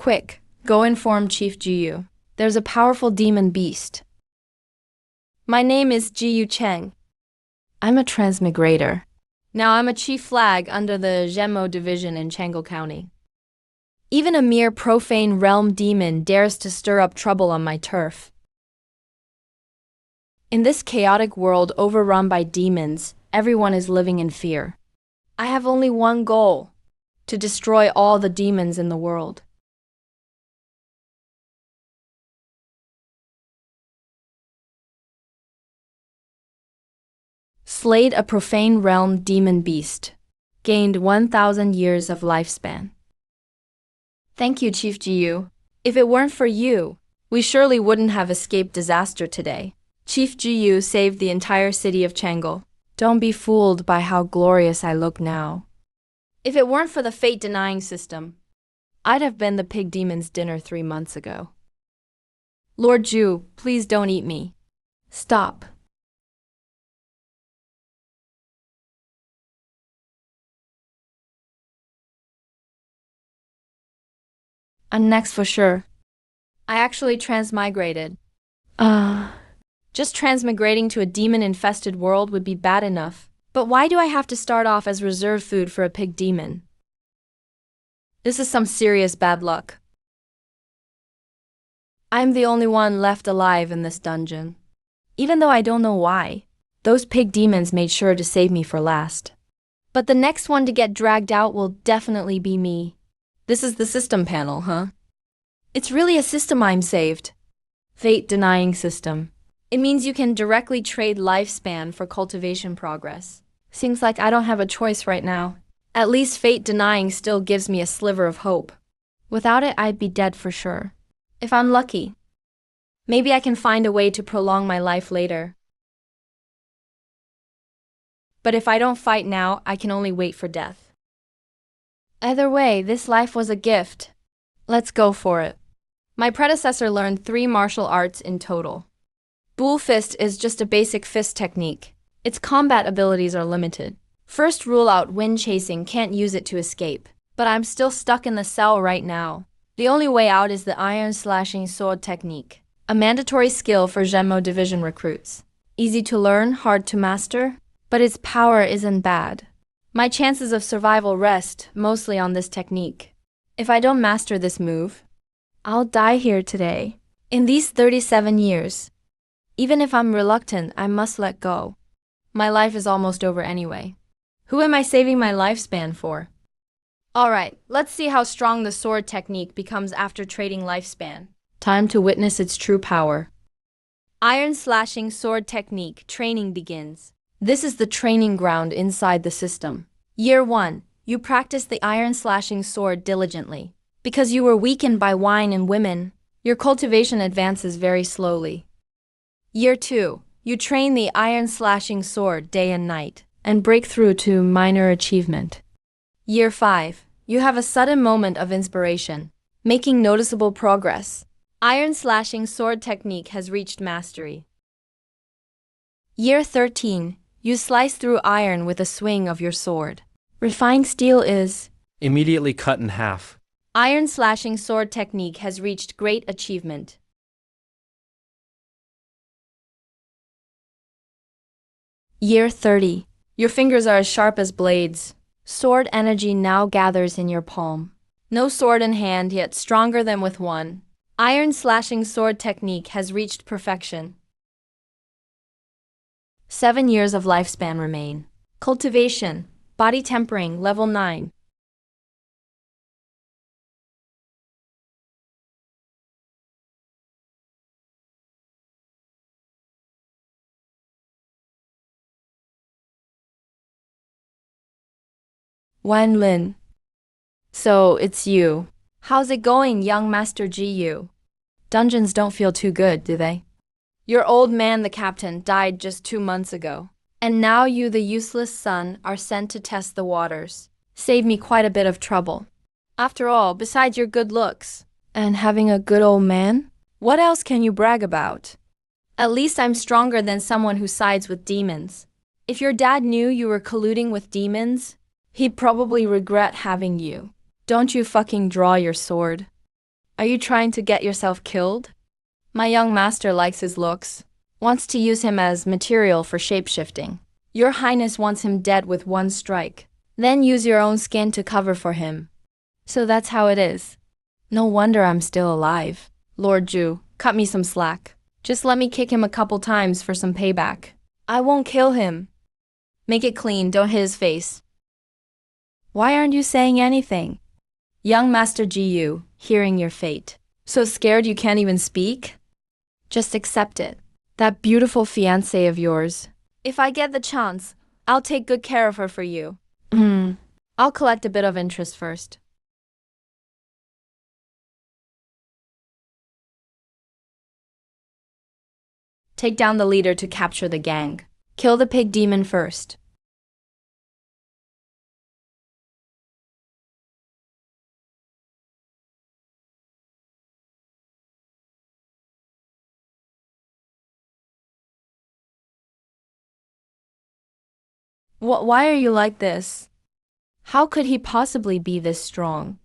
Quick, go inform Chief Jiyu. There's a powerful demon beast. My name is Jiyu Cheng. I'm a transmigrator. Now I'm a chief flag under the Zhenmo division in Changle County. Even a mere profane realm demon dares to stir up trouble on my turf. In this chaotic world overrun by demons, everyone is living in fear. I have only one goal: to destroy all the demons in the world. Slayed a profane realm demon beast. Gained 1,000 years of lifespan. Thank you, Chief Jiyu. If it weren't for you, we surely wouldn't have escaped disaster today. Chief Jiyu saved the entire city of Changle. Don't be fooled by how glorious I look now. If it weren't for the fate-denying system, I'd have been the pig demon's dinner 3 months ago. Lord Ju, please don't eat me. Stop. I'm next for sure. I actually transmigrated. Just transmigrating to a demon-infested world would be bad enough. But why do I have to start off as reserve food for a pig demon? This is some serious bad luck. I'm the only one left alive in this dungeon. Even though I don't know why, those pig demons made sure to save me for last. But the next one to get dragged out will definitely be me. This is the system panel, huh? It's really a system I'm saved. Fate-denying system. It means you can directly trade lifespan for cultivation progress. Seems like I don't have a choice right now. At least fate-denying still gives me a sliver of hope. Without it, I'd be dead for sure. If I'm lucky. Maybe I can find a way to prolong my life later. But if I don't fight now, I can only wait for death. Either way, this life was a gift. Let's go for it. My predecessor learned 3 martial arts in total. Bull Fist is just a basic fist technique. Its combat abilities are limited. First rule out wind chasing, can't use it to escape. But I'm still stuck in the cell right now. The only way out is the iron slashing sword technique, a mandatory skill for Zhenmo division recruits. Easy to learn, hard to master, but its power isn't bad. My chances of survival rest mostly on this technique. If I don't master this move, I'll die here today. In these 37 years, even if I'm reluctant, I must let go. My life is almost over anyway. Who am I saving my lifespan for? Alright, let's see how strong the sword technique becomes after trading lifespan. Time to witness its true power. Iron slashing sword technique training begins. This is the training ground inside the system. Year 1, you practice the iron slashing sword diligently. Because you were weakened by wine and women, your cultivation advances very slowly. Year 2, you train the iron slashing sword day and night, and break through to minor achievement. Year 5, you have a sudden moment of inspiration, making noticeable progress. Iron slashing sword technique has reached mastery. Year 13, you slice through iron with a swing of your sword. Refined steel is immediately cut in half. Iron slashing sword technique has reached great achievement. Year 30. Your fingers are as sharp as blades. Sword energy now gathers in your palm. No sword in hand, yet stronger than with one. Iron slashing sword technique has reached perfection. 7 years of lifespan remain. Cultivation. Body tempering, level 9. Wan Lin. So, it's you. How's it going, young Master Jiyu? Dungeons don't feel too good, do they? Your old man, the captain, died just 2 months ago. And now you, the useless son, are sent to test the waters. Save me quite a bit of trouble. After all, besides your good looks and having a good old man, what else can you brag about? At least I'm stronger than someone who sides with demons. If your dad knew you were colluding with demons, he'd probably regret having you. Don't you fucking draw your sword. Are you trying to get yourself killed? My young master likes his looks, wants to use him as material for shapeshifting. Your Highness wants him dead with one strike, then use your own skin to cover for him. So that's how it is. No wonder I'm still alive. Lord Ju, cut me some slack. Just let me kick him a couple times for some payback. I won't kill him. Make it clean, don't hit his face. Why aren't you saying anything? Young Master Ji, hearing your fate. So scared you can't even speak? Just accept it. That beautiful fiancée of yours. If I get the chance, I'll take good care of her for you. I'll collect a bit of interest first. Take down the leader to capture the gang. Kill the pig demon first. Why are you like this? How could he possibly be this strong?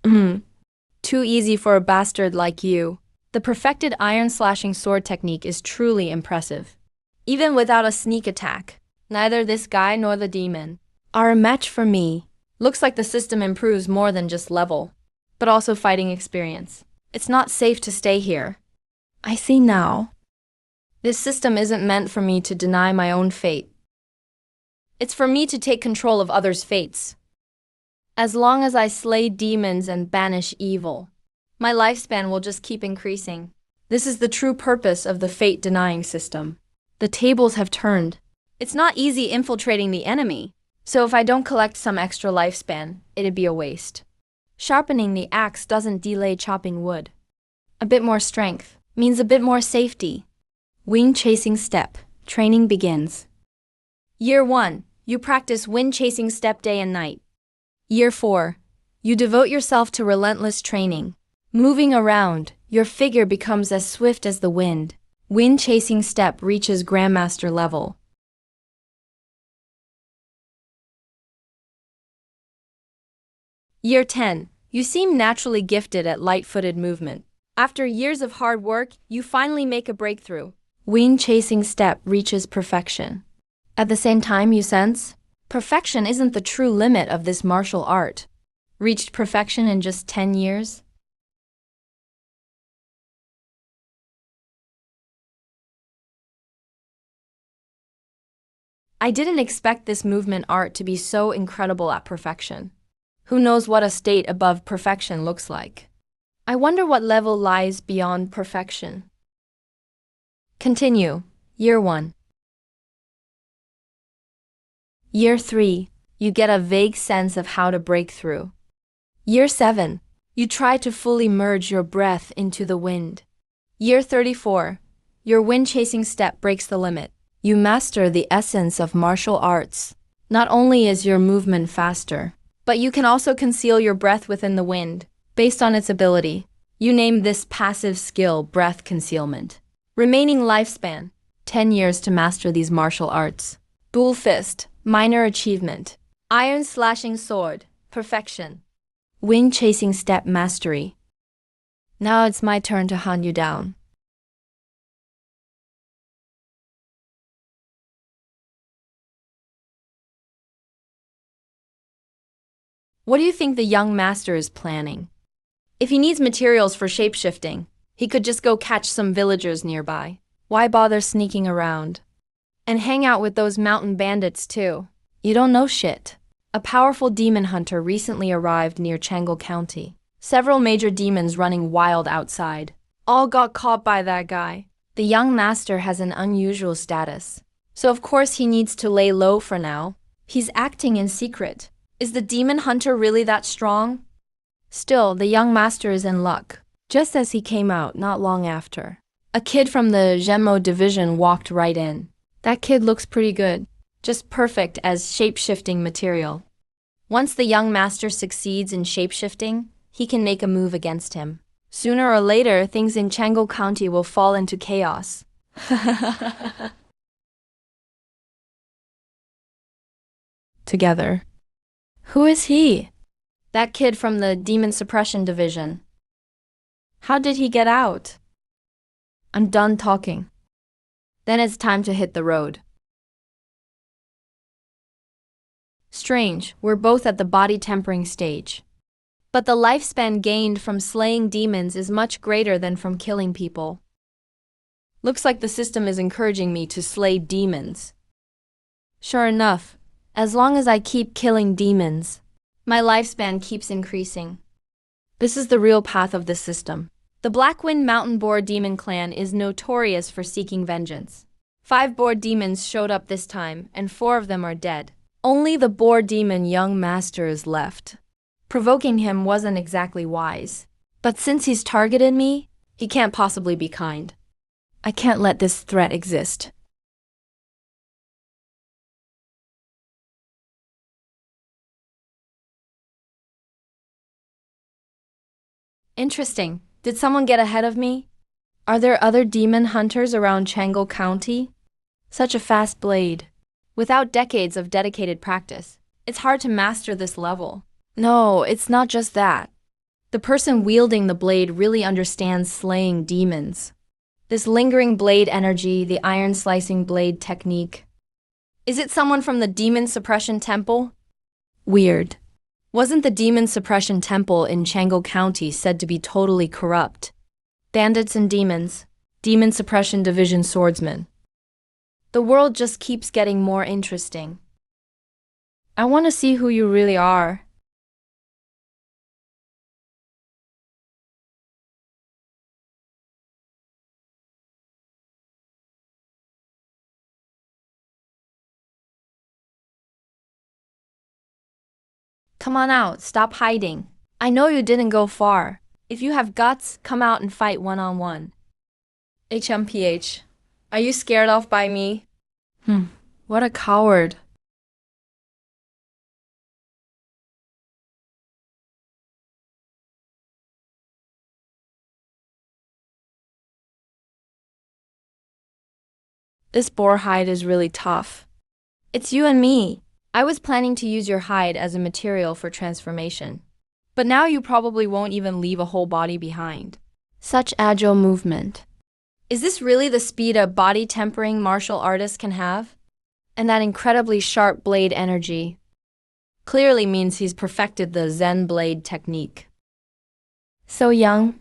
Too easy for a bastard like you. The perfected iron-slashing sword technique is truly impressive. Even without a sneak attack, neither this guy nor the demon are a match for me. Looks like the system improves more than just level, but also fighting experience. It's not safe to stay here. I see now. This system isn't meant for me to deny my own fate. It's for me to take control of others' fates. As long as I slay demons and banish evil, my lifespan will just keep increasing. This is the true purpose of the fate-denying system. The tables have turned. It's not easy infiltrating the enemy, so if I don't collect some extra lifespan, it'd be a waste. Sharpening the axe doesn't delay chopping wood. A bit more strength means a bit more safety. Wind chasing step. Training begins. Year 1. You practice wind chasing step day and night. Year 4. You devote yourself to relentless training. Moving around, your figure becomes as swift as the wind. Wind chasing step reaches Grandmaster level. Year 10. You seem naturally gifted at light-footed movement. After years of hard work, you finally make a breakthrough. Wind chasing step reaches perfection. At the same time, you sense, perfection isn't the true limit of this martial art. Reached perfection in just 10 years? I didn't expect this movement art to be so incredible at perfection. Who knows what a state above perfection looks like? I wonder what level lies beyond perfection. Continue. Year 1. Year 3. You get a vague sense of how to break through. Year 7. You try to fully merge your breath into the wind. Year 34. Your wind-chasing step breaks the limit. You master the essence of martial arts. Not only is your movement faster, but you can also conceal your breath within the wind, based on its ability. You name this passive skill breath concealment. Remaining lifespan, 10 years to master these martial arts. Bull fist, minor achievement. Iron slashing sword, perfection. Wind chasing step mastery. Now it's my turn to hunt you down. What do you think the young master is planning? If he needs materials for shapeshifting, he could just go catch some villagers nearby. Why bother sneaking around? And hang out with those mountain bandits too. You don't know shit. A powerful demon hunter recently arrived near Changle County. Several major demons running wild outside. All got caught by that guy. The young master has an unusual status, so of course he needs to lay low for now. He's acting in secret. Is the demon hunter really that strong? Still, the young master is in luck. Just as he came out not long after, a kid from the Gemmo division walked right in. That kid looks pretty good, just perfect as shape-shifting material. Once the young master succeeds in shape-shifting, he can make a move against him. Sooner or later, things in Changle County will fall into chaos. Together. Who is he? That kid from the Demon Suppression Division. How did he get out? I'm done talking. Then it's time to hit the road. Strange, we're both at the body tempering stage. But the lifespan gained from slaying demons is much greater than from killing people. Looks like the system is encouraging me to slay demons. Sure enough, as long as I keep killing demons, my lifespan keeps increasing. This is the real path of the system. The Blackwind Mountain Boar Demon Clan is notorious for seeking vengeance. 5 boar demons showed up this time, and 4 of them are dead. Only the boar demon young master is left. Provoking him wasn't exactly wise. But since he's targeted me, he can't possibly be kind. I can't let this threat exist. Interesting. Did someone get ahead of me? Are there other demon hunters around Changle County? Such a fast blade. Without decades of dedicated practice, it's hard to master this level. No, it's not just that. The person wielding the blade really understands slaying demons. This lingering blade energy, the iron-slicing blade technique. Is it someone from the Demon Suppression Temple? Weird. Wasn't the Demon Suppression Temple in Changle County said to be totally corrupt? Bandits and demons. Demon Suppression Division swordsmen. The world just keeps getting more interesting. I want to see who you really are. Come on out, stop hiding. I know you didn't go far. If you have guts, come out and fight one-on-one. HMPH, are you scared off by me? What a coward. This boar hide is really tough. It's you and me. I was planning to use your hide as a material for transformation. But now you probably won't even leave a whole body behind. Such agile movement. Is this really the speed a body tempering martial artist can have? And that incredibly sharp blade energy clearly means he's perfected the Zen blade technique. So young,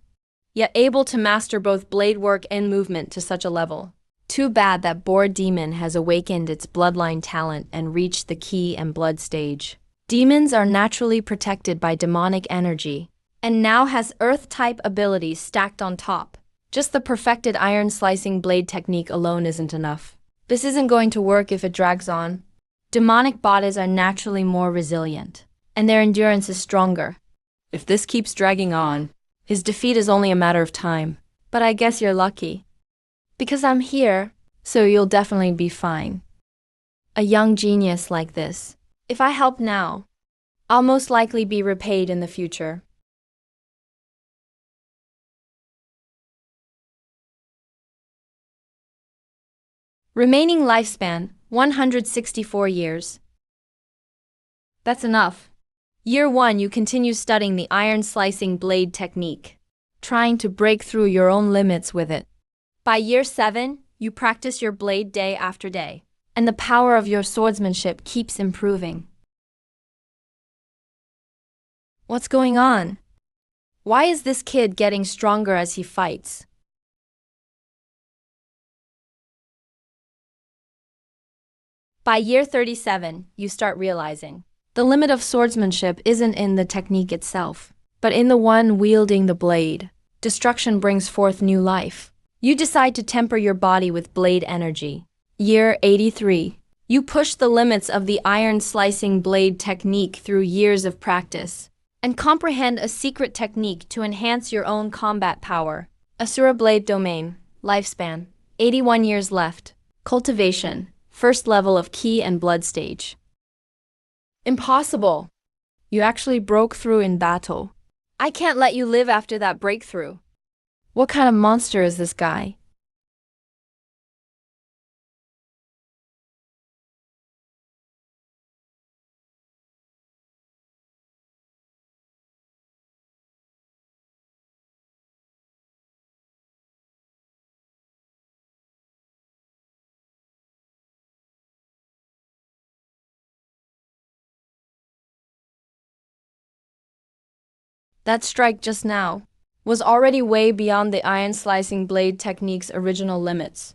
yet able to master both blade work and movement to such a level. Too bad that boar demon has awakened its bloodline talent and reached the ki and blood stage. Demons are naturally protected by demonic energy, and now has earth-type abilities stacked on top. Just the perfected iron-slicing blade technique alone isn't enough. This isn't going to work if it drags on. Demonic bodies are naturally more resilient, and their endurance is stronger. If this keeps dragging on, his defeat is only a matter of time. But I guess you're lucky. Because I'm here, so you'll definitely be fine. A young genius like this. If I help now, I'll most likely be repaid in the future. Remaining lifespan, 164 years. That's enough. Year 1, you continue studying the iron-slicing blade technique, trying to break through your own limits with it. By year 7, you practice your blade day after day, and the power of your swordsmanship keeps improving. What's going on? Why is this kid getting stronger as he fights? By year 37, you start realizing the limit of swordsmanship isn't in the technique itself, but in the one wielding the blade. Destruction brings forth new life. You decide to temper your body with blade energy. Year 83. You push the limits of the iron-slicing blade technique through years of practice, and comprehend a secret technique to enhance your own combat power. Asura Blade Domain. Lifespan. 81 years left. Cultivation. First level of ki and blood stage. Impossible! You actually broke through in battle. I can't let you live after that breakthrough. What kind of monster is this guy? That strike just now was already way beyond the iron-slicing blade technique's original limits.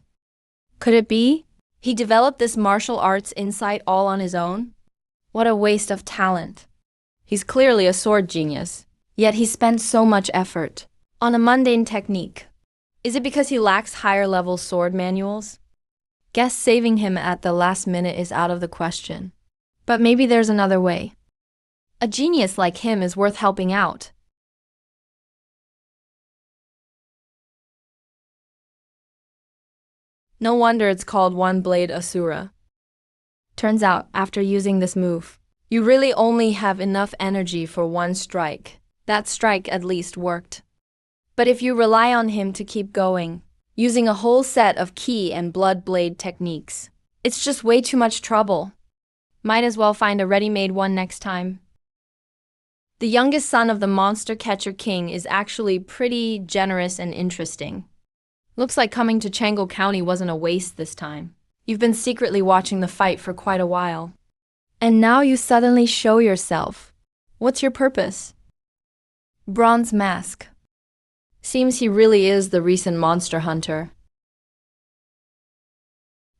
Could it be he developed this martial arts insight all on his own? What a waste of talent. He's clearly a sword genius, yet he spent so much effort on a mundane technique. Is it because he lacks higher-level sword manuals? Guess saving him at the last minute is out of the question. But maybe there's another way. A genius like him is worth helping out. No wonder it's called One-Blade Asura. Turns out, after using this move, you really only have enough energy for one strike. That strike at least worked. But if you rely on him to keep going, using a whole set of ki and blood blade techniques, it's just way too much trouble. Might as well find a ready-made one next time. The youngest son of the Monster Catcher King is actually pretty generous and interesting. Looks like coming to Changle County wasn't a waste this time. You've been secretly watching the fight for quite a while. And now you suddenly show yourself. What's your purpose? Bronze Mask. Seems he really is the recent monster hunter.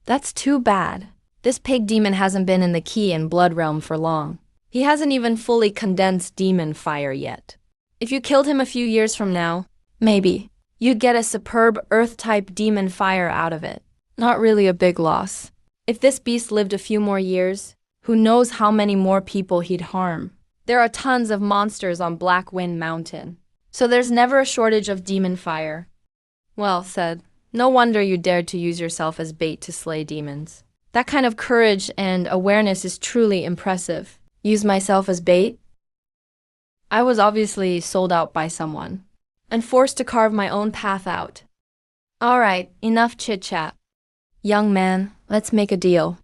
That's too bad. This pig demon hasn't been in the ki and blood realm for long. He hasn't even fully condensed demon fire yet. If you killed him a few years from now, maybe you'd get a superb earth-type demon fire out of it. Not really a big loss. If this beast lived a few more years, who knows how many more people he'd harm. There are tons of monsters on Black Wind Mountain, so there's never a shortage of demon fire. Well said. No wonder you dared to use yourself as bait to slay demons. That kind of courage and awareness is truly impressive. Use myself as bait? I was obviously sold out by someone, and forced to carve my own path out. All right, enough chit-chat. Young man, let's make a deal.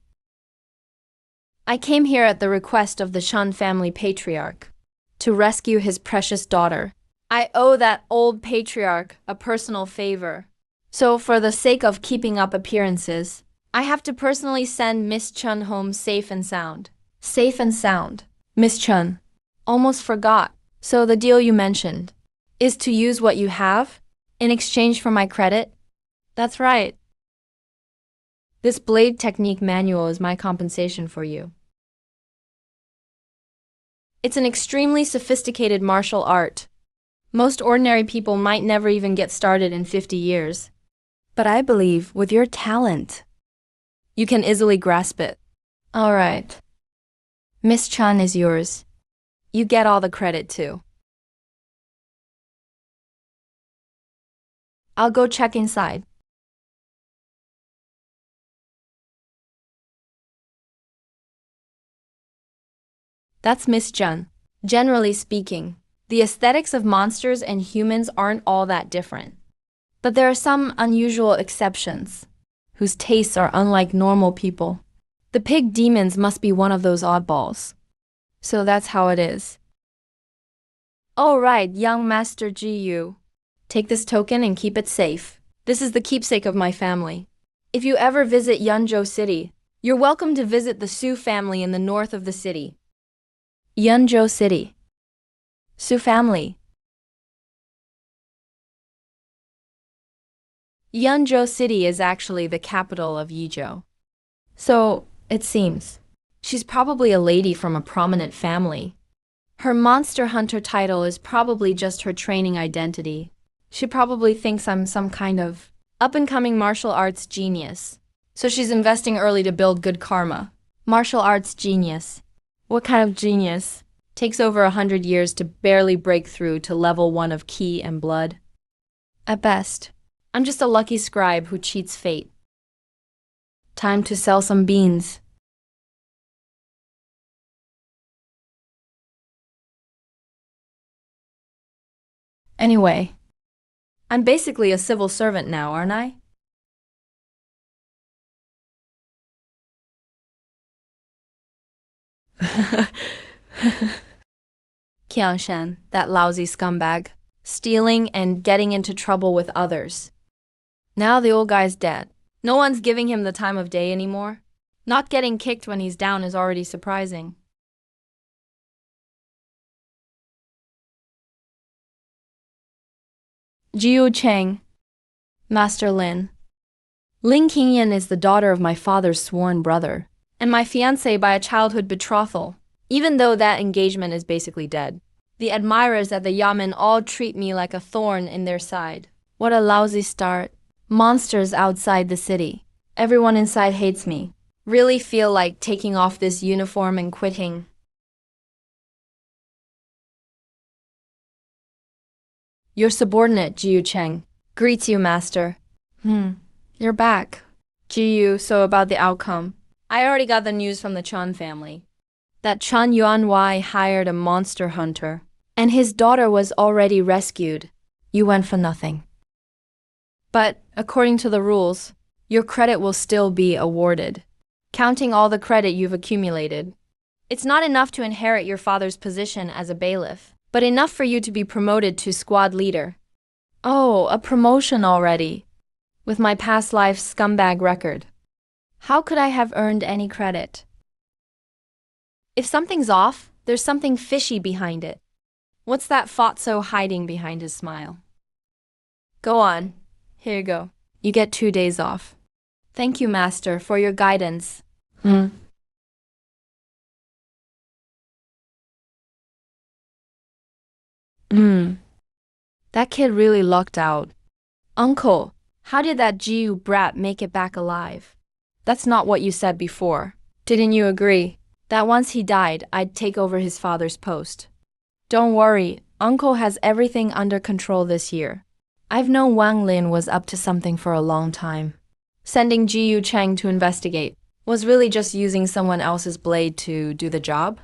I came here at the request of the Shun family patriarch, to rescue his precious daughter. I owe that old patriarch a personal favor. So for the sake of keeping up appearances, I have to personally send Miss Chun home safe and sound. Safe and sound. Miss Chun. Almost forgot. So the deal you mentioned is to use what you have in exchange for my credit? That's right. This blade technique manual is my compensation for you. It's an extremely sophisticated martial art. Most ordinary people might never even get started in 50 years. But I believe with your talent, you can easily grasp it. All right. Miss Chun is yours. You get all the credit too. I'll go check inside. That's Miss Chun. Generally speaking, the aesthetics of monsters and humans aren't all that different. But there are some unusual exceptions, whose tastes are unlike normal people. The pig demons must be one of those oddballs. So that's how it is. All right, young Master Ji-Yu. Take this token and keep it safe. This is the keepsake of my family. If you ever visit Yunzhou City, you're welcome to visit the Su family in the north of the city. Yunzhou City. Su family. Yunzhou City is actually the capital of Yizhou. So, it seems, she's probably a lady from a prominent family. Her monster hunter title is probably just her training identity. She probably thinks I'm some kind of up-and-coming martial arts genius. So she's investing early to build good karma. Martial arts genius. What kind of genius? Takes over 100 years to barely break through to level 1 of ki and blood. At best, I'm just a lucky scribe who cheats fate. Time to sell some beans. Anyway, I'm basically a civil servant now, aren't I? Qiangshan, that lousy scumbag, stealing and getting into trouble with others. Now the old guy's dead. No one's giving him the time of day anymore. Not getting kicked when he's down is already surprising. Jiu Cheng, Master Lin. Lin Qingyan is the daughter of my father's sworn brother, and my fiancée by a childhood betrothal, even though that engagement is basically dead. The admirers at the Yamen all treat me like a thorn in their side. What a lousy start. Monsters outside the city. Everyone inside hates me. Really feel like taking off this uniform and quitting. Your subordinate, Jiu Cheng, greets you, master. You're back. Jiu, so about the outcome. I already got the news from the Chun family. That Chun Yuanwei hired a monster hunter, and his daughter was already rescued. You went for nothing. But, according to the rules, your credit will still be awarded, counting all the credit you've accumulated. It's not enough to inherit your father's position as a bailiff, but enough for you to be promoted to squad leader. Oh, a promotion already. With my past life's scumbag record. How could I have earned any credit? If something's off, there's something fishy behind it. What's that Fatso hiding behind his smile? Go on. Here you go. You get 2 days off. Thank you, master, for your guidance. That kid really lucked out. Uncle, how did that Jiu brat make it back alive? That's not what you said before. Didn't you agree that once he died, I'd take over his father's post? Don't worry, Uncle has everything under control this year. I've known Wang Lin was up to something for a long time. Sending Jiu Cheng to investigate was really just using someone else's blade to do the job.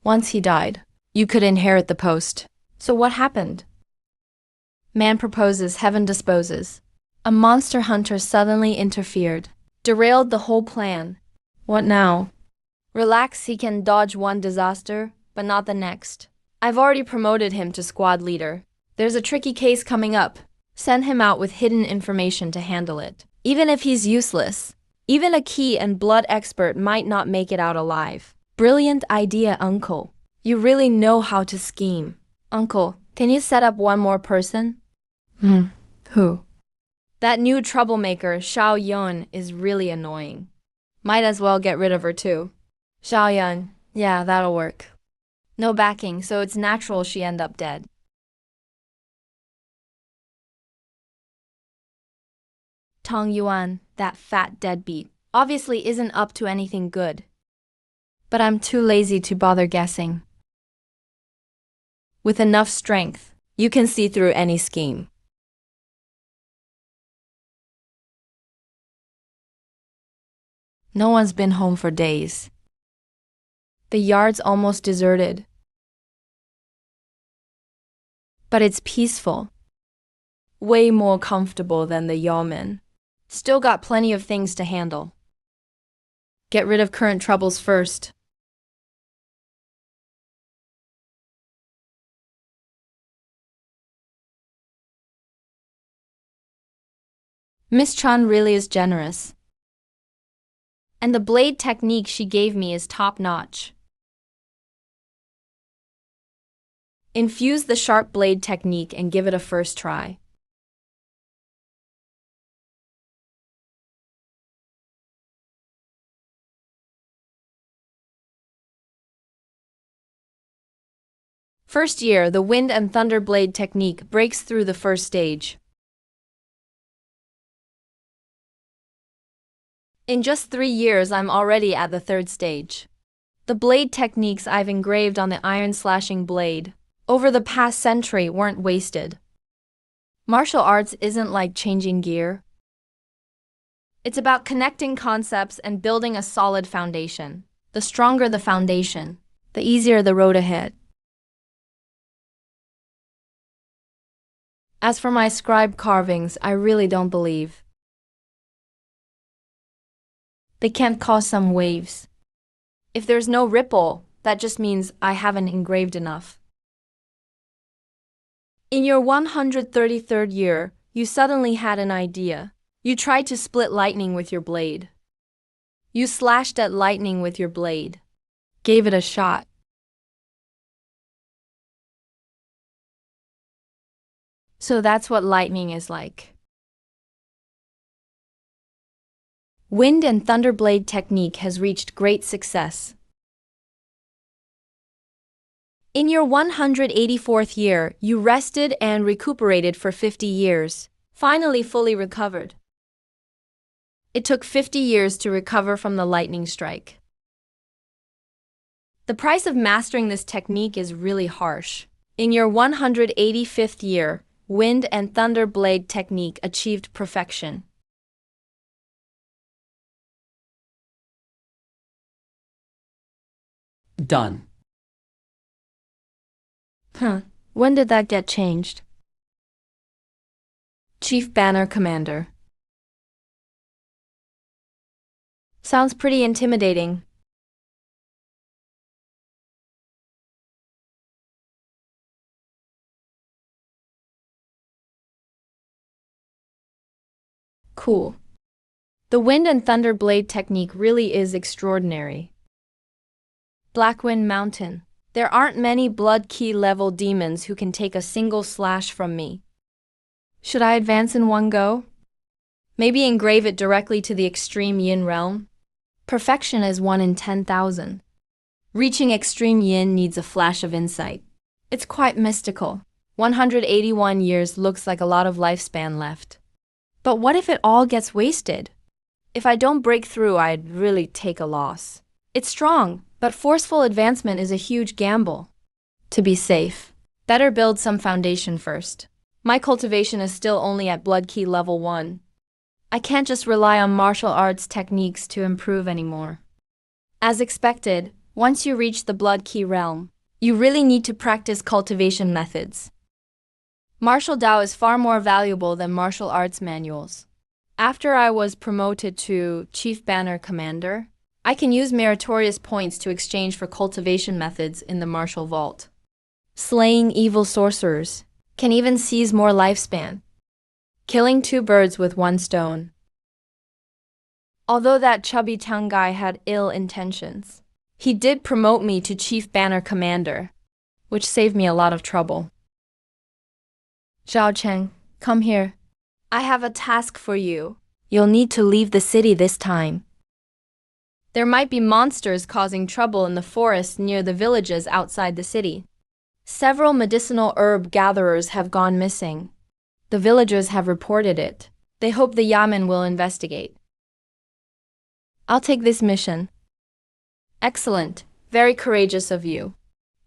Once he died, you could inherit the post. So what happened? Man proposes, heaven disposes. A monster hunter suddenly interfered, derailed the whole plan. What now? Relax, he can dodge one disaster, but not the next. I've already promoted him to squad leader. There's a tricky case coming up. Send him out with hidden information to handle it. Even if he's useless, even a key and blood expert might not make it out alive. Brilliant idea, Uncle. You really know how to scheme. Uncle, can you set up one more person? Who? That new troublemaker, Xiao Yun, is really annoying. Might as well get rid of her too. Xiao Yun, yeah, that'll work. No backing, so it's natural she end up dead. Tong Yuan, that fat deadbeat, obviously isn't up to anything good. But I'm too lazy to bother guessing. With enough strength, you can see through any scheme. No one's been home for days. The yard's almost deserted. But it's peaceful. Way more comfortable than the Yamen. Still got plenty of things to handle. Get rid of current troubles first. Miss Chun really is generous. And the blade technique she gave me is top-notch. Infuse the sharp blade technique and give it a first try. First year, the wind and thunder blade technique breaks through the first stage. In just 3 years, I'm already at the third stage. The blade techniques I've engraved on the iron slashing blade over the past century weren't wasted. Martial arts isn't like changing gear. It's about connecting concepts and building a solid foundation. The stronger the foundation, the easier the road ahead. As for my scribe carvings, I really don't believe. They can't cause some waves. If there's no ripple, that just means I haven't engraved enough. In your 133rd year, you suddenly had an idea. You tried to split lightning with your blade. You slashed at lightning with your blade. Gave it a shot. So that's what lightning is like. Wind and thunder blade technique has reached great success. In your 184th year, you rested and recuperated for 50 years, finally fully recovered. It took 50 years to recover from the lightning strike. The price of mastering this technique is really harsh. In your 185th year, wind and thunder blade technique achieved perfection. Done. When did that get changed? Chief Banner Commander. Sounds pretty intimidating. Cool. The wind and thunder blade technique really is extraordinary. Blackwind Mountain. There aren't many blood key level demons who can take a single slash from me. Should I advance in one go? Maybe engrave it directly to the extreme yin realm? Perfection is 1 in 10,000. Reaching extreme yin needs a flash of insight. It's quite mystical. 181 years looks like a lot of lifespan left. But what if it all gets wasted? If I don't break through, I'd really take a loss. It's strong, but forceful advancement is a huge gamble. To be safe, better build some foundation first. My cultivation is still only at blood key level 1. I can't just rely on martial arts techniques to improve anymore. As expected, once you reach the blood key realm, you really need to practice cultivation methods. Martial Dao is far more valuable than martial arts manuals. After I was promoted to Chief Banner Commander, I can use meritorious points to exchange for cultivation methods in the martial vault. Slaying evil sorcerers can even seize more lifespan. Killing 2 birds with 1 stone. Although that chubby tongue guy had ill intentions, he did promote me to Chief Banner Commander, which saved me a lot of trouble. Zhao Cheng, come here. I have a task for you. You'll need to leave the city this time. There might be monsters causing trouble in the forest near the villages outside the city. Several medicinal herb gatherers have gone missing. The villagers have reported it. They hope the Yamen will investigate. I'll take this mission. Excellent. Very courageous of you.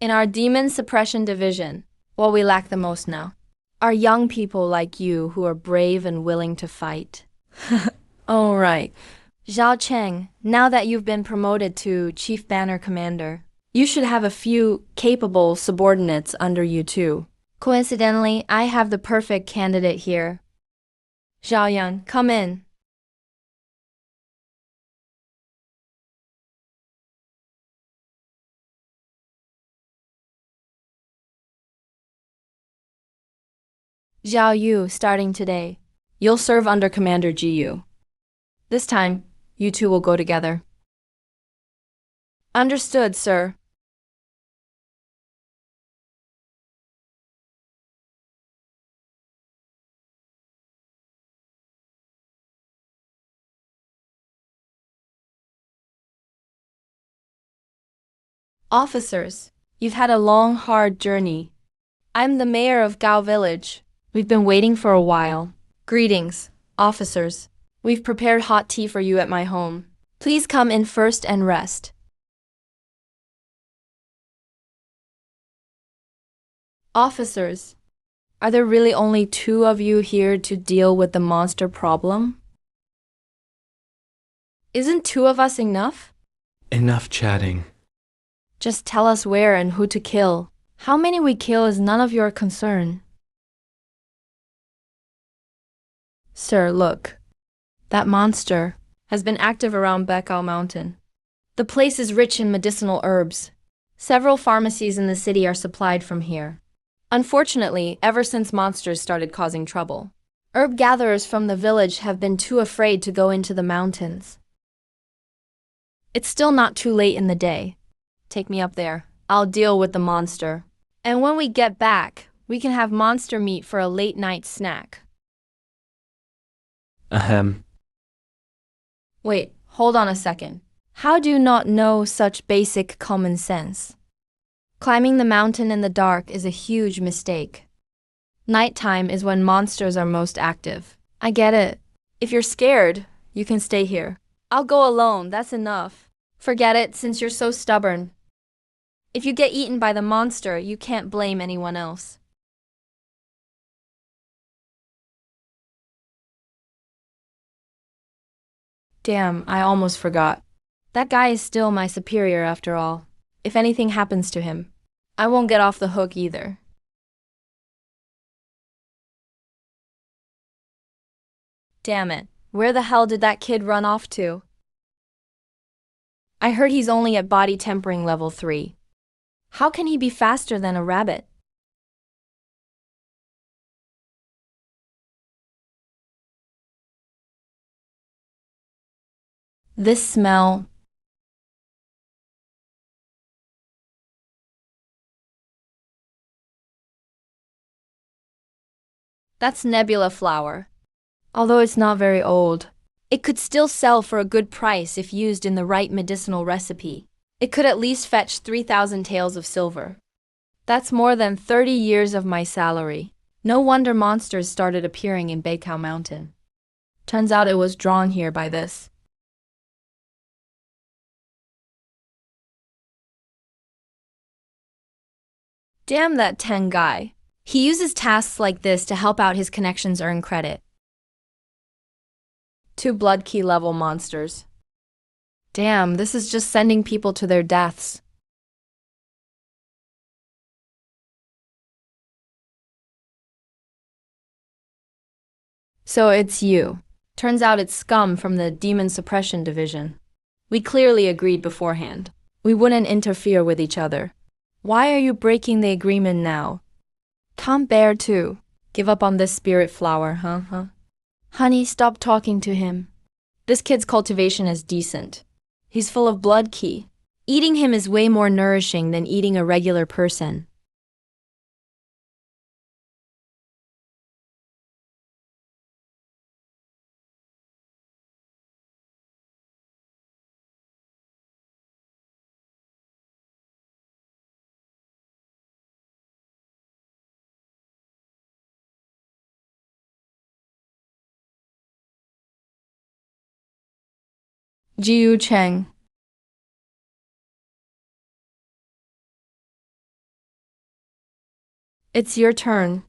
In our demon suppression division, what we lack the most now are young people like you who are brave and willing to fight. All right. Zhao Cheng, now that you've been promoted to Chief Banner Commander, you should have a few capable subordinates under you too. Coincidentally, I have the perfect candidate here. Zhao Yan, come in. Zhao Yu, starting today, you'll serve under Commander Ji Yu. This time, you two will go together. Understood, sir. Officers, you've had a long, hard journey. I'm the mayor of Gao Village. We've been waiting for a while. Greetings, officers. We've prepared hot tea for you at my home. Please come in first and rest. Officers, are there really only 2 of you here to deal with the monster problem? Isn't 2 of us enough? Enough chatting. Just tell us where and who to kill. How many we kill is none of your concern. Sir, look. That monster has been active around Bekao Mountain. The place is rich in medicinal herbs. Several pharmacies in the city are supplied from here. Unfortunately, ever since monsters started causing trouble, herb gatherers from the village have been too afraid to go into the mountains. It's still not too late in the day. Take me up there. I'll deal with the monster. And when we get back, We can have monster meat for a late-night snack. Ahem. Wait, hold on a second. How do you not know such basic common sense? Climbing the mountain in the dark is a huge mistake. Nighttime is when monsters are most active. I get it. If you're scared, you can stay here. I'll go alone, that's enough. Forget it, since you're so stubborn. If you get eaten by the monster, you can't blame anyone else. Damn, I almost forgot. That guy is still my superior after all. If anything happens to him, I won't get off the hook either. Damn it, where the hell did that kid run off to? I heard he's only at body tempering level 3. How can he be faster than a rabbit? This smell. That's nebula flower. Although it's not very old, it could still sell for a good price if used in the right medicinal recipe. It could at least fetch 3,000 taels of silver. That's more than 30 years of my salary. No wonder monsters started appearing in Baikao Mountain. Turns out it was drawn here by this. Damn that Teng guy. He uses tasks like this to help out his connections earn credit. 2 blood key level monsters. Damn, this is just sending people to their deaths. So it's you. Turns out it's scum from the Demon Suppression Division. We clearly agreed beforehand. We wouldn't interfere with each other. Why are you breaking the agreement now? Can't bear to give up on this spirit flower, huh? Honey, stop talking to him. This kid's cultivation is decent. He's full of blood key. Eating him is way more nourishing than eating a regular person. Jiu Cheng. It's your turn.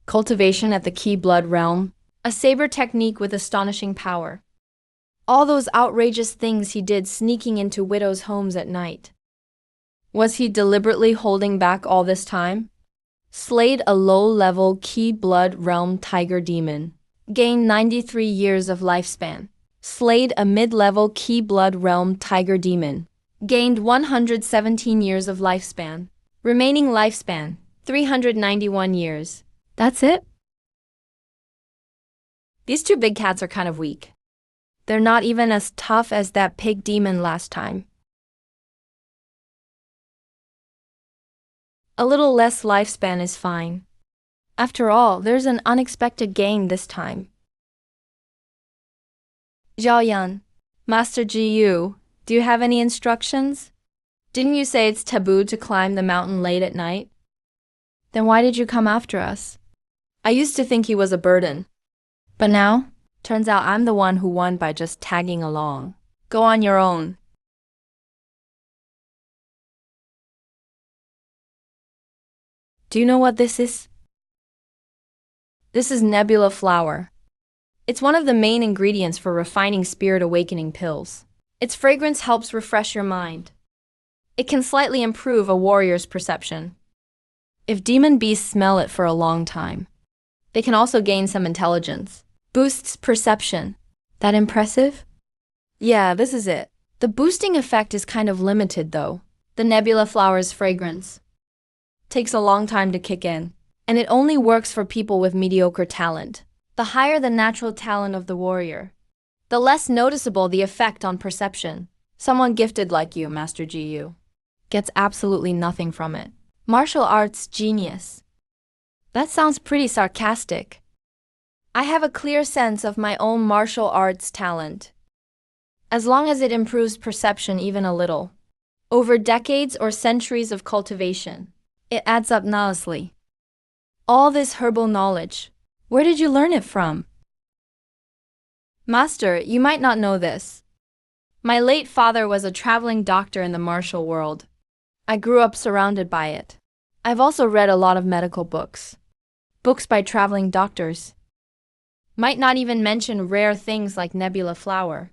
Cultivation at the Key Blood Realm. A saber technique with astonishing power. All those outrageous things he did sneaking into widows' homes at night. Was he deliberately holding back all this time? Slayed a low-level Key Blood Realm Tiger Demon. Gained 93 years of lifespan. Slayed a mid-level Key Blood Realm Tiger Demon. Gained 117 years of lifespan. Remaining lifespan, 391 years. That's it? These 2 big cats are kind of weak. They're not even as tough as that pig demon last time. A little less lifespan is fine. After all, there's an unexpected gain this time. Zhaoyan, Master Ji Yu, do you have any instructions? Didn't you say it's taboo to climb the mountain late at night? Then why did you come after us? I used to think he was a burden. But now, turns out I'm the one who won by just tagging along. Go on your own. Do you know what this is? This is nebula flower. It's one of the main ingredients for refining spirit awakening pills. Its fragrance helps refresh your mind. It can slightly improve a warrior's perception. If demon beasts smell it for a long time, they can also gain some intelligence. Boosts perception. That impressive? Yeah, this is it. The boosting effect is kind of limited though. The nebula flower's fragrance takes a long time to kick in, and it only works for people with mediocre talent. The higher the natural talent of the warrior, the less noticeable the effect on perception. Someone gifted like you, Master Ji, gets absolutely nothing from it. Martial arts genius. That sounds pretty sarcastic. I have a clear sense of my own martial arts talent. As long as it improves perception even a little. Over decades or centuries of cultivation, it adds up nicely. All this herbal knowledge, where did you learn it from? Master, you might not know this. My late father was a traveling doctor in the martial world. I grew up surrounded by it. I've also read a lot of medical books. Books by traveling doctors. Might not even mention rare things like nebula flower.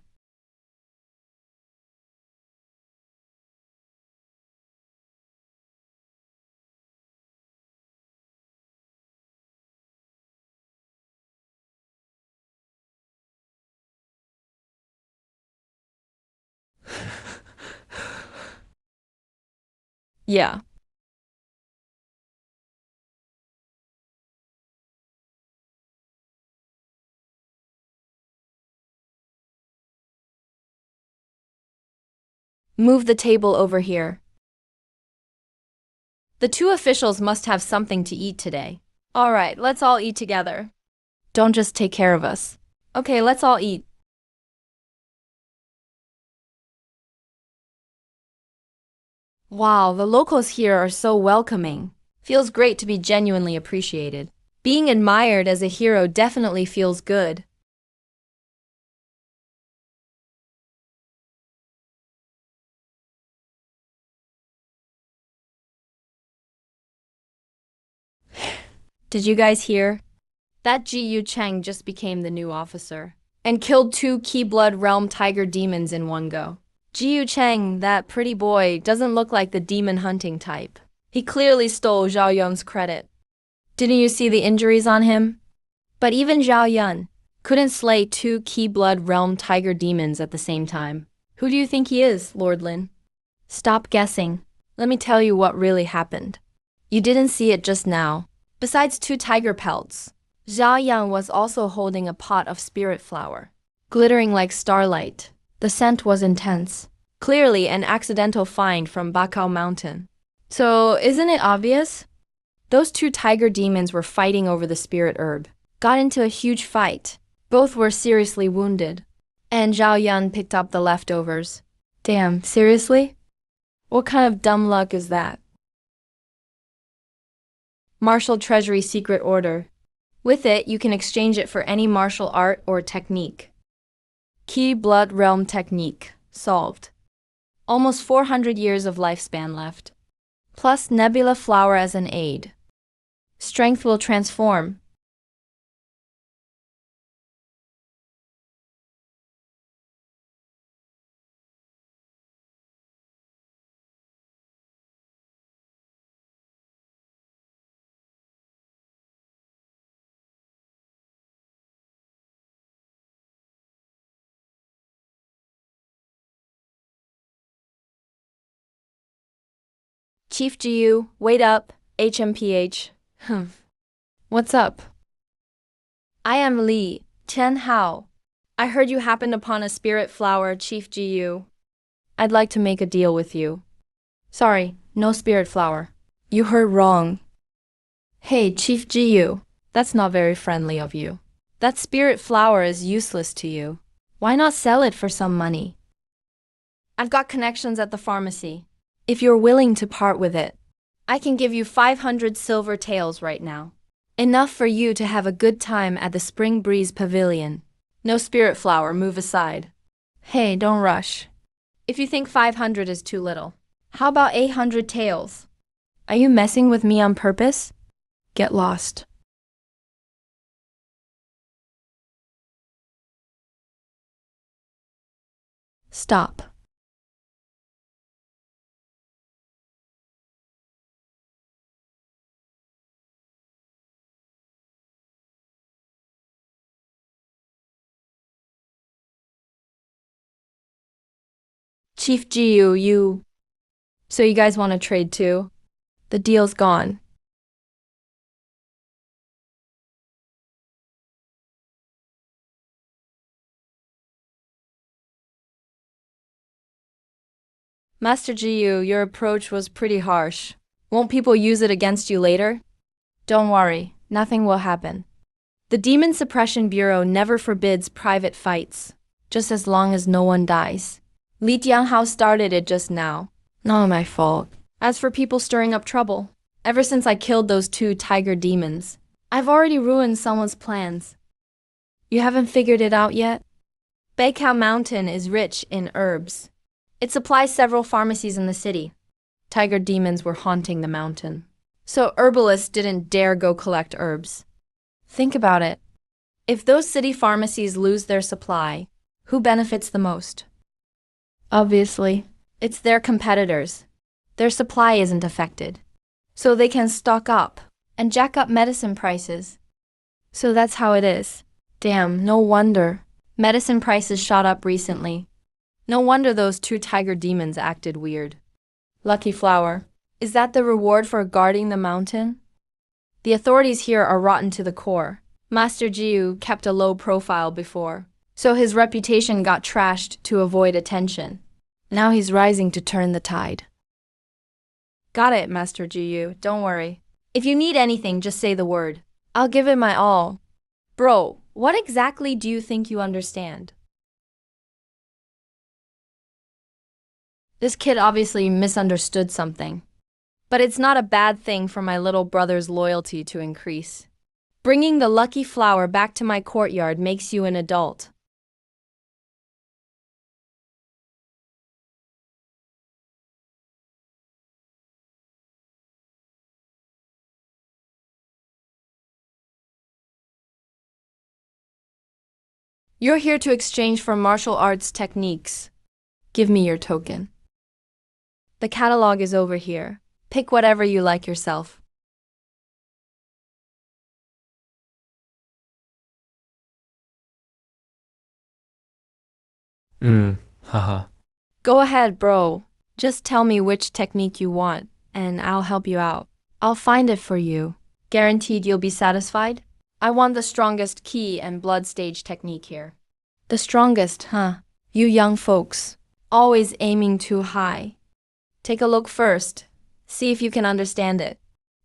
Yeah. Move the table over here. The two officials must have something to eat today. All right, let's all eat together. Don't just take care of us. Okay, let's all eat. Wow, the locals here are so welcoming. Feels great to be genuinely appreciated. Being admired as a hero definitely feels good. Did you guys hear? That Ji Yu Cheng just became the new officer and killed 2 Key-Blood Realm Tiger demons in one go. Ji Yu Cheng, that pretty boy, doesn't look like the demon hunting type. He clearly stole Zhao Yun's credit. Didn't you see the injuries on him? But even Zhao Yun couldn't slay 2 Key-Blood Realm Tiger demons at the same time. Who do you think he is, Lord Lin? Stop guessing. Let me tell you what really happened. You didn't see it just now. Besides 2 tiger pelts, Zhao Yang was also holding a pot of spirit flower, glittering like starlight. The scent was intense, clearly an accidental find from Bakao Mountain. So, isn't it obvious? Those 2 tiger demons were fighting over the spirit herb, got into a huge fight. Both were seriously wounded, and Zhao Yan picked up the leftovers. Damn, seriously? What kind of dumb luck is that? Martial Treasury Secret Order. With it, you can exchange it for any martial art or technique. Key Blood Realm Technique. Solved. Almost 400 years of lifespan left. Plus Nebula Flower as an aid. Strength will transform. Chief GU, wait up, HMPH. What's up? I am Li, Chen Hao. I heard you happened upon a spirit flower, Chief GU. I'd like to make a deal with you. Sorry, no spirit flower. You heard wrong. Hey, Chief GU, that's not very friendly of you. That spirit flower is useless to you. Why not sell it for some money? I've got connections at the pharmacy. If you're willing to part with it, I can give you 500 silver taels right now. Enough for you to have a good time at the Spring Breeze Pavilion. No spirit flower, move aside. Hey, don't rush. If you think 500 is too little, how about 800 taels? Are you messing with me on purpose? Get lost. Stop. Chief GU, you... So you guys want to trade too? The deal's gone. Master Jiyu, your approach was pretty harsh. Won't people use it against you later? Don't worry, nothing will happen. The Demon Suppression Bureau never forbids private fights, just as long as no one dies. Li Tianhao started it just now. Not my fault. As for people stirring up trouble, ever since I killed those 2 tiger demons, I've already ruined someone's plans. You haven't figured it out yet? Baikao Mountain is rich in herbs. It supplies several pharmacies in the city. Tiger demons were haunting the mountain, so herbalists didn't dare go collect herbs. Think about it. If those city pharmacies lose their supply, who benefits the most? Obviously, it's their competitors. Their supply isn't affected, so they can stock up and jack up medicine prices. So that's how it is. Damn, no wonder. Medicine prices shot up recently. No wonder those 2 tiger demons acted weird. Lucky flower. Is that the reward for guarding the mountain? The authorities here are rotten to the core. Master Jiu kept a low profile before, so his reputation got trashed to avoid attention. Now he's rising to turn the tide. Got it, Master Jiu, don't worry. If you need anything, just say the word. I'll give it my all. Bro, what exactly do you think you understand? This kid obviously misunderstood something. But it's not a bad thing for my little brother's loyalty to increase. Bringing the lucky flower back to my courtyard makes you an adult. You're here to exchange for martial arts techniques. Give me your token. The catalog is over here. Pick whatever you like yourself. Haha. Go ahead, bro. Just tell me which technique you want, and I'll help you out. I'll find it for you. Guaranteed you'll be satisfied? I want the strongest ki and blood stage technique here. The strongest, huh? You young folks. Always aiming too high. Take a look first. See if you can understand it.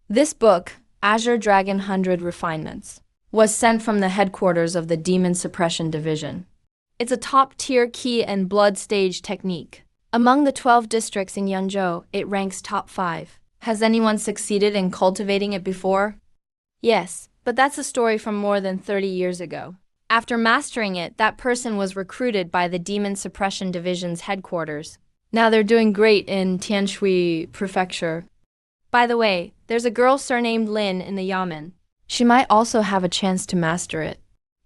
This book, Azure Dragon 100 Refinements, was sent from the headquarters of the Demon Suppression Division. It's a top-tier ki and blood stage technique. Among the 12 districts in Yangzhou, it ranks top 5. Has anyone succeeded in cultivating it before? Yes, but that's a story from more than 30 years ago. After mastering it, that person was recruited by the Demon Suppression Division's headquarters. Now they're doing great in Tianshui Prefecture. By the way, there's a girl surnamed Lin in the Yamen. She might also have a chance to master it.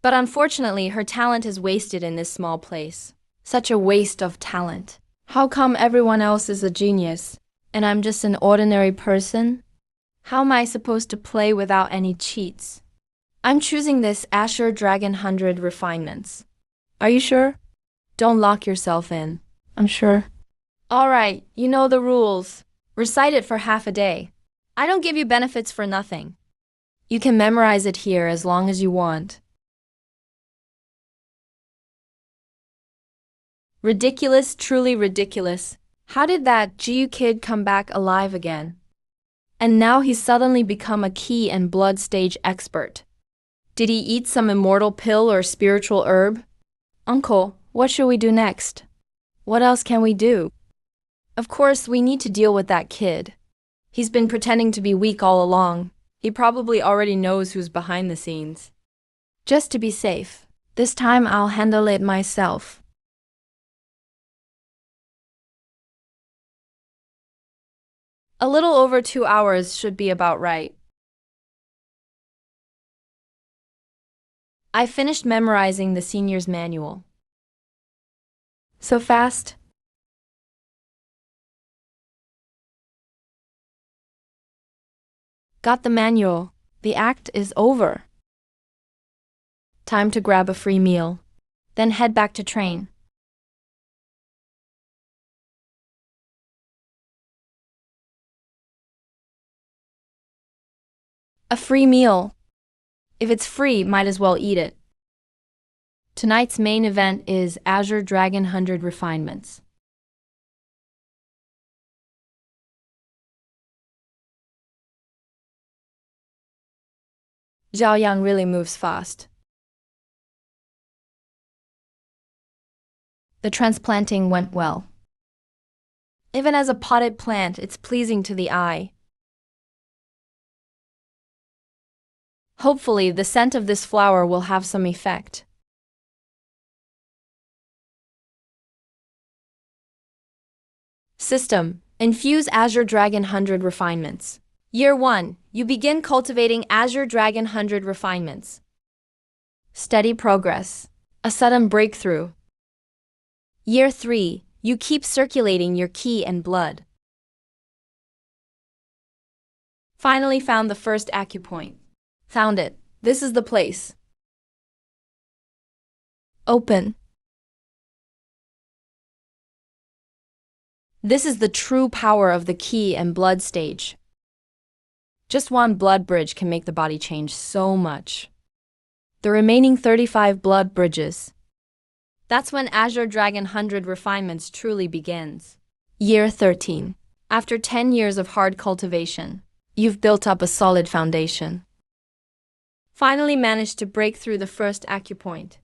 But unfortunately, her talent is wasted in this small place. Such a waste of talent. How come everyone else is a genius, and I'm just an ordinary person? How am I supposed to play without any cheats? I'm choosing this Azure Dragon 100 Refinements. Are you sure? Don't lock yourself in. I'm sure. Alright, you know the rules. Recite it for half a day. I don't give you benefits for nothing. You can memorize it here as long as you want. Ridiculous, truly ridiculous. How did that Jiu kid come back alive again? And now he's suddenly become a ki and blood stage expert. Did he eat some immortal pill or spiritual herb? Uncle, what should we do next? What else can we do? Of course, we need to deal with that kid. He's been pretending to be weak all along. He probably already knows who's behind the scenes. Just to be safe, this time I'll handle it myself. A little over 2 hours should be about right. I finished memorizing the senior's manual. So fast? Got the manual. The act is over. Time to grab a free meal, then head back to train. A free meal. If it's free, might as well eat it. Tonight's main event is Azure Dragon 100 Refinements. Zhao Yang really moves fast. The transplanting went well. Even as a potted plant, it's pleasing to the eye. Hopefully, the scent of this flower will have some effect. System: infuse Azure Dragon 100 refinements. Year 1, you begin cultivating Azure Dragon 100 refinements. Steady progress. A sudden breakthrough. Year 3, you keep circulating your ki and blood. Finally found the first acupoint. Found it. This is the place. Open. This is the true power of the ki and blood stage. Just one blood bridge can make the body change so much. The remaining 35 blood bridges. That's when Azure Dragon 100 refinements truly begins. Year 13. After 10 years of hard cultivation, you've built up a solid foundation. Finally managed to break through the first acupoint.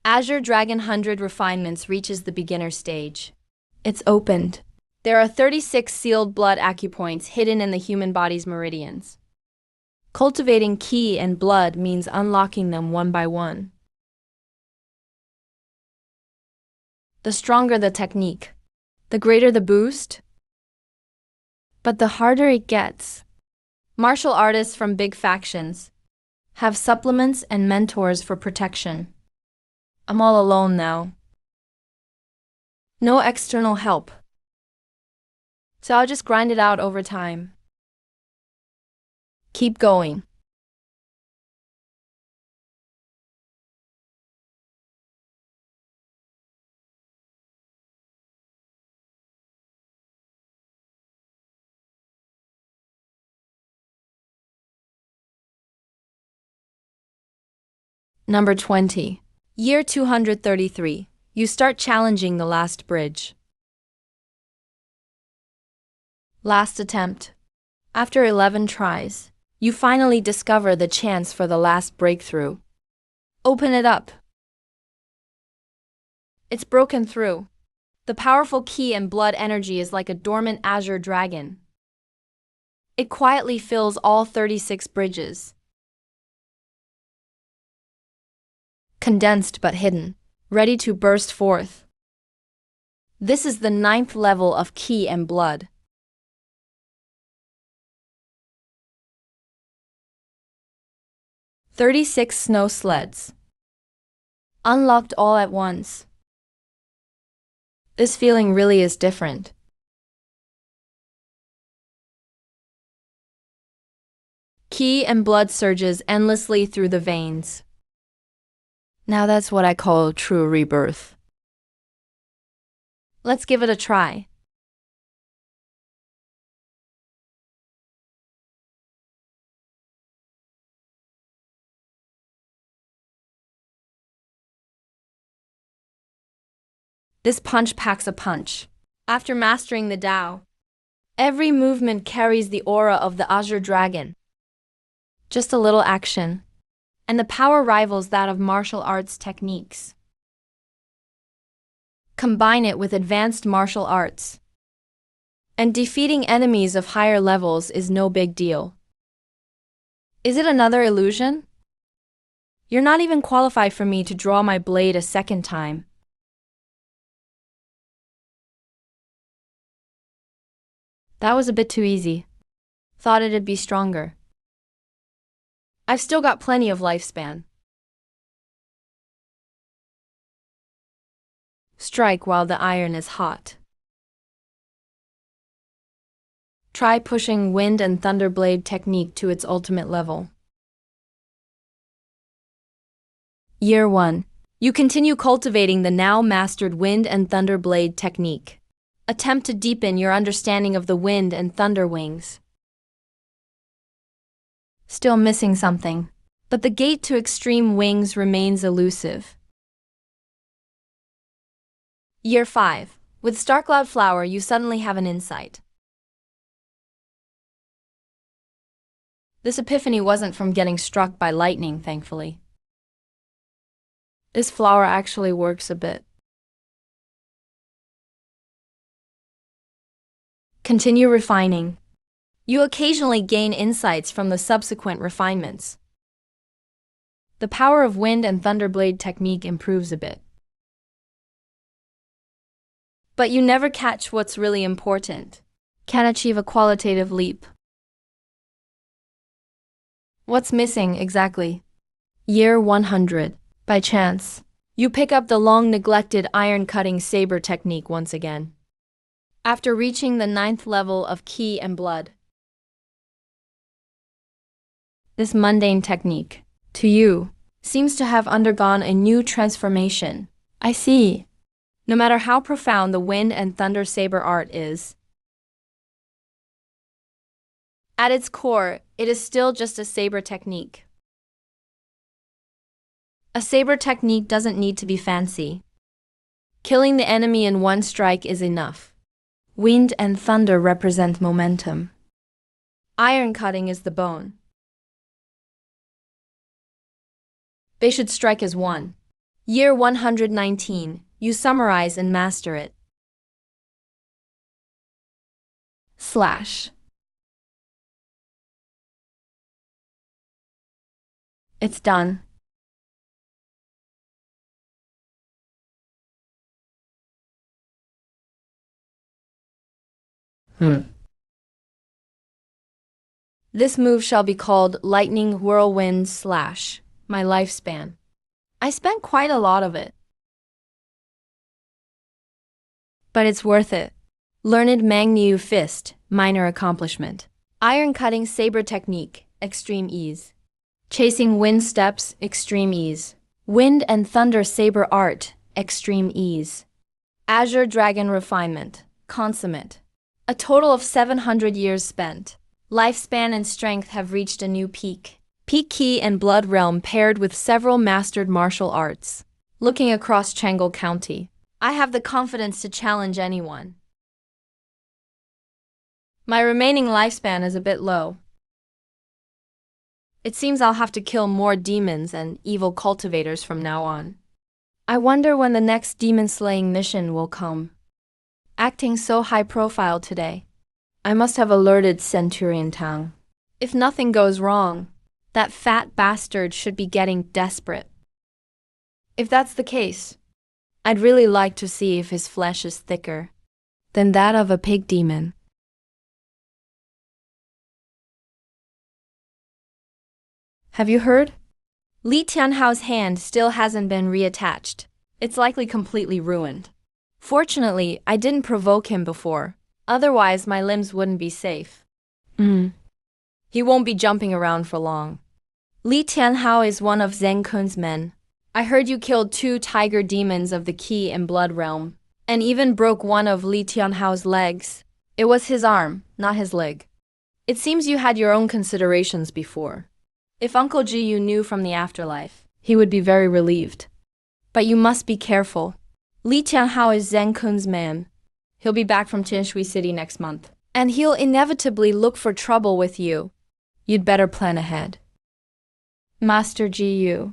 Azure Dragon 100 refinements reaches the beginner stage. It's opened. There are 36 sealed blood acupoints hidden in the human body's meridians. Cultivating ki and blood means unlocking them one by one. The stronger the technique, the greater the boost, but the harder it gets. Martial artists from big factions have supplements and mentors for protection. I'm all alone now. No external help. So I'll just grind it out over time. Keep going. Number 20. Year 233. You start challenging the last bridge. Last attempt. After 11 tries, you finally discover the chance for the last breakthrough. Open it up. It's broken through. The powerful ki and blood energy is like a dormant azure dragon. It quietly fills all 36 bridges. Condensed but hidden, ready to burst forth. This is the 9th level of ki and blood. "36 snow sleds. Unlocked all at once. This feeling really is different. Ki and blood surges endlessly through the veins. Now that's what I call true rebirth. Let's give it a try. This punch packs a punch. After mastering the Tao, every movement carries the aura of the Azure Dragon. Just a little action, and the power rivals that of martial arts techniques. Combine it with advanced martial arts, and defeating enemies of higher levels is no big deal. Is it another illusion? You're not even qualified for me to draw my blade a second time. That was a bit too easy. Thought it'd be stronger. I've still got plenty of lifespan. Strike while the iron is hot. Try pushing wind and thunder blade technique to its ultimate level. Year 1. You continue cultivating the now mastered wind and thunder blade technique. Attempt to deepen your understanding of the wind and thunder wings. Still missing something, but the gate to extreme wings remains elusive. Year 5. With Starcloud Flower, you suddenly have an insight. This epiphany wasn't from getting struck by lightning, thankfully. This flower actually works a bit. Continue refining. You occasionally gain insights from the subsequent refinements. The power of wind and thunder blade technique improves a bit. But you never catch what's really important. Can achieve a qualitative leap. What's missing exactly? Year 100. By chance, you pick up the long-neglected iron-cutting saber technique once again. After reaching the 9th level of Ki and Blood. This mundane technique, to you, seems to have undergone a new transformation. I see. No matter how profound the wind and thunder saber art is, at its core, it is still just a saber technique. A saber technique doesn't need to be fancy. Killing the enemy in one strike is enough. Wind and thunder represent momentum. Iron cutting is the bone. They should strike as one. Year 119. You summarize and master it. Slash. It's done. This move shall be called Lightning Whirlwind Slash. My lifespan. I spent quite a lot of it. But it's worth it. Learned Mangnyu Fist, minor accomplishment. Iron cutting saber technique, extreme ease. Chasing wind steps, extreme ease. Wind and thunder saber art, extreme ease. Azure dragon refinement, consummate. A total of 700 years spent. Lifespan and strength have reached a new peak. Peak Ki and Blood realm paired with several mastered martial arts. Looking across Changle County, I have the confidence to challenge anyone. My remaining lifespan is a bit low. It seems I'll have to kill more demons and evil cultivators from now on. I wonder when the next demon-slaying mission will come. Acting so high profile today, I must have alerted Centurion Tang. If nothing goes wrong, that fat bastard should be getting desperate. If that's the case, I'd really like to see if his flesh is thicker than that of a pig demon. Have you heard? Li Tianhao's hand still hasn't been reattached. It's likely completely ruined. Fortunately, I didn't provoke him before. Otherwise, my limbs wouldn't be safe. He won't be jumping around for long. Li Tianhao is one of Zheng Kun's men. I heard you killed 2 tiger demons of the Ki and Blood realm, and even broke one of Li Tianhao's legs. It was his arm, not his leg. It seems you had your own considerations before. If Uncle Ji knew from the afterlife, he would be very relieved. But you must be careful. Li Tianhao is Zheng Kun's man. He'll be back from Tianshui City next month, and he'll inevitably look for trouble with you. You'd better plan ahead. Master Ji,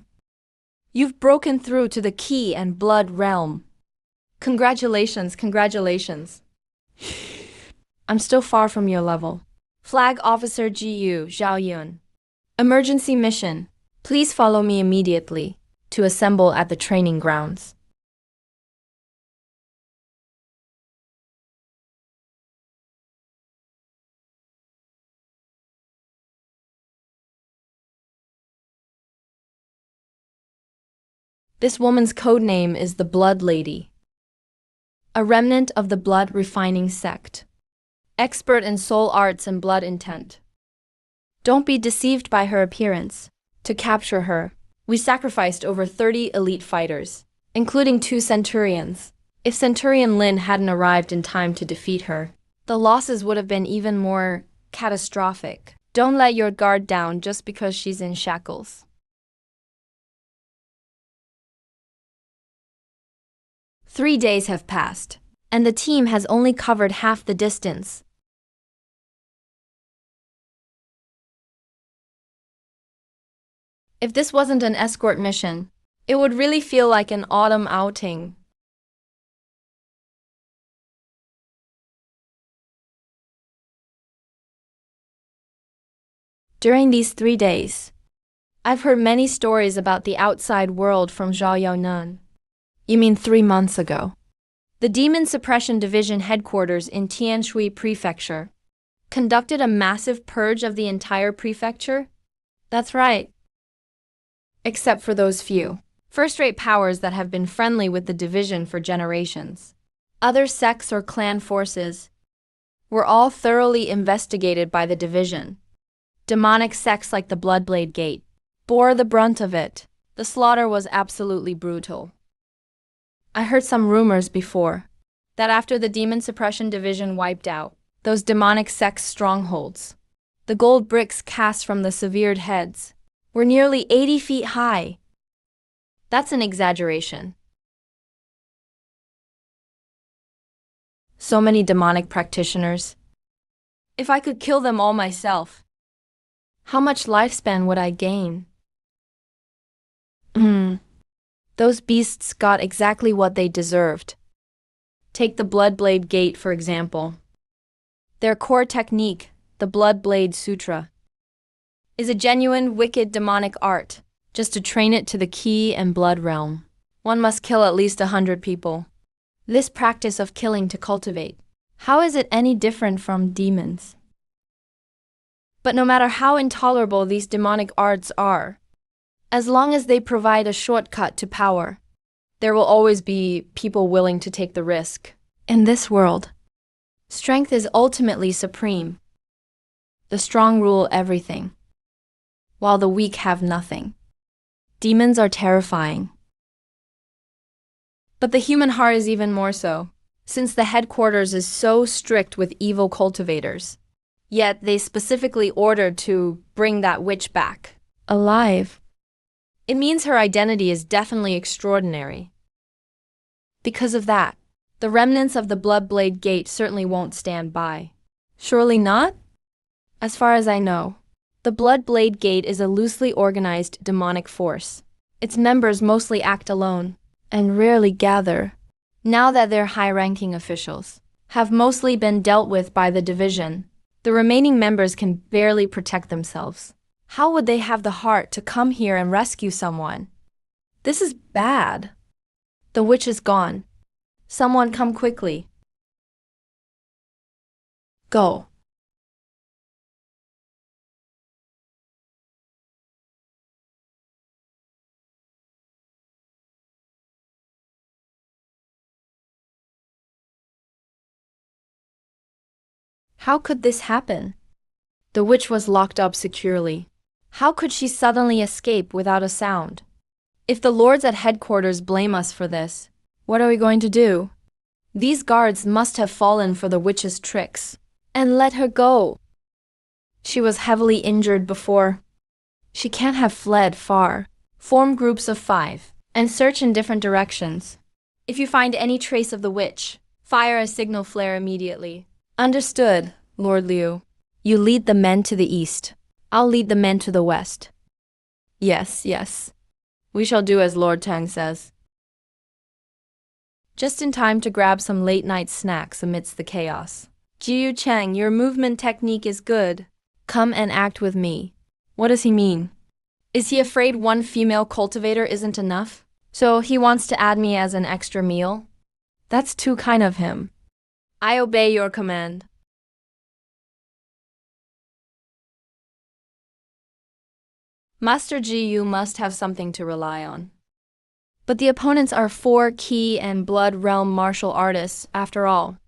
you've broken through to the Ki and Blood realm. Congratulations, congratulations. I'm still far from your level. Flag Officer Ji Zhao Yun. Emergency mission. Please follow me immediately to assemble at the training grounds. This woman's code name is the Blood Lady, a remnant of the blood refining sect, expert in soul arts and blood intent. Don't be deceived by her appearance. To capture her, we sacrificed over 30 elite fighters, including 2 centurions. If Centurion Lin hadn't arrived in time to defeat her, the losses would have been even more catastrophic. Don't let your guard down just because she's in shackles. 3 days have passed, and the team has only covered half the distance. If this wasn't an escort mission, it would really feel like an autumn outing. During these 3 days, I've heard many stories about the outside world from Zhao Yaonan. You mean 3 months ago? The Demon Suppression Division headquarters in Tianshui Prefecture conducted a massive purge of the entire prefecture? That's right. Except for those few first-rate powers that have been friendly with the division for generations. Other sects or clan forces were all thoroughly investigated by the division. Demonic sects like the Bloodblade Gate bore the brunt of it. The slaughter was absolutely brutal. I heard some rumors before that after the Demon Suppression Division wiped out those demonic sects' strongholds, the gold bricks cast from the severed heads were nearly 80 feet high. That's an exaggeration. So many demonic practitioners. If I could kill them all myself, how much lifespan would I gain? Those beasts got exactly what they deserved. Take the Bloodblade Gate, for example. Their core technique, the Bloodblade Sutra, is a genuine, wicked demonic art. Just to train it to the Ki and Blood realm, one must kill at least 100 people. This practice of killing to cultivate, how is it any different from demons? But no matter how intolerable these demonic arts are, as long as they provide a shortcut to power, there will always be people willing to take the risk. In this world, strength is ultimately supreme. The strong rule everything, while the weak have nothing. Demons are terrifying. But the human heart is even more so, since the headquarters is so strict with evil cultivators. Yet they specifically ordered to bring that witch back, alive. It means her identity is definitely extraordinary. Because of that, the remnants of the Bloodblade Gate certainly won't stand by. Surely not? As far as I know, the Bloodblade Gate is a loosely organized demonic force. Its members mostly act alone and rarely gather. Now that their high-ranking officials have mostly been dealt with by the division, the remaining members can barely protect themselves. How would they have the heart to come here and rescue someone? This is bad. The witch is gone. Someone come quickly. Go. How could this happen? The witch was locked up securely. How could she suddenly escape without a sound? If the lords at headquarters blame us for this, what are we going to do? These guards must have fallen for the witch's tricks and let her go. She was heavily injured before. She can't have fled far. Form groups of 5 and search in different directions. If you find any trace of the witch, fire a signal flare immediately. Understood, Lord Liu. You lead the men to the east. I'll lead the men to the west. Yes, yes. We shall do as Lord Tang says. Just in time to grab some late-night snacks amidst the chaos. Jiyu Cheng, your movement technique is good. Come and act with me. What does he mean? Is he afraid one female cultivator isn't enough? So he wants to add me as an extra meal? That's too kind of him. I obey your command. Master Ji, you must have something to rely on. But the opponents are 4 Ki and Blood Realm martial artists, after all.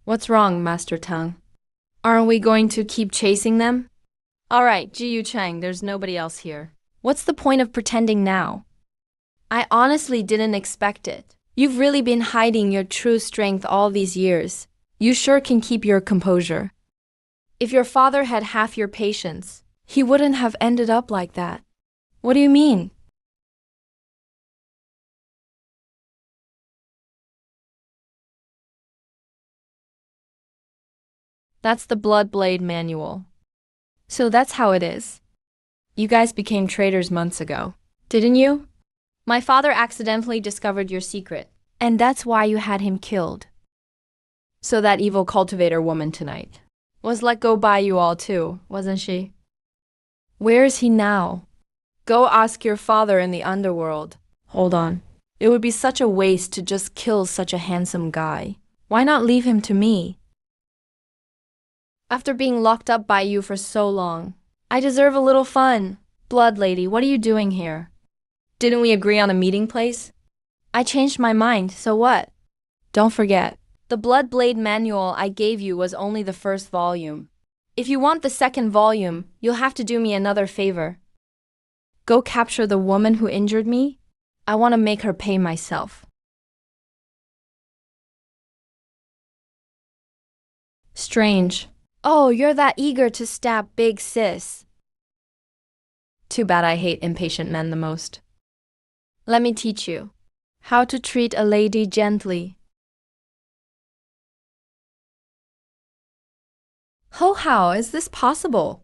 What's wrong, Master Tang? Aren't we going to keep chasing them? All right, Jiyu Cheng, there's nobody else here. What's the point of pretending now? I honestly didn't expect it. You've really been hiding your true strength all these years. You sure can keep your composure. If your father had half your patience, he wouldn't have ended up like that. What do you mean? That's the Blood Blade manual. So that's how it is. You guys became traitors months ago, didn't you? My father accidentally discovered your secret, and that's why you had him killed. So that evil cultivator woman tonight was let go by you all too, wasn't she? Where is he now? Go ask your father in the underworld. Hold on. It would be such a waste to just kill such a handsome guy. Why not leave him to me? After being locked up by you for so long, I deserve a little fun. Blood Lady, what are you doing here? Didn't we agree on a meeting place? I changed my mind, so what? Don't forget, the Blood Blade manual I gave you was only the first volume. If you want the second volume, you'll have to do me another favor. Go capture the woman who injured me. I want to make her pay myself. Strange. Oh, you're that eager to stab big sis. Too bad I hate impatient men the most. Let me teach you how to treat a lady gently. Oh, how is this possible?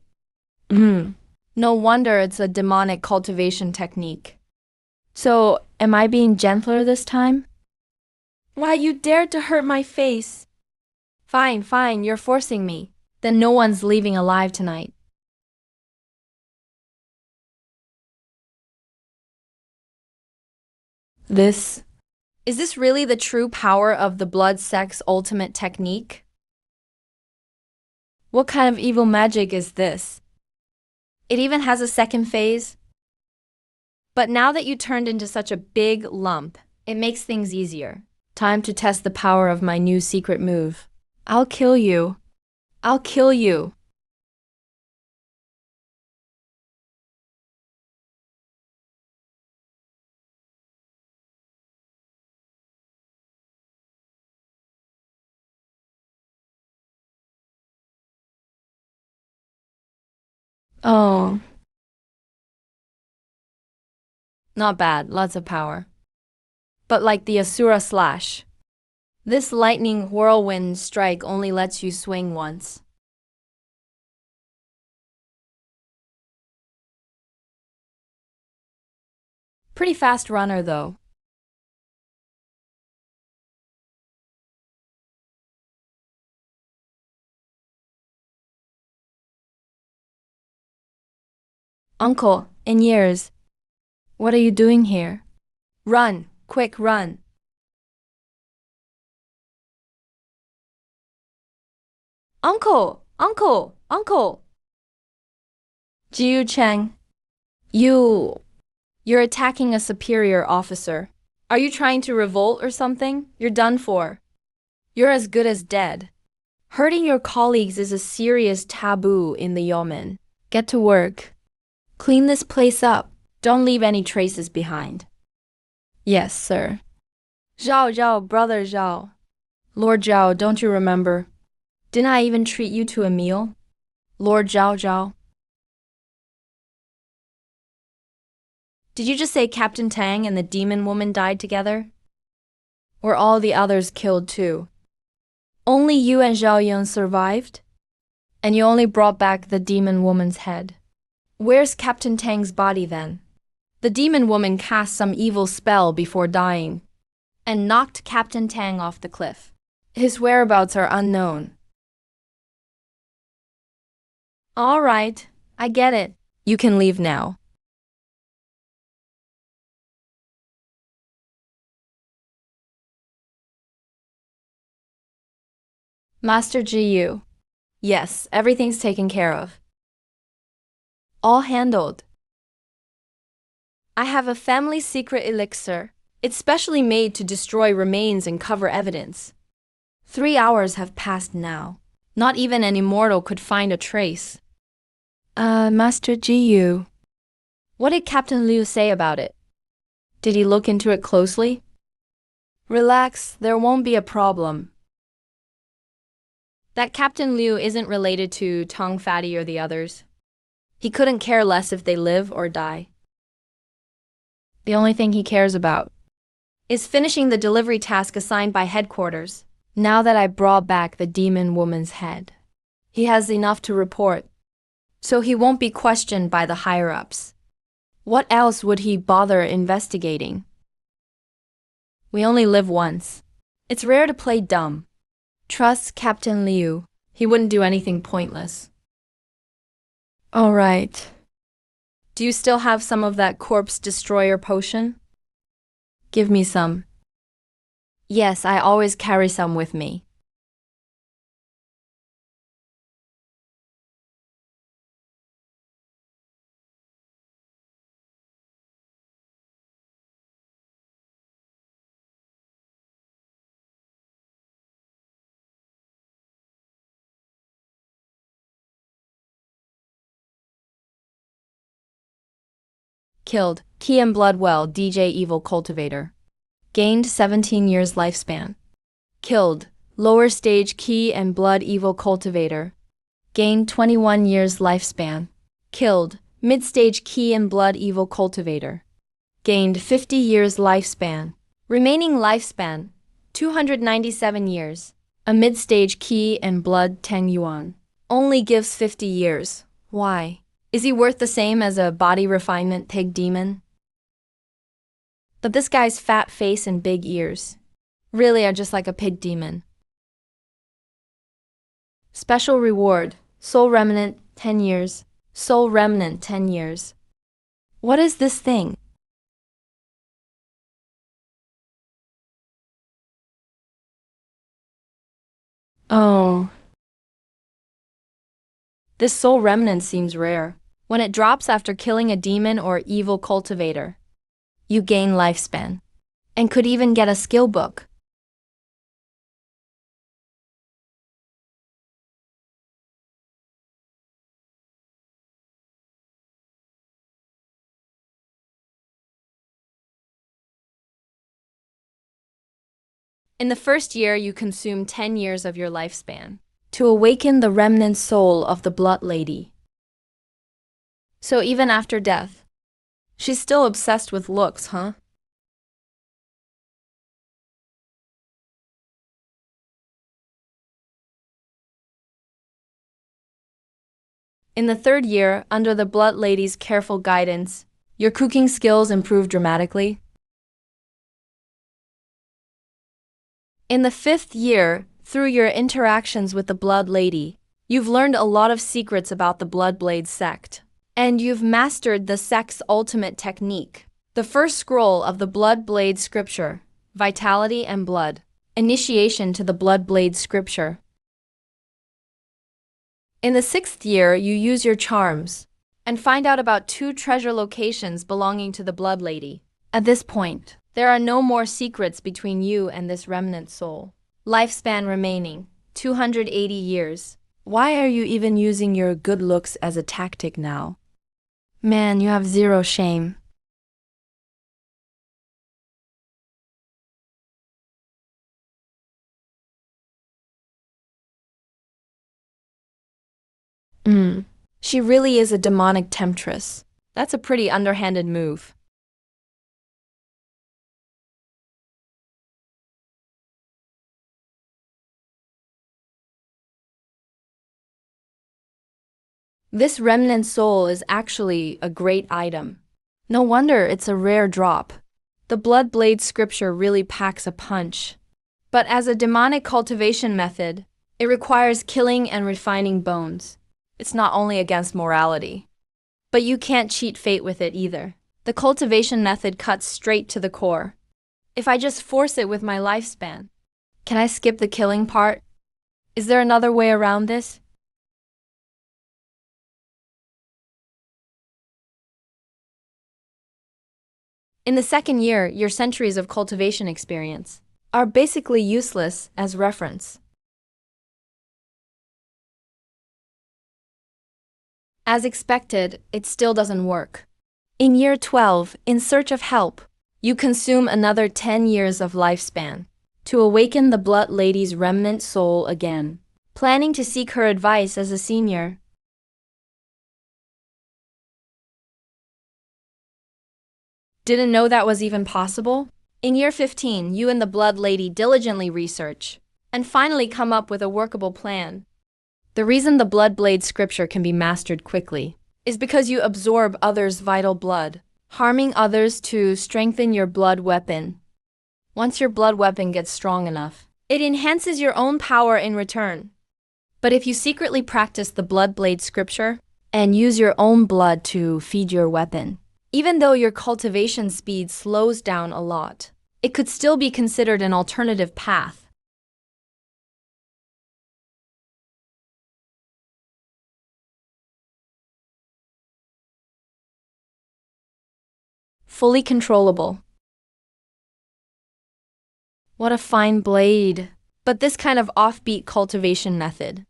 No wonder it's a demonic cultivation technique. So, am I being gentler this time? Why, you dared to hurt my face. Fine, fine, you're forcing me. Then no one's leaving alive tonight. Is this really the true power of the blood sex ultimate technique? What kind of evil magic is this? It even has a second phase. But now that you turned into such a big lump, it makes things easier. Time to test the power of my new secret move. I'll kill you. I'll kill you. Oh. Not bad, lots of power. But like the Asura slash. This lightning whirlwind strike only lets you swing once. Pretty fast runner though. Uncle, in years. What are you doing here? Run, quick run. Uncle, uncle, uncle. Jiu Cheng, you're attacking a superior officer. Are you trying to revolt or something? You're done for. You're as good as dead. Hurting your colleagues is a serious taboo in the Yeoman. Get to work. Clean this place up. Don't leave any traces behind. Yes, sir. Zhao Zhao, brother Zhao. Lord Zhao, don't you remember? Didn't I even treat you to a meal? Lord Zhao Zhao. Did you just say Captain Tang and the demon woman died together? Were all the others killed too? Only you and Zhao Yun survived? And you only brought back the demon woman's head. Where's Captain Tang's body then? The demon woman cast some evil spell before dying and knocked Captain Tang off the cliff. His whereabouts are unknown. All right, I get it. You can leave now. Master Ji. Yes, everything's taken care of. All handled. I have a family secret elixir. It's specially made to destroy remains and cover evidence. 3 hours have passed now. Not even an immortal could find a trace. Master Ji. What did Captain Liu say about it? Did he look into it closely? Relax, there won't be a problem. That Captain Liu isn't related to Tong Fatty or the others. He couldn't care less if they live or die. The only thing he cares about is finishing the delivery task assigned by headquarters. Now that I brought back the demon woman's head, he has enough to report, so he won't be questioned by the higher-ups. What else would he bother investigating? We only live once. It's rare to play dumb. Trust Captain Liu. He wouldn't do anything pointless. All right. Do you still have some of that corpse destroyer potion? Give me some. Yes, I always carry some with me. Killed, Key and Bloodwell, DJ Evil Cultivator. Gained 17 years lifespan. Killed, Lower Stage Key and Blood Evil Cultivator. Gained 21 years lifespan. Killed, Mid-Stage Key and Blood Evil Cultivator. Gained 50 years lifespan. Remaining lifespan, 297 years. A Mid-Stage Key and Blood 10 Yuan. Only gives 50 years. Why? Is he worth the same as a body refinement pig demon? But this guy's fat face and big ears really are just like a pig demon. Special reward, Soul Remnant 10 years. Soul Remnant 10 years. What is this thing? Oh. This Soul Remnant seems rare. When it drops after killing a demon or evil cultivator, you gain lifespan, and could even get a skill book. In the first year, you consume 10 years of your lifespan to awaken the remnant soul of the Blood Lady. So even after death, she's still obsessed with looks, huh? In the third year, under the Blood Lady's careful guidance, your cooking skills improve dramatically. In the fifth year, through your interactions with the Blood Lady, you've learned a lot of secrets about the Bloodblade sect. And you've mastered the sect's ultimate technique, the first scroll of the Bloodblade scripture, Vitality and Blood, initiation to the Bloodblade scripture. In the sixth year, you use your charms and find out about 2 treasure locations belonging to the Blood Lady. At this point, there are no more secrets between you and this remnant soul. Lifespan remaining, 280 years. Why are you even using your good looks as a tactic now? Man, you have zero shame. She really is a demonic temptress. That's a pretty underhanded move. This remnant soul is actually a great item. No wonder it's a rare drop. The Bloodblade scripture really packs a punch. But as a demonic cultivation method, it requires killing and refining bones. It's not only against morality. But you can't cheat fate with it either. The cultivation method cuts straight to the core. If I just force it with my lifespan, can I skip the killing part? Is there another way around this? In the second year, your centuries of cultivation experience are basically useless as reference. As expected, it still doesn't work. In year 12, in search of help, you consume another 10 years of lifespan to awaken the Blood Lady's remnant soul again. planning to seek her advice as a senior. Didn't know that was even possible? In year 15, you and the Blood Lady diligently research and finally come up with a workable plan. The reason the Blood Blade scripture can be mastered quickly is because you absorb others' vital blood, harming others to strengthen your blood weapon. Once your blood weapon gets strong enough, it enhances your own power in return. But if you secretly practice the Blood Blade scripture and use your own blood to feed your weapon, even though your cultivation speed slows down a lot, it could still be considered an alternative path. Fully controllable. What a fine blade. But this kind of offbeat cultivation method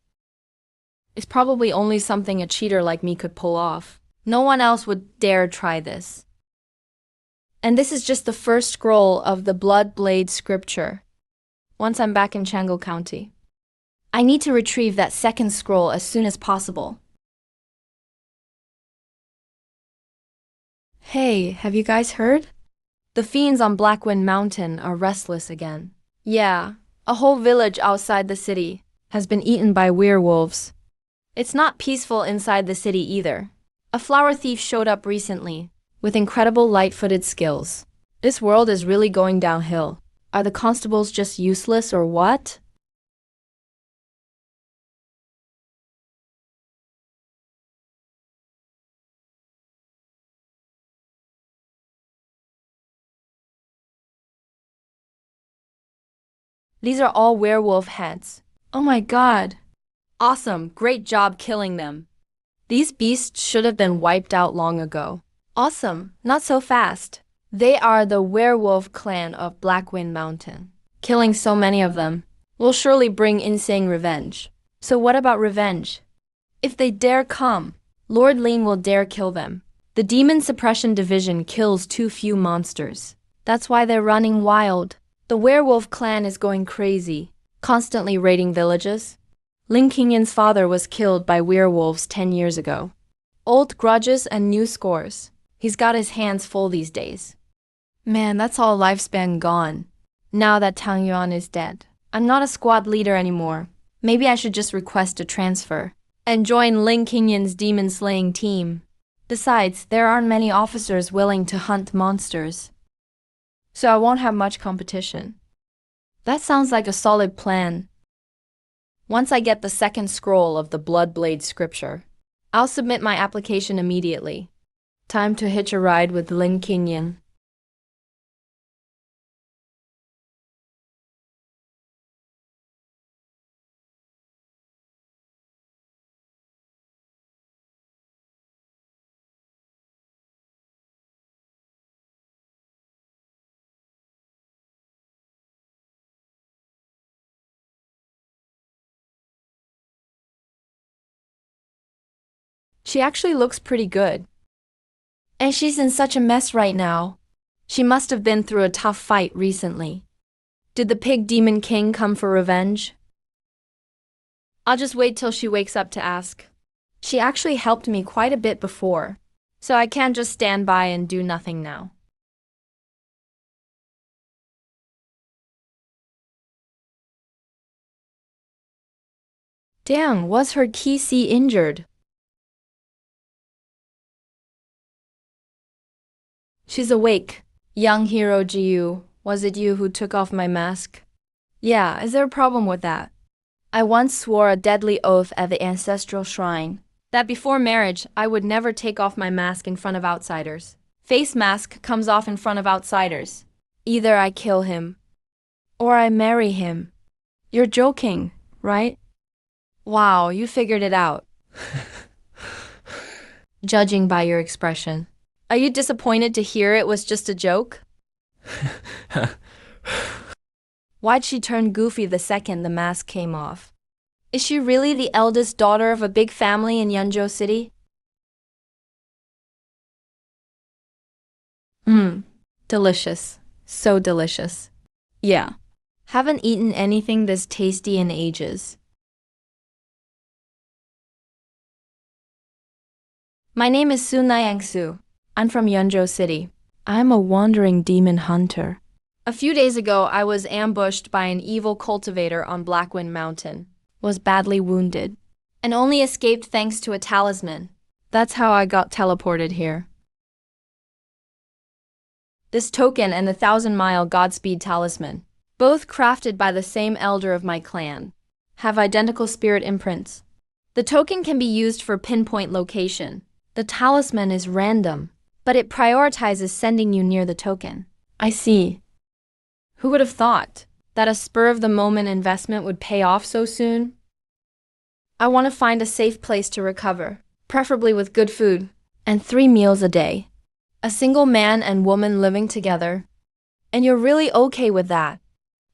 is probably only something a cheater like me could pull off. No one else would dare try this. And this is just the first scroll of the Blood Blade scripture. Once I'm back in Chango County, I need to retrieve that second scroll as soon as possible. Hey, have you guys heard? The fiends on Blackwind Mountain are restless again. Yeah, a whole village outside the city has been eaten by werewolves. It's not peaceful inside the city either. A flower thief showed up recently with incredible light-footed skills. This world is really going downhill. Are the constables just useless or what? These are all werewolf heads. Oh my god. Awesome, great job killing them. These beasts should have been wiped out long ago. Awesome, not so fast. They are the werewolf clan of Blackwind Mountain. Killing so many of them will surely bring insane revenge. So what about revenge? If they dare come, Lord Lean will dare kill them. The Demon Suppression Division kills too few monsters. That's why they're running wild. The werewolf clan is going crazy, constantly raiding villages. Lin Qingyan's father was killed by werewolves 10 years ago. Old grudges and new scores. He's got his hands full these days. Man, that's all lifespan gone. Now that Tang Yuan is dead, I'm not a squad leader anymore. Maybe I should just request a transfer and join Lin Qingyan's demon-slaying team. Besides, there aren't many officers willing to hunt monsters, so I won't have much competition. That sounds like a solid plan. Once I get the second scroll of the Blood Blade scripture, I'll submit my application immediately. Time to hitch a ride with Lin Qingyan. She actually looks pretty good. And she's in such a mess right now. She must have been through a tough fight recently. Did the pig demon king come for revenge? I'll just wait till she wakes up to ask. She actually helped me quite a bit before, so I can't just stand by and do nothing now. Dang, was her Qi injured? She's awake. Young hero Jiu, was it you who took off my mask? Yeah, is there a problem with that? I once swore a deadly oath at the ancestral shrine that before marriage I would never take off my mask in front of outsiders. Face mask comes off in front of outsiders. Either I kill him or I marry him. You're joking, right? Wow, you figured it out. Judging by your expression. Are you disappointed to hear it was just a joke? Why'd she turn goofy the second the mask came off? Is she really the eldest daughter of a big family in Yunzhou City? Delicious. So delicious. Yeah. Haven't eaten anything this tasty in ages. My name is Su Nyang-su. I'm from Yeonjo City. I'm a wandering demon hunter. A few days ago, I was ambushed by an evil cultivator on Blackwind Mountain, was badly wounded, and only escaped thanks to a talisman. That's how I got teleported here. This token and the 1,000-mile Godspeed talisman, both crafted by the same elder of my clan, have identical spirit imprints. The token can be used for pinpoint location. The talisman is random, but it prioritizes sending you near the token. I see. Who would have thought that a spur-of-the-moment investment would pay off so soon? I want to find a safe place to recover, preferably with good food, and 3 meals a day. A single man and woman living together. And you're really okay with that?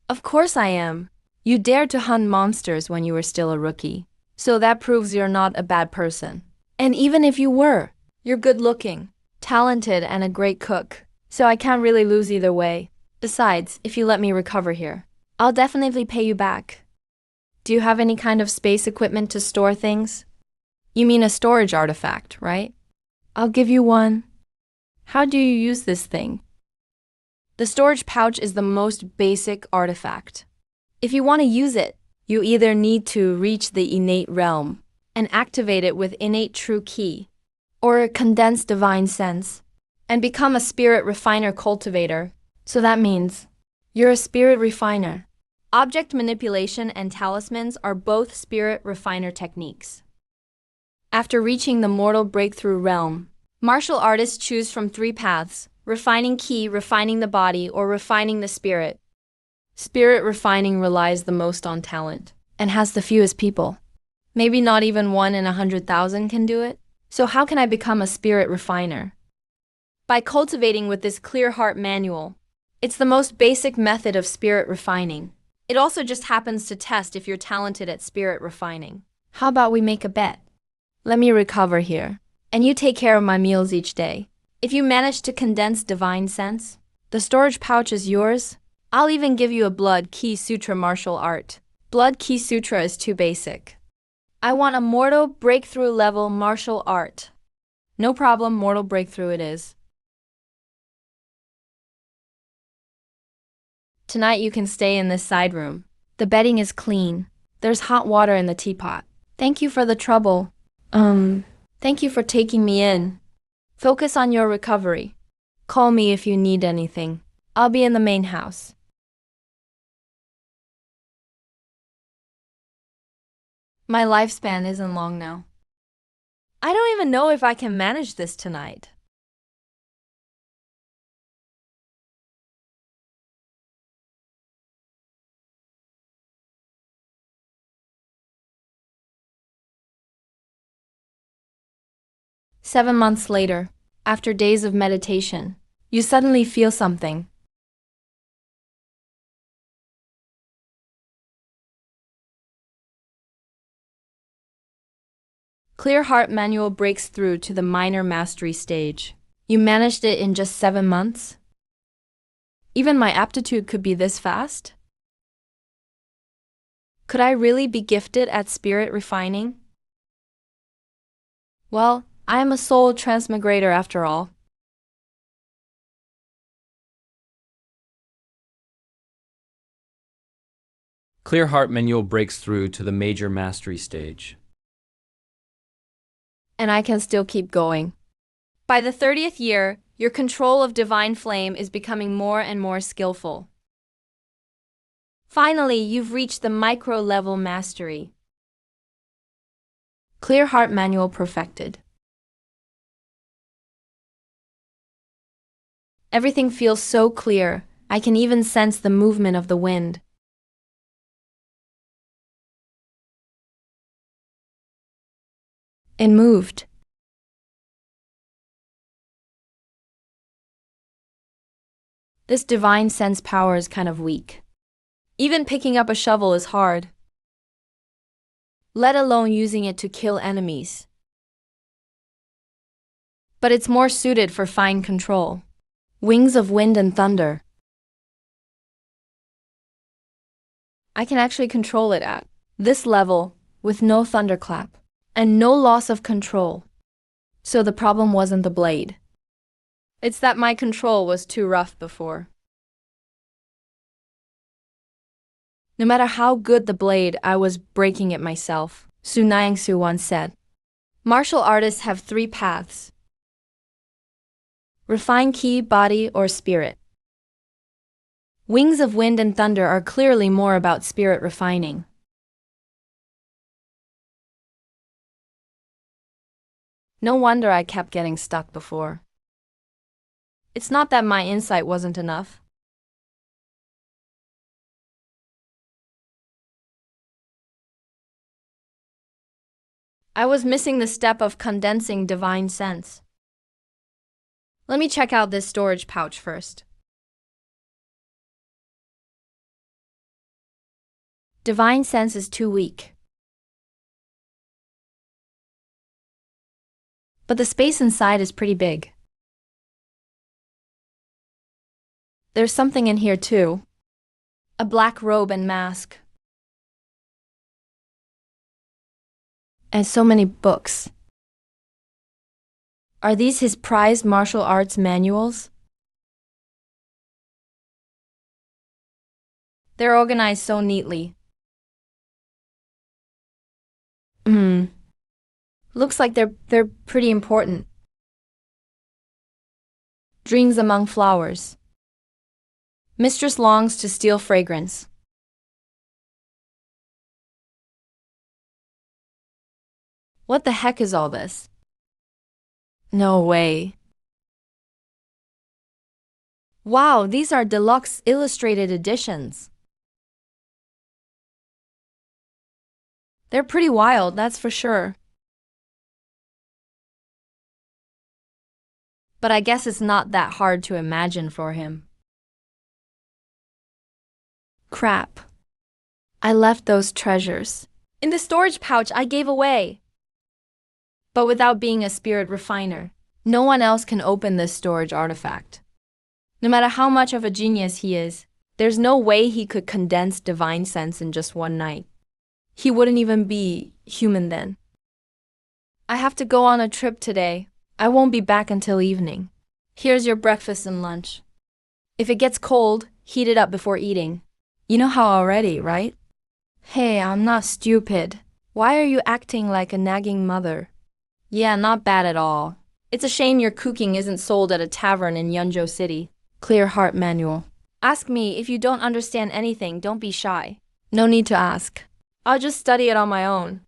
Of course I am. You dared to hunt monsters when you were still a rookie, so that proves you're not a bad person. And even if you were, you're good-looking, talented, and a great cook, so I can't really lose either way. Besides, if you let me recover here, I'll definitely pay you back. Do you have any kind of space equipment to store things? You mean a storage artifact, right? I'll give you one. How do you use this thing? The storage pouch is the most basic artifact. If you want to use it, you either need to reach the innate realm and activate it with innate true key, or condense divine sense, and become a spirit refiner cultivator. So that means you're a spirit refiner. Object manipulation and talismans are both spirit refiner techniques. After reaching the mortal breakthrough realm, martial artists choose from 3 paths: refining ki, refining the body, or refining the spirit. Spirit refining relies the most on talent and has the fewest people. Maybe not even 1 in 100,000 can do it. So how can I become a spirit refiner? By cultivating with this clear heart manual. It's the most basic method of spirit refining. It also just happens to test if you're talented at spirit refining. How about we make a bet? Let me recover here, and you take care of my meals each day. If you manage to condense divine sense, the storage pouch is yours. I'll even give you a Blood Ki Sutra martial art. Blood Ki Sutra is too basic. I want a mortal breakthrough level martial art. No problem, mortal breakthrough it is. Tonight you can stay in this side room. The bedding is clean. There's hot water in the teapot. Thank you for the trouble. Thank you for taking me in. Focus on your recovery. Call me if you need anything. I'll be in the main house. My lifespan isn't long now. I don't even know if I can manage this tonight. Seven months later, after days of meditation, you suddenly feel something. Clear Heart Manual breaks through to the minor mastery stage. You managed it in just 7 months? Even my aptitude could be this fast? Could I really be gifted at spirit refining? Well, I am a soul transmigrator after all. Clear Heart Manual breaks through to the major mastery stage. And I can still keep going. By the 30th year, your control of divine flame is becoming more and more skillful. Finally, you've reached the micro-level mastery. Clear Heart Manual perfected. Everything feels so clear, I can even sense the movement of the wind. It moved. This divine sense power is kind of weak. Even picking up a shovel is hard, let alone using it to kill enemies. But it's more suited for fine control. Wings of wind and thunder. I can actually control it at this level with no thunderclap and no loss of control. So the problem wasn't the blade. It's that my control was too rough before. No matter how good the blade, I was breaking it myself, Su Nyingsu once said. Martial artists have three paths: refine ki, body, or spirit. Wings of Wind and Thunder are clearly more about spirit refining. No wonder I kept getting stuck before. It's not that my insight wasn't enough. I was missing the step of condensing divine sense. Let me check out this storage pouch first. Divine sense is too weak. But the space inside is pretty big. There's something in here too. A black robe and mask. And so many books. Are these his prized martial arts manuals? They're organized so neatly. Looks like they're pretty important. Dreams among flowers. Mistress longs to steal fragrance. What the heck is all this? No way. Wow, these are deluxe illustrated editions. They're pretty wild, that's for sure. But I guess it's not that hard to imagine for him. Crap. I left those treasures in the storage pouch I gave away. But without being a spirit refiner, no one else can open this storage artifact. No matter how much of a genius he is, there's no way he could condense divine sense in just one night. He wouldn't even be human then. I have to go on a trip today. I won't be back until evening. Here's your breakfast and lunch. If it gets cold, heat it up before eating. You know how already, right? Hey, I'm not stupid. Why are you acting like a nagging mother? Yeah, not bad at all. It's a shame your cooking isn't sold at a tavern in Yunzhou City. Clear Heart Manual. Ask me if you don't understand anything, don't be shy. No need to ask. I'll just study it on my own.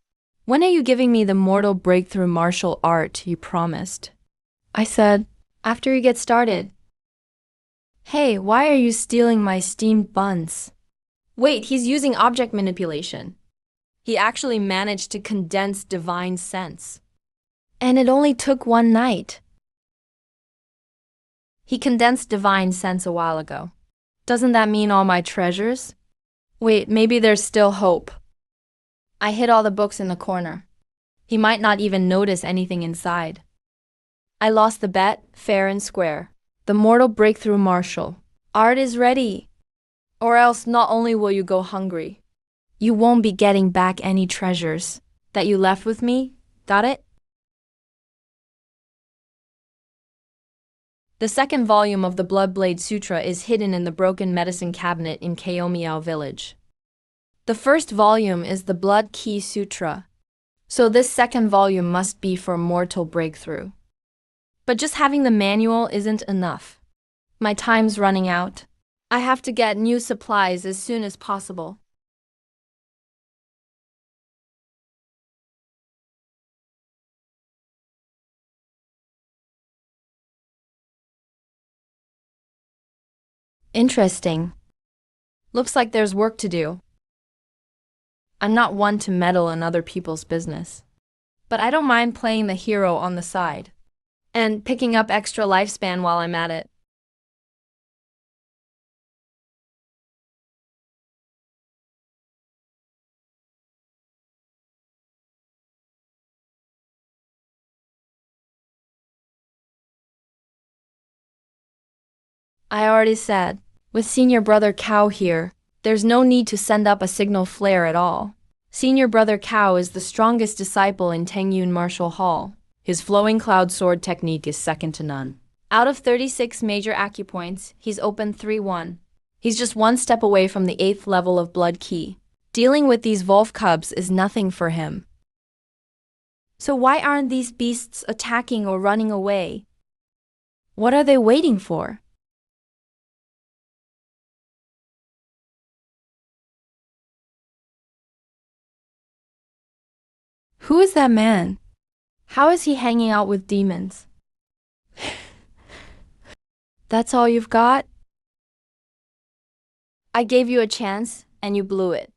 When are you giving me the mortal breakthrough martial art you promised? I said, after you get started. Hey, why are you stealing my steamed buns? Wait, he's using object manipulation. He actually managed to condense divine sense. And it only took one night. He condensed divine sense a while ago. Doesn't that mean all my treasures? Wait, maybe there's still hope. I hid all the books in the corner. He might not even notice anything inside. I lost the bet, fair and square. The mortal breakthrough martial art is ready. Or else not only will you go hungry, you won't be getting back any treasures that you left with me. Got it? The second volume of the Bloodblade Sutra is hidden in the broken medicine cabinet in Kaomiao village. The first volume is the Blood Key Sutra, so this second volume must be for mortal breakthrough. But just having the manual isn't enough. My time's running out. I have to get new supplies as soon as possible. Interesting. Looks like there's work to do. I'm not one to meddle in other people's business, but I don't mind playing the hero on the side and picking up extra lifespan while I'm at it. I already said, with Senior Brother Cao here, there's no need to send up a signal flare at all. Senior Brother Cao is the strongest disciple in Tengyun Martial Hall. His flowing cloud sword technique is second to none. Out of 36 major acupoints, he's opened 3-1. He's just one step away from the 8th level of blood key. Dealing with these wolf cubs is nothing for him. So why aren't these beasts attacking or running away? What are they waiting for? Who is that man? How is he hanging out with demons? That's all you've got? I gave you a chance, and you blew it.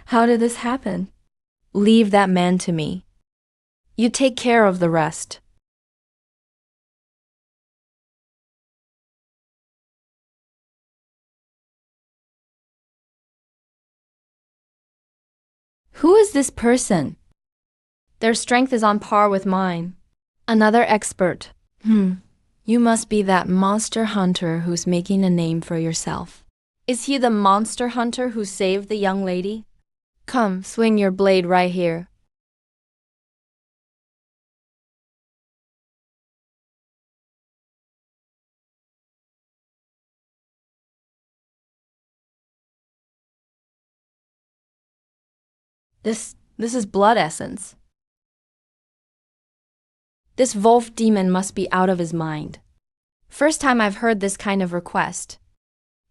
How did this happen? Leave that man to me. You take care of the rest. Who is this person? Their strength is on par with mine. Another expert. You must be that monster hunter who's making a name for yourself. Is he the monster hunter who saved the young lady? Come, swing your blade right here. This is blood essence. This wolf demon must be out of his mind. First time I've heard this kind of request.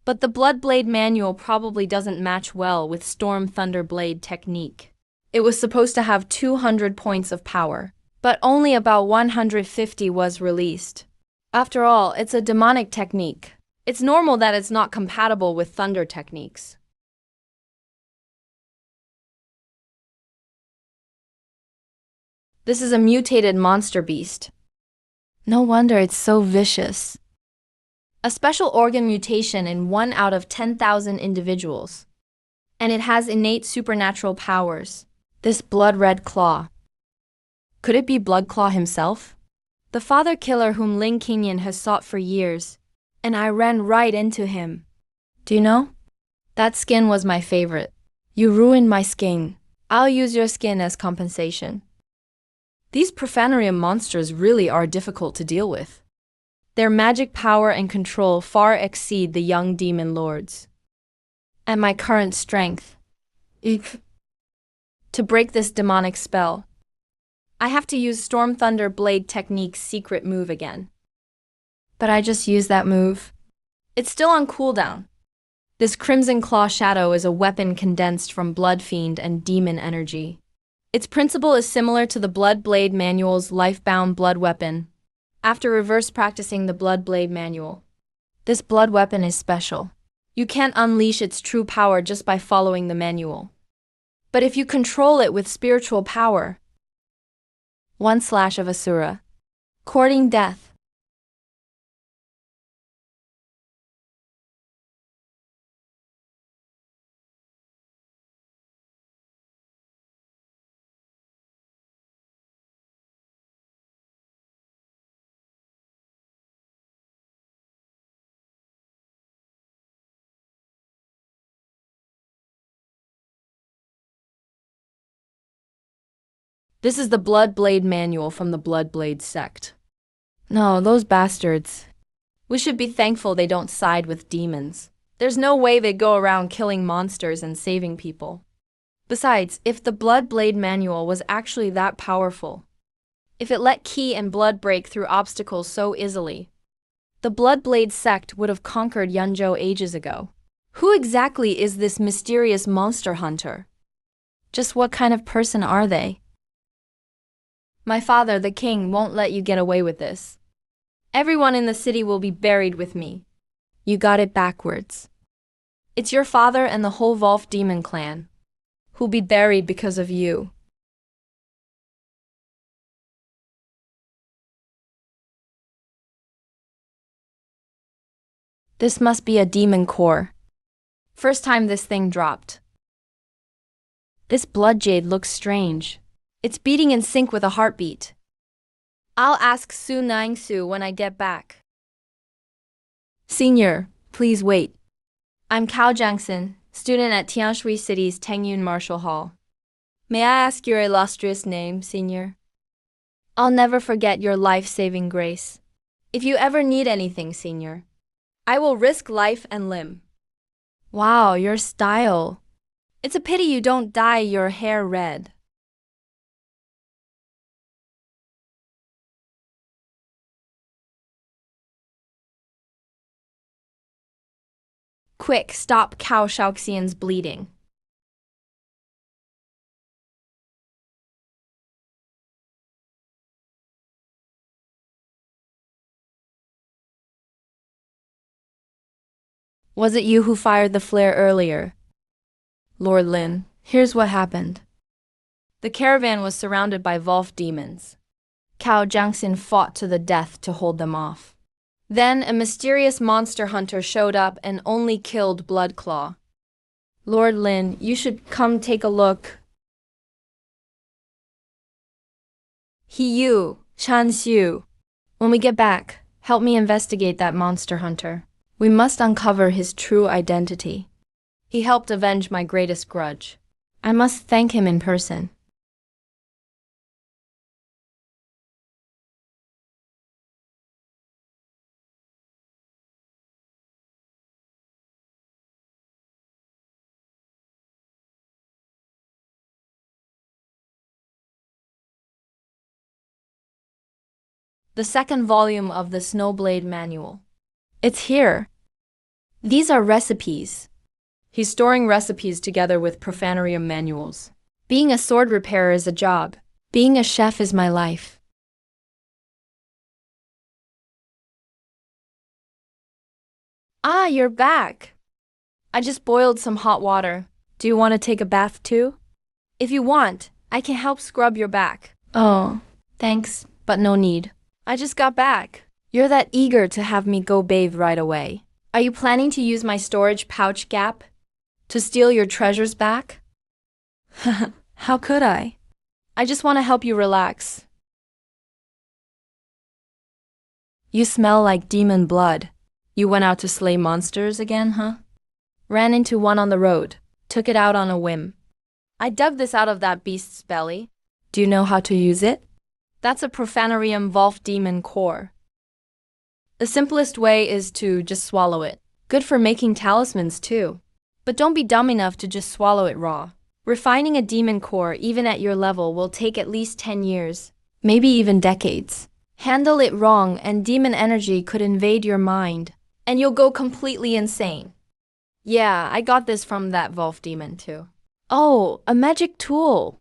But the Blood Blade manual probably doesn't match well with Storm Thunder Blade technique. It was supposed to have 200 points of power, but only about 150 was released. After all, it's a demonic technique. It's normal that it's not compatible with thunder techniques. This is a mutated monster beast. No wonder it's so vicious. A special organ mutation in 1 out of 10,000 individuals. And it has innate supernatural powers. This blood-red claw. Could it be Blood Claw himself? The father killer whom Ling Qingyan has sought for years. And I ran right into him. Do you know? That skin was my favorite. You ruined my skin. I'll use your skin as compensation. These Profanarium monsters really are difficult to deal with. Their magic power and control far exceed the young demon lords. And my current strength. To break this demonic spell, I have to use Storm Thunder Blade technique's secret move again. But I just used that move. It's still on cooldown. This Crimson Claw Shadow is a weapon condensed from Blood Fiend and Demon energy. Its principle is similar to the Blood Blade manual's Lifebound Blood Weapon. After reverse practicing the Blood Blade manual, this blood weapon is special. You can't unleash its true power just by following the manual. But if you control it with spiritual power, one slash of Asura, courting death. This is the Blood Blade manual from the Blood Blade sect. No, those bastards. We should be thankful they don't side with demons. There's no way they go around killing monsters and saving people. Besides, if the Blood Blade manual was actually that powerful, if it let ki and blood break through obstacles so easily, the Blood Blade sect would have conquered Yunzhou ages ago. Who exactly is this mysterious monster hunter? Just what kind of person are they? My father, the king, won't let you get away with this. Everyone in the city will be buried with me. You got it backwards. It's your father and the whole Wolf Demon clan who'll be buried because of you. This must be a demon core. First time this thing dropped. This blood jade looks strange. It's beating in sync with a heartbeat. I'll ask Su Ningsu when I get back. Senior, please wait. I'm Cao Jiangxin, student at Tianshui City's Tengyun Martial Hall. May I ask your illustrious name, Senior? I'll never forget your life-saving grace. If you ever need anything, senior, I will risk life and limb. Wow, your style. It's a pity you don't dye your hair red. Quick, stop Cao Shaoxian's bleeding. Was it you who fired the flare earlier? Lord Lin, here's what happened. The caravan was surrounded by Wolf demons. Cao Jiangxin fought to the death to hold them off. Then a mysterious monster hunter showed up and only killed Bloodclaw. Lord Lin, you should come take a look. Yu, Chan Xiu. When we get back, help me investigate that monster hunter. We must uncover his true identity. He helped avenge my greatest grudge. I must thank him in person. The second volume of the Snowblade Manual. It's here. These are recipes. He's storing recipes together with profanarium manuals. Being a sword repairer is a job. Being a chef is my life. Ah, you're back. I just boiled some hot water. Do you want to take a bath too? If you want, I can help scrub your back. Oh, thanks, but no need. I just got back. You're that eager to have me go bathe right away. Are you planning to use my storage pouch gap to steal your treasures back? How could I? I just want to help you relax. You smell like demon blood. You went out to slay monsters again, huh? Ran into one on the road. Took it out on a whim. I dug this out of that beast's belly. Do you know how to use it? That's a profanarium Wolf demon core. The simplest way is to just swallow it. Good for making talismans too. But don't be dumb enough to just swallow it raw. Refining a demon core, even at your level, will take at least 10 years, maybe even decades. Handle it wrong and demon energy could invade your mind, and you'll go completely insane. Yeah, I got this from that Wolf demon too. Oh, a magic tool.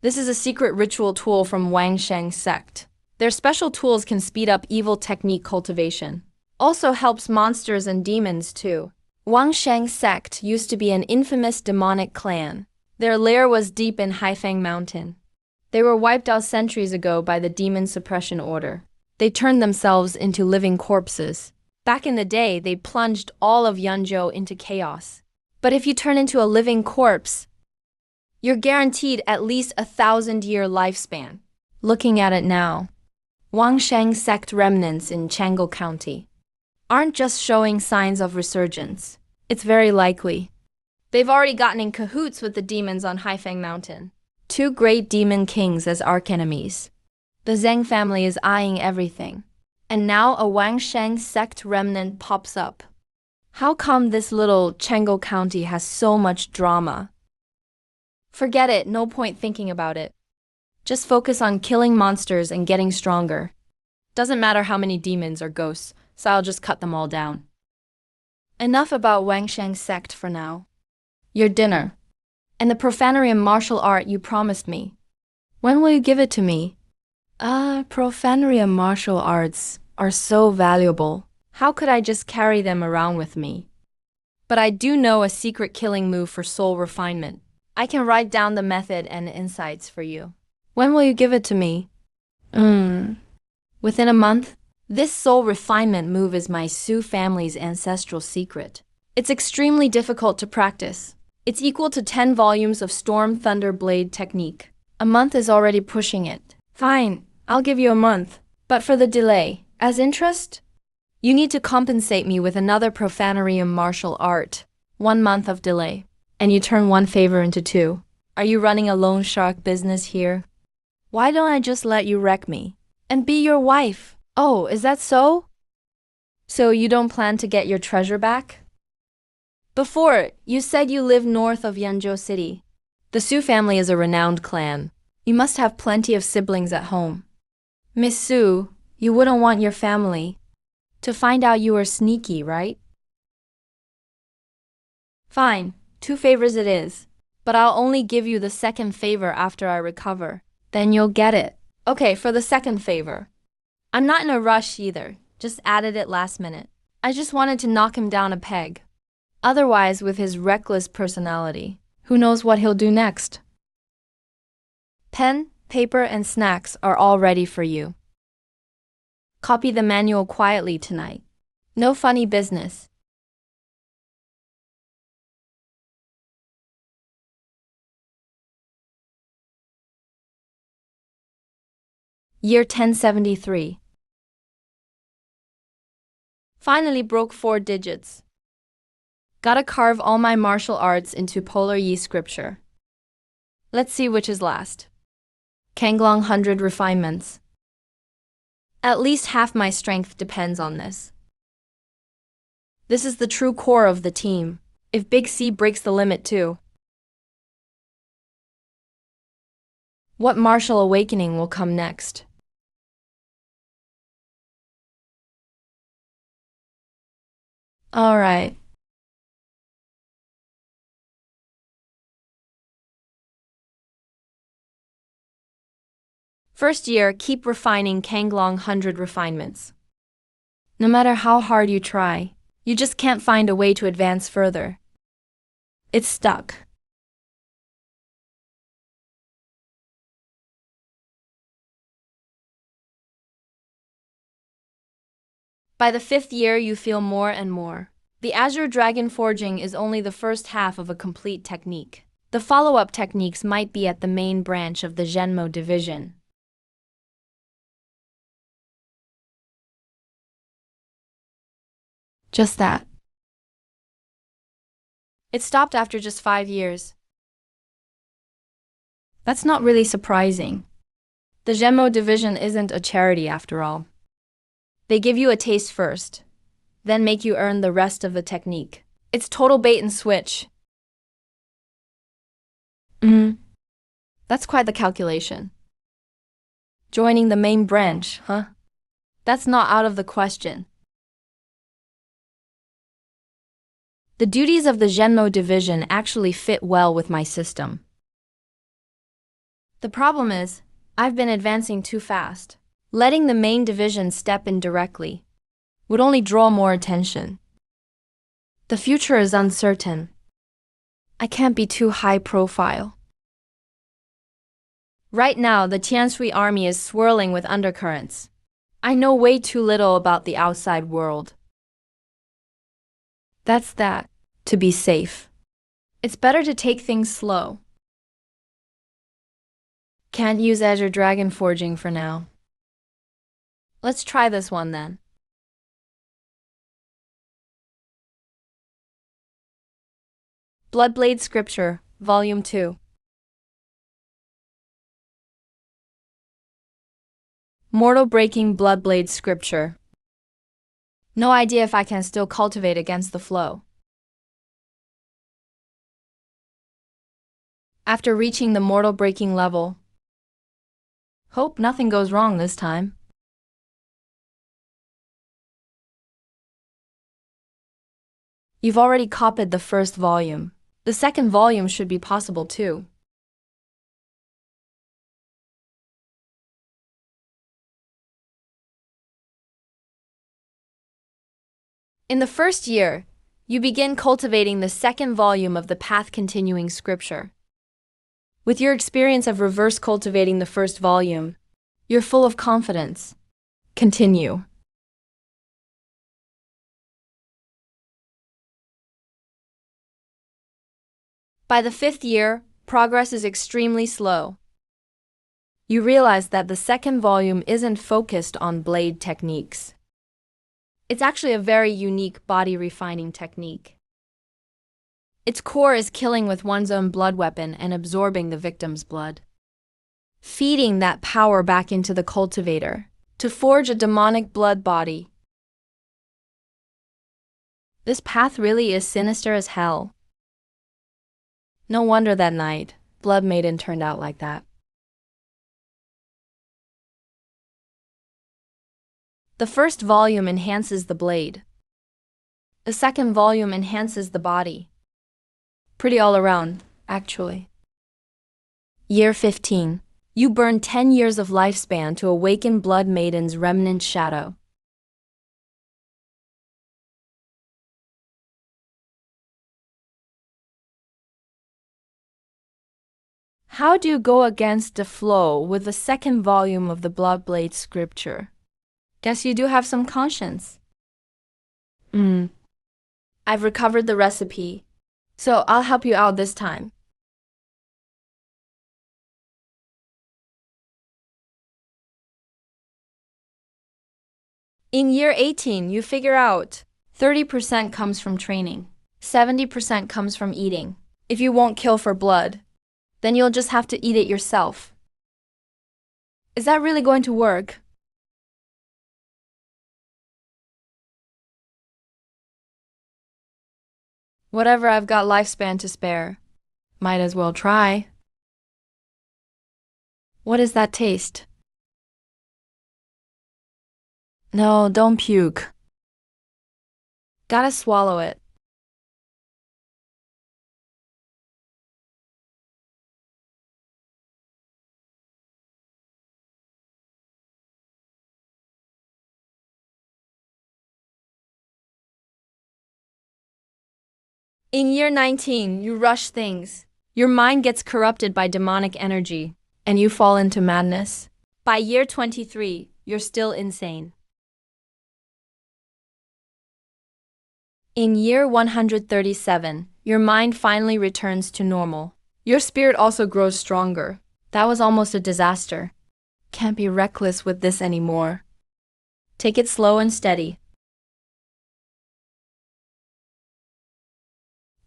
This is a secret ritual tool from Wang Sheng's sect. Their special tools can speed up evil technique cultivation. Also helps monsters and demons too. Wang Sheng's sect used to be an infamous demonic clan. Their lair was deep in Haifeng Mountain. They were wiped out centuries ago by the Demon Suppression Order. They turned themselves into living corpses. Back in the day, they plunged all of Yunzhou into chaos. But if you turn into a living corpse, you're guaranteed at least 1,000-year lifespan. Looking at it now, Wang Sheng sect remnants in Changle County aren't just showing signs of resurgence. It's very likely they've already gotten in cahoots with the demons on Haifeng Mountain. 2 great demon kings as archenemies. The Zheng family is eyeing everything. And now a Wang Sheng sect remnant pops up. How come this little Changle County has so much drama? Forget it, no point thinking about it. Just focus on killing monsters and getting stronger. Doesn't matter how many demons or ghosts, so I'll just cut them all down. Enough about Wang Sheng's sect for now. Your dinner. And the profanarium martial art you promised me. When will you give it to me? Profanarium martial arts are so valuable. How could I just carry them around with me? But I do know a secret killing move for soul refinement. I can write down the method and insights for you. When will you give it to me? Within a month? This soul refinement move is my Su family's ancestral secret. It's extremely difficult to practice. It's equal to 10 volumes of Storm Thunder Blade technique. A month is already pushing it. Fine, I'll give you a month. But for the delay, as interest, you need to compensate me with another profanarium martial art. 1 month of delay. And you turn 1 favor into 2. Are you running a loan shark business here? Why don't I just let you wreck me and be your wife? Oh, is that so? So you don't plan to get your treasure back? Before, you said you live north of Yanzhou City. The Su family is a renowned clan. You must have plenty of siblings at home. Miss Su, you wouldn't want your family to find out you were sneaky, right? Fine, 2 favors it is. But I'll only give you the second favor after I recover. Then you'll get it. Okay, for the second favor. I'm not in a rush either. Just added it last minute. I just wanted to knock him down a peg. Otherwise, with his reckless personality, who knows what he'll do next? Pen, paper, and snacks are all ready for you. Copy the manual quietly tonight. No funny business. Year 1073. Finally broke 4 digits. Gotta carve all my martial arts into Polar Yi scripture. Let's see which is last. Kanglong 100 refinements. At least half my strength depends on this. This is the true core of the team. If Big C breaks the limit too. What martial awakening will come next? All right. First year, keep refining Kanglong 100 refinements. No matter how hard you try, you just can't find a way to advance further. It's stuck. By the 5th year, you feel more and more. The Azure Dragon Forging is only the first half of a complete technique. The follow-up techniques might be at the main branch of the Zhenmo division. Just that. It stopped after just 5 years. That's not really surprising. The Zhenmo division isn't a charity after all. They give you a taste first, then make you earn the rest of the technique. It's total bait and switch. That's quite the calculation. Joining the main branch, huh? That's not out of the question. The duties of the Zhenmo division actually fit well with my system. The problem is, I've been advancing too fast. Letting the main division step in directly would only draw more attention. The future is uncertain. I can't be too high profile. Right now, the Tianshui army is swirling with undercurrents. I know way too little about the outside world. That's that, to be safe. It's better to take things slow. Can't use Azure Dragon Forging for now. Let's try this one then. Bloodblade Scripture, Volume 2. Mortal-breaking Bloodblade Scripture. No idea if I can still cultivate against the flow. After reaching the mortal-breaking level, hope nothing goes wrong this time. You've already copied the first volume. The second volume should be possible too. In the first year, you begin cultivating the second volume of the path-continuing scripture. With your experience of reverse cultivating the first volume, you're full of confidence. Continue. By the 5th year, progress is extremely slow. You realize that the second volume isn't focused on blade techniques. It's actually a very unique body refining technique. Its core is killing with one's own blood weapon and absorbing the victim's blood. feeding that power back into the cultivator to forge a demonic blood body. This path really is sinister as hell. No wonder that night, Blood Maiden turned out like that. The first volume enhances the blade. The second volume enhances the body. Pretty all around, actually. Year 15. You burn 10 years of lifespan to awaken Blood Maiden's remnant shadow. How do you go against the flow with the second volume of the Bloodblade scripture? Guess you do have some conscience. I've recovered the recipe, so I'll help you out this time. In year 18, you figure out 30% comes from training, 70% comes from eating. If you won't kill for blood, then you'll just have to eat it yourself. Is that really going to work? Whatever, I've got lifespan to spare. Might as well try. What is that taste? No, don't puke. Gotta swallow it. In year 19, you rush things. Your mind gets corrupted by demonic energy, and you fall into madness. By year 23, you're still insane. In year 137, your mind finally returns to normal. Your spirit also grows stronger. That was almost a disaster. Can't be reckless with this anymore. Take it slow and steady.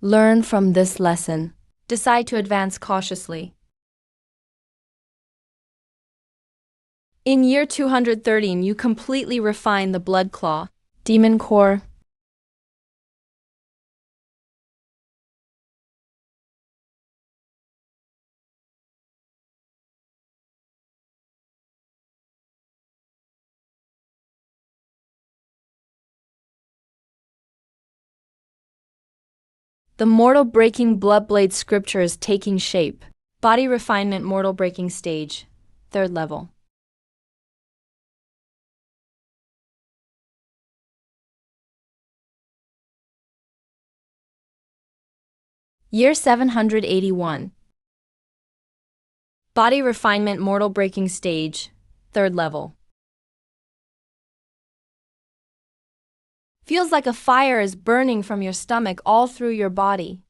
Learn from this lesson. Decide to advance cautiously. In year 213, you completely refine the Blood Claw, Demon Core. The mortal breaking Bloodblade scripture is taking shape. Body refinement mortal breaking stage, 3rd level. Year 781. Body refinement mortal breaking stage, 3rd level. Feels like a fire is burning from your stomach all through your body.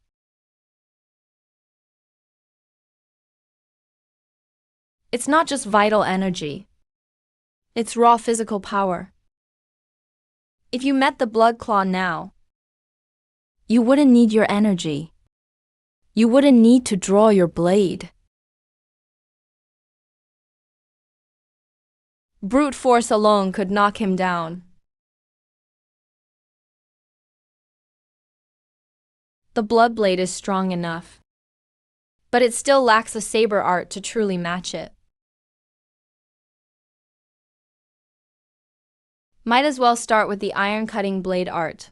It's not just vital energy. It's raw physical power. If you met the Blood Claw now, you wouldn't need your energy. You wouldn't need to draw your blade. Brute force alone could knock him down. The Bloodblade is strong enough, but it still lacks a saber art to truly match it. Might as well start with the iron cutting blade art.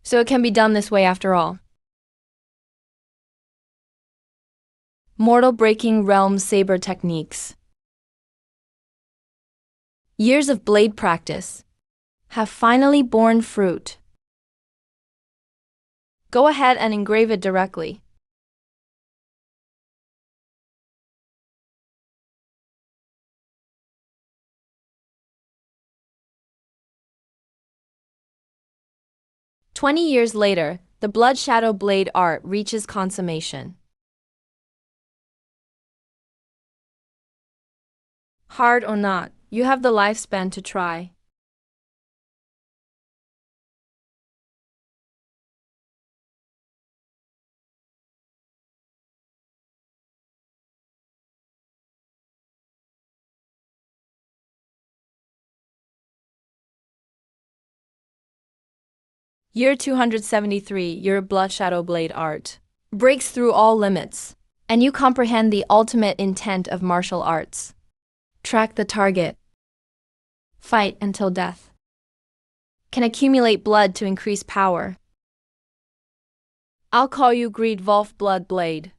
So it can be done this way after all. Mortal Breaking Realm Saber Techniques. Years of blade practice have finally borne fruit. Go ahead and engrave it directly. 20 years later, the Blood Shadow Blade art reaches consummation. Hard or not, you have the lifespan to try. Year 273, your Blood Shadow Blade art breaks through all limits, and you comprehend the ultimate intent of martial arts. Track the target. Fight until death. Can accumulate blood to increase power. I'll call you Greed Wolf Blood Blade.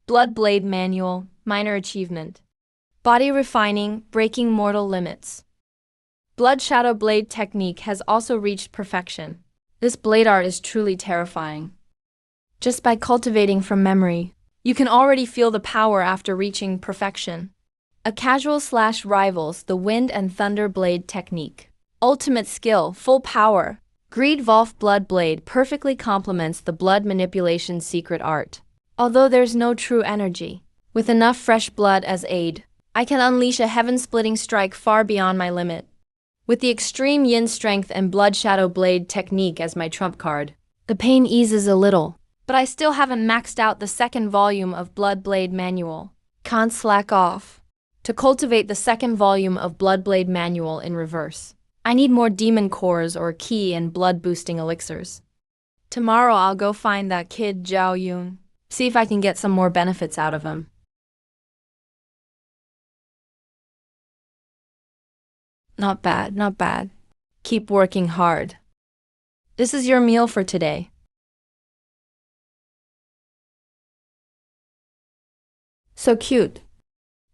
Blood Blade Manual, minor achievement. Body refining, breaking mortal limits. Blood Shadow Blade technique has also reached perfection. This blade art is truly terrifying. Just by cultivating from memory, you can already feel the power after reaching perfection. A casual / rivals the Wind and Thunder Blade technique. Ultimate skill, full power. Greed Wolf Blood Blade perfectly complements the blood manipulation secret art. Although there's no true energy, with enough fresh blood as aid, I can unleash a heaven-splitting strike far beyond my limit. With the extreme yin strength and Blood Shadow Blade technique as my trump card, the pain eases a little, but I still haven't maxed out the second volume of Blood Blade Manual. Can't slack off. To cultivate the second volume of Blood Blade Manual in reverse, I need more demon cores or ki and blood-boosting elixirs. Tomorrow I'll go find that kid Zhao Yun. See if I can get some more benefits out of him. Not bad, not bad. Keep working hard. This is your meal for today. So cute.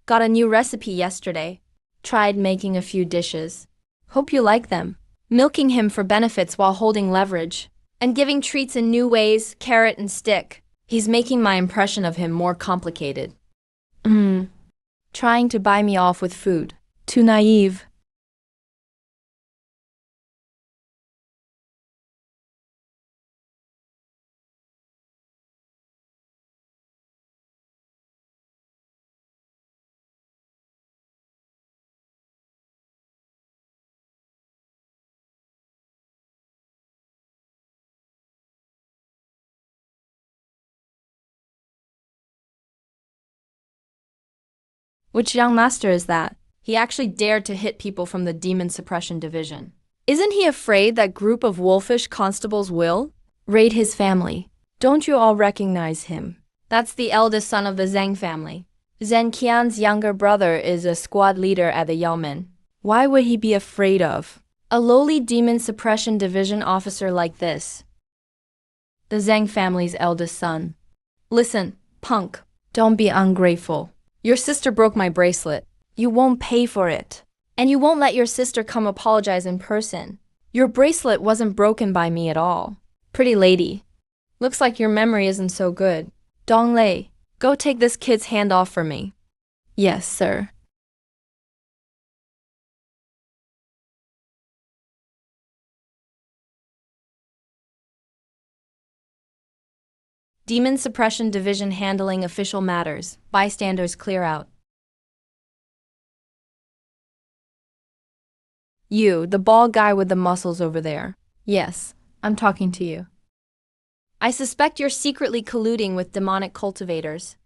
Got a new recipe yesterday. Tried making a few dishes. Hope you like them. Milking him for benefits while holding leverage. And giving treats in new ways, carrot and stick. He's making my impression of him more complicated. Trying to buy me off with food. Too naive. Which young master is that? He actually dared to hit people from the Demon Suppression Division. Isn't he afraid that group of wolfish constables will raid his family? Don't you all recognize him? That's the eldest son of the Zhang family. Zhen Qian's younger brother is a squad leader at the Yaomen. Why would he be afraid of a lowly Demon Suppression Division officer like this? The Zhang family's eldest son. Listen, punk, don't be ungrateful. Your sister broke my bracelet. You won't pay for it. And you won't let your sister come apologize in person. Your bracelet wasn't broken by me at all. Pretty lady. Looks like your memory isn't so good. Dong Lei, go take this kid's hand off for me. Yes, sir. Demon Suppression Division handling official matters. Bystanders clear out. You, the bald guy with the muscles over there. Yes, I'm talking to you. I suspect you're secretly colluding with demonic cultivators.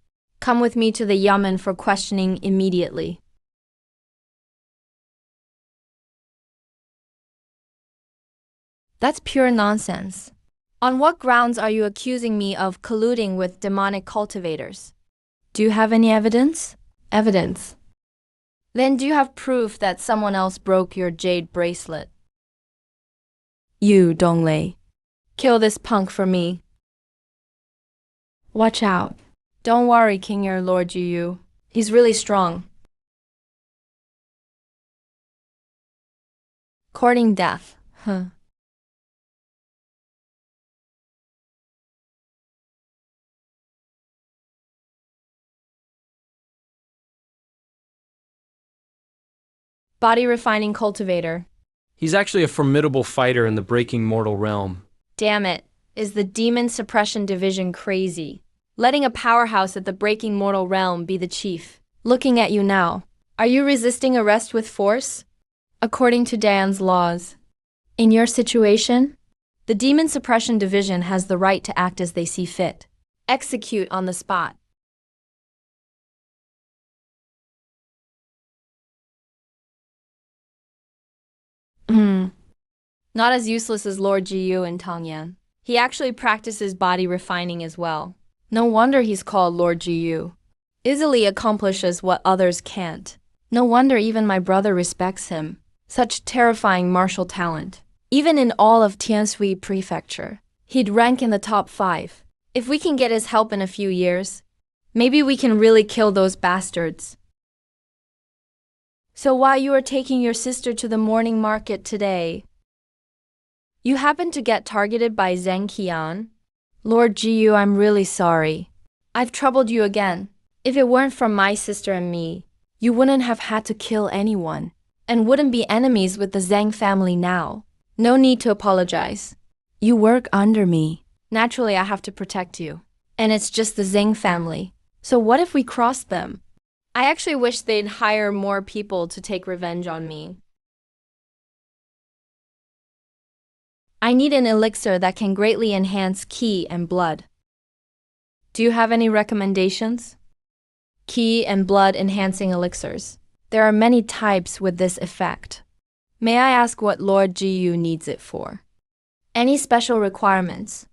Come with me to the Yamen for questioning immediately. That's pure nonsense. On what grounds are you accusing me of colluding with demonic cultivators? Do you have any evidence? Evidence. Then do you have proof that someone else broke your jade bracelet? You, Dong Lei. Kill this punk for me. Watch out. Don't worry, King Your Lord Yu. He's really strong. Courting death. Body refining cultivator. He's actually a formidable fighter in the breaking mortal realm. Damn it, is the Demon Suppression Division crazy? Letting a powerhouse at the breaking mortal realm be the chief. Looking at you now. Are you resisting arrest with force? According to Dan's laws. In your situation, the Demon Suppression Division has the right to act as they see fit. Execute on the spot. Not as useless as Lord Jiyu and Tangyan. He actually practices body refining as well. No wonder he's called Lord Jiyu. Easily accomplishes what others can't. No wonder even my brother respects him. Such terrifying martial talent. Even in all of Tianshui Prefecture, he'd rank in the top 5. If we can get his help in a few years, maybe we can really kill those bastards. So while you are taking your sister to the morning market today, you happen to get targeted by Zheng Qian? Lord Jiyu, I'm really sorry. I've troubled you again. If it weren't for my sister and me, you wouldn't have had to kill anyone, and wouldn't be enemies with the Zhang family now. No need to apologize. You work under me. Naturally, I have to protect you. And it's just the Zhang family. So what if we cross them? I actually wish they'd hire more people to take revenge on me. I need an elixir that can greatly enhance ki and blood. Do you have any recommendations? Ki and blood enhancing elixirs. There are many types with this effect. May I ask what Lord Jiyu needs it for? Any special requirements?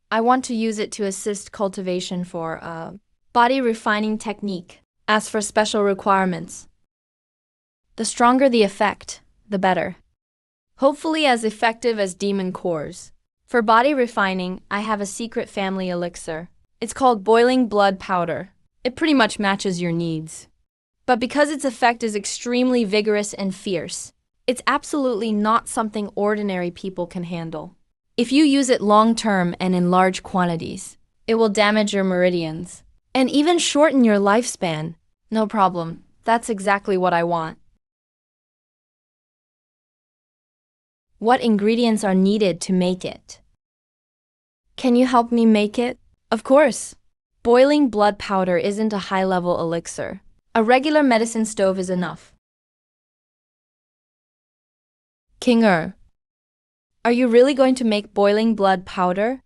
I want to use it to assist cultivation for a body refining technique. As for special requirements, the stronger the effect, the better. Hopefully as effective as demon cores. For body refining, I have a secret family elixir. It's called boiling blood powder. It pretty much matches your needs. But because its effect is extremely vigorous and fierce, it's absolutely not something ordinary people can handle. If you use it long-term and in large quantities, it will damage your meridians and even shorten your lifespan. No problem. That's exactly what I want. What ingredients are needed to make it? Can you help me make it? Of course. Boiling blood powder isn't a high-level elixir. A regular medicine stove is enough. King are you really going to make boiling blood powder?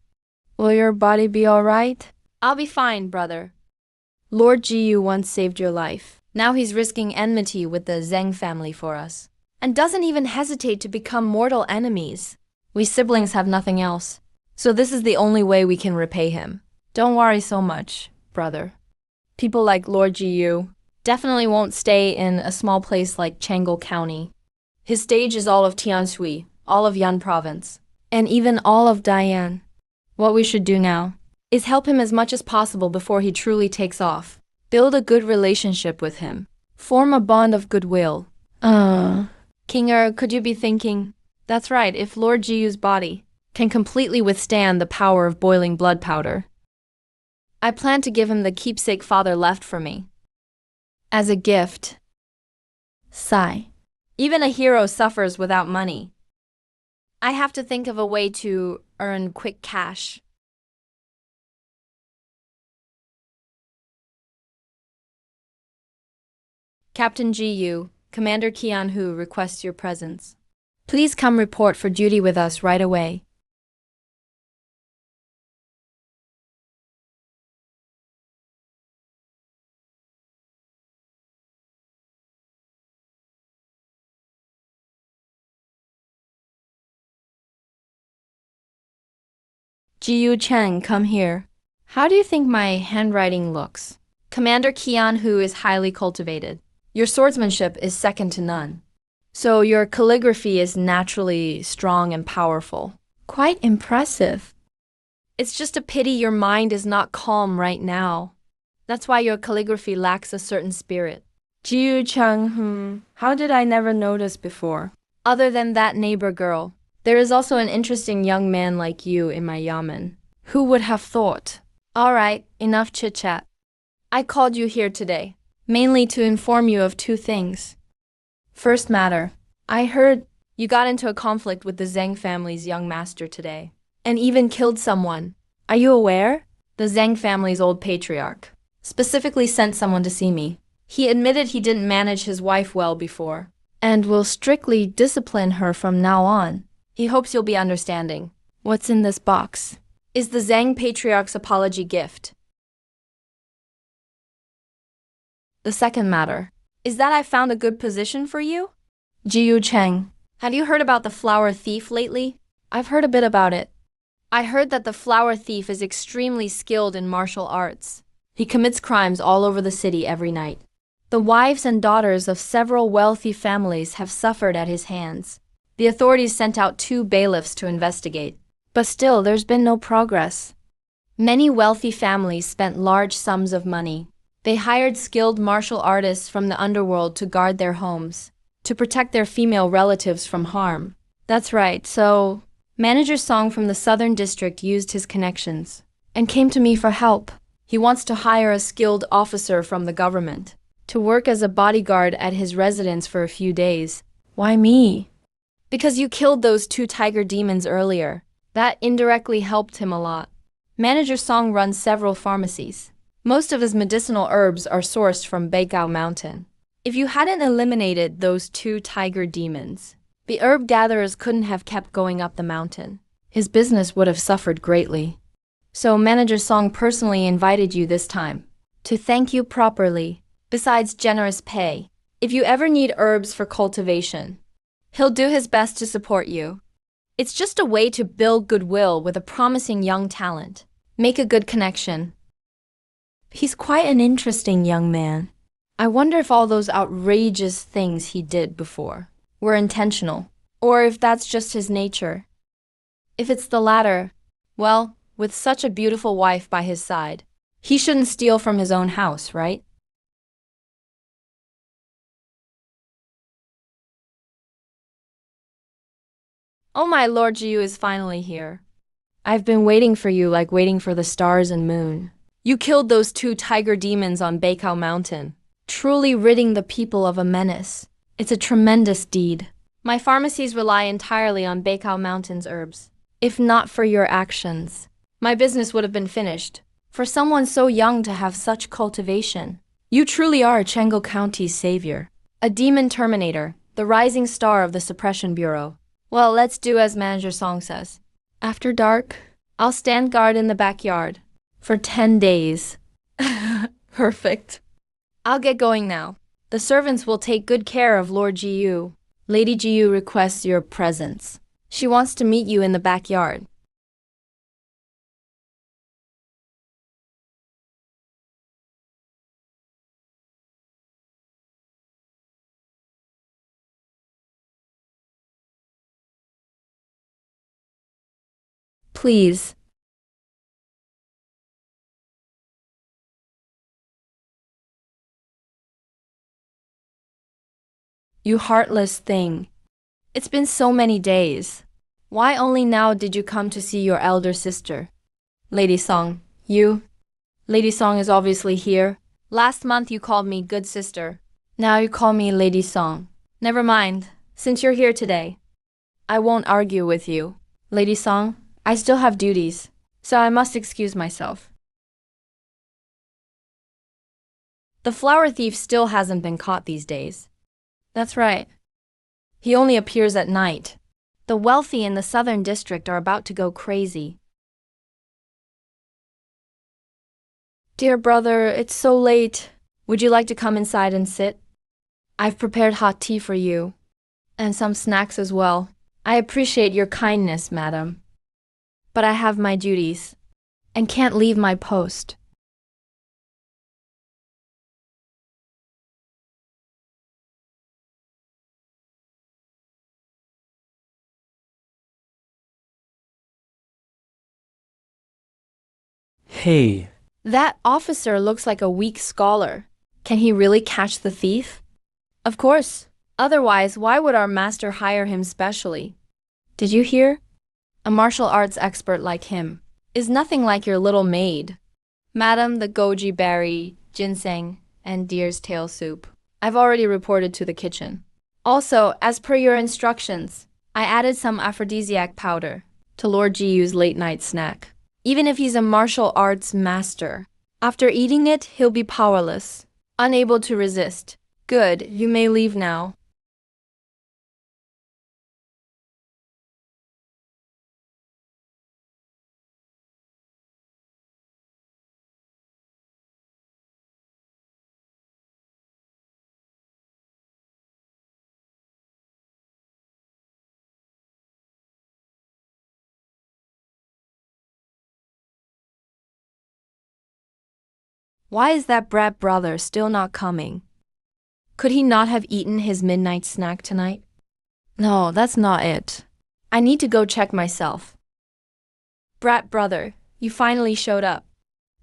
Will your body be all right? I'll be fine, brother. Lord Jiyu once saved your life. Now he's risking enmity with the Zheng family for us. And doesn't even hesitate to become mortal enemies. We siblings have nothing else. So this is the only way we can repay him. Don't worry so much, brother. People like Lord Jiyu definitely won't stay in a small place like Chang'an County. His stage is all of Tianshui, all of Yan Province, and even all of Dai'an. What we should do now is help him as much as possible before he truly takes off. Build a good relationship with him. Form a bond of goodwill. King could you be thinking? That's right, if Lord Jiyu's body can completely withstand the power of boiling blood powder, I plan to give him the keepsake father left for me. As a gift. Sigh. Even a hero suffers without money. I have to think of a way to earn quick cash. Captain Jiyu, Commander Qianhu requests your presence. Please come report for duty with us right away. Jiyu Chen, come here. How do you think my handwriting looks? Commander Qianhu is highly cultivated. Your swordsmanship is second to none. So your calligraphy is naturally strong and powerful. Quite impressive. It's just a pity your mind is not calm right now. That's why your calligraphy lacks a certain spirit. Jiyu Cheng, how did I never notice before? Other than that neighbor girl, there is also an interesting young man like you in my yamen. Who would have thought? All right, enough chit-chat. I called you here today, mainly to inform you of two things. First matter. I heard you got into a conflict with the Zhang family's young master today, and even killed someone. Are you aware? The Zhang family's old patriarch specifically sent someone to see me. He admitted he didn't manage his wife well before, and will strictly discipline her from now on. He hopes you'll be understanding. What's in this box? Is the Zhang patriarch's apology gift. The second matter is that I found a good position for you. Jiyu Cheng, have you heard about the flower thief lately? I've heard a bit about it. I heard that the flower thief is extremely skilled in martial arts. He commits crimes all over the city every night. The wives and daughters of several wealthy families have suffered at his hands. The authorities sent out 2 bailiffs to investigate. But still, there's been no progress. Many wealthy families spent large sums of money. They hired skilled martial artists from the underworld to guard their homes, to protect their female relatives from harm. That's right, so Manager Song from the Southern District used his connections and came to me for help. He wants to hire a skilled officer from the government to work as a bodyguard at his residence for a few days. Why me? Because you killed those 2 tiger demons earlier. That indirectly helped him a lot. Manager Song runs several pharmacies. Most of his medicinal herbs are sourced from Beikao Mountain. If you hadn't eliminated those 2 tiger demons, the herb gatherers couldn't have kept going up the mountain. His business would have suffered greatly. So Manager Song personally invited you this time to thank you properly, besides generous pay. If you ever need herbs for cultivation, he'll do his best to support you. It's just a way to build goodwill with a promising young talent. Make a good connection. He's quite an interesting young man. I wonder if all those outrageous things he did before were intentional, or if that's just his nature. If it's the latter, well, with such a beautiful wife by his side, he shouldn't steal from his own house, right? Oh, my Lord Jiu is finally here. I've been waiting for you like waiting for the stars and moon. You killed those 2 tiger demons on Beikao Mountain, truly ridding the people of a menace. It's a tremendous deed. My pharmacies rely entirely on Beikao Mountain's herbs. If not for your actions, my business would have been finished. For someone so young to have such cultivation, you truly are Chenggo County's savior. A demon terminator, the rising star of the Suppression Bureau. Well, let's do as Manager Song says. After dark, I'll stand guard in the backyard for 10 days. Perfect. I'll get going now. The servants will take good care of Lord Jiyu. Lady Jiyu requests your presence. She wants to meet you in the backyard. Please. You heartless thing. It's been so many days. Why only now did you come to see your elder sister? Lady Song, you? Lady Song is obviously here. Last month you called me good sister. Now you call me Lady Song. Never mind, since you're here today. I won't argue with you. Lady Song, I still have duties, so I must excuse myself. The flower thief still hasn't been caught these days. That's right. He only appears at night. The wealthy in the Southern District are about to go crazy. Dear brother, it's so late. Would you like to come inside and sit? I've prepared hot tea for you, and some snacks as well. I appreciate your kindness, madam. But I have my duties, and can't leave my post. Hey, That officer looks like a weak scholar. Can he really catch the thief? Of course. Otherwise, why would our master hire him specially? Did you hear? A martial arts expert like him is nothing like your little maid. Madam, the goji berry, ginseng, and deer's tail soup. I've already reported to the kitchen. Also, as per your instructions, I added some aphrodisiac powder to Lord Jiyu's late night snack. Even if he's a martial arts master, after eating it, he'll be powerless, unable to resist. Good, you may leave now. Why is that brat brother still not coming? Could he not have eaten his midnight snack tonight? No, that's not it. I need to go check myself. Brat brother, you finally showed up.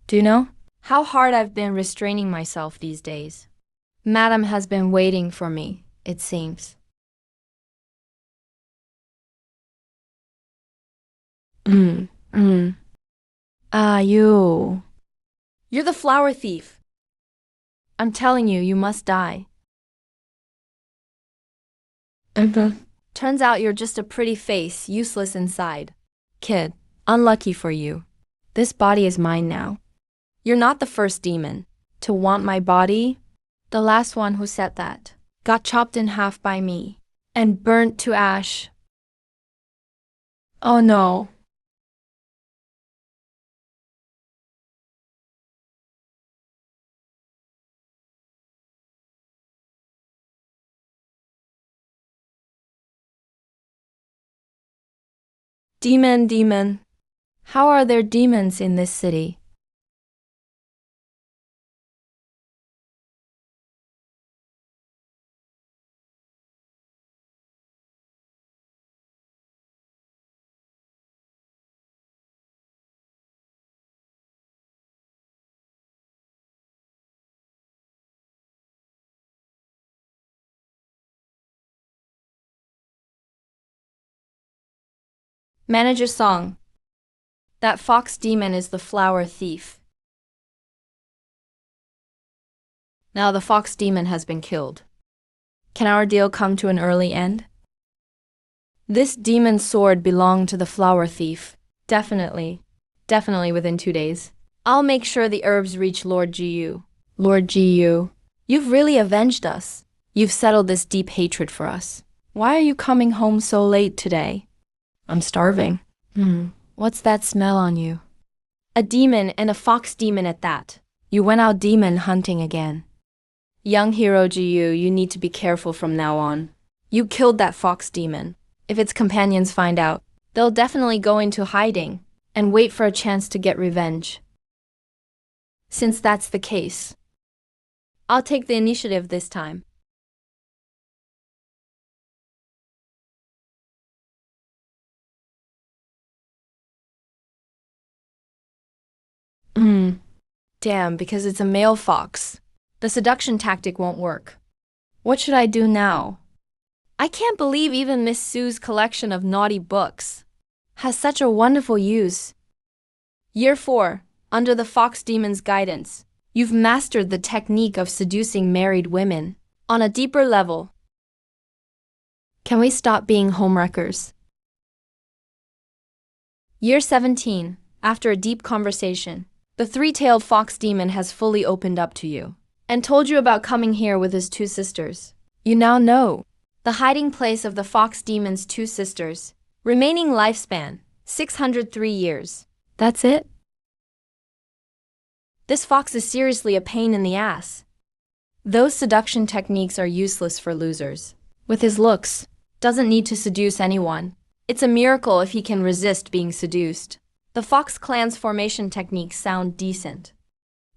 Do you know how hard I've been restraining myself these days? Madam has been waiting for me, it seems. You. You're the flower thief. I'm telling you, you must die. Turns out you're just a pretty face, useless inside. Kid, unlucky for you. This body is mine now. You're not the first demon to want my body. The last one who said that got chopped in half by me and burnt to ash. Oh no. Demon. How are there demons in this city? Manager Song. That fox demon is the flower thief. Now the fox demon has been killed. Can our deal come to an early end? This demon's sword belonged to the flower thief. Definitely within 2 days. I'll make sure the herbs reach Lord Jiyu. Lord Jiyu, you've really avenged us. You've settled this deep hatred for us. Why are you coming home so late today? I'm starving. What's that smell on you? A demon, and a fox demon at that. You went out demon hunting again. Young hero Jiyu, you need to be careful from now on. You killed that fox demon. If its companions find out, they'll definitely go into hiding and wait for a chance to get revenge. Since that's the case, I'll take the initiative this time. Damn, because it's a male fox. The seduction tactic won't work. What should I do now? I can't believe even Miss Sue's collection of naughty books has such a wonderful use. Year 4, under the fox demon's guidance, you've mastered the technique of seducing married women on a deeper level. Can we stop being homewreckers? Year 17, after a deep conversation, the three-tailed fox demon has fully opened up to you and told you about coming here with his 2 sisters. You now know the hiding place of the fox demon's 2 sisters. Remaining lifespan, 603 years. That's it? This fox is seriously a pain in the ass. Those seduction techniques are useless for losers. With his looks, doesn't need to seduce anyone. It's a miracle if he can resist being seduced. The Fox clan's formation techniques sound decent,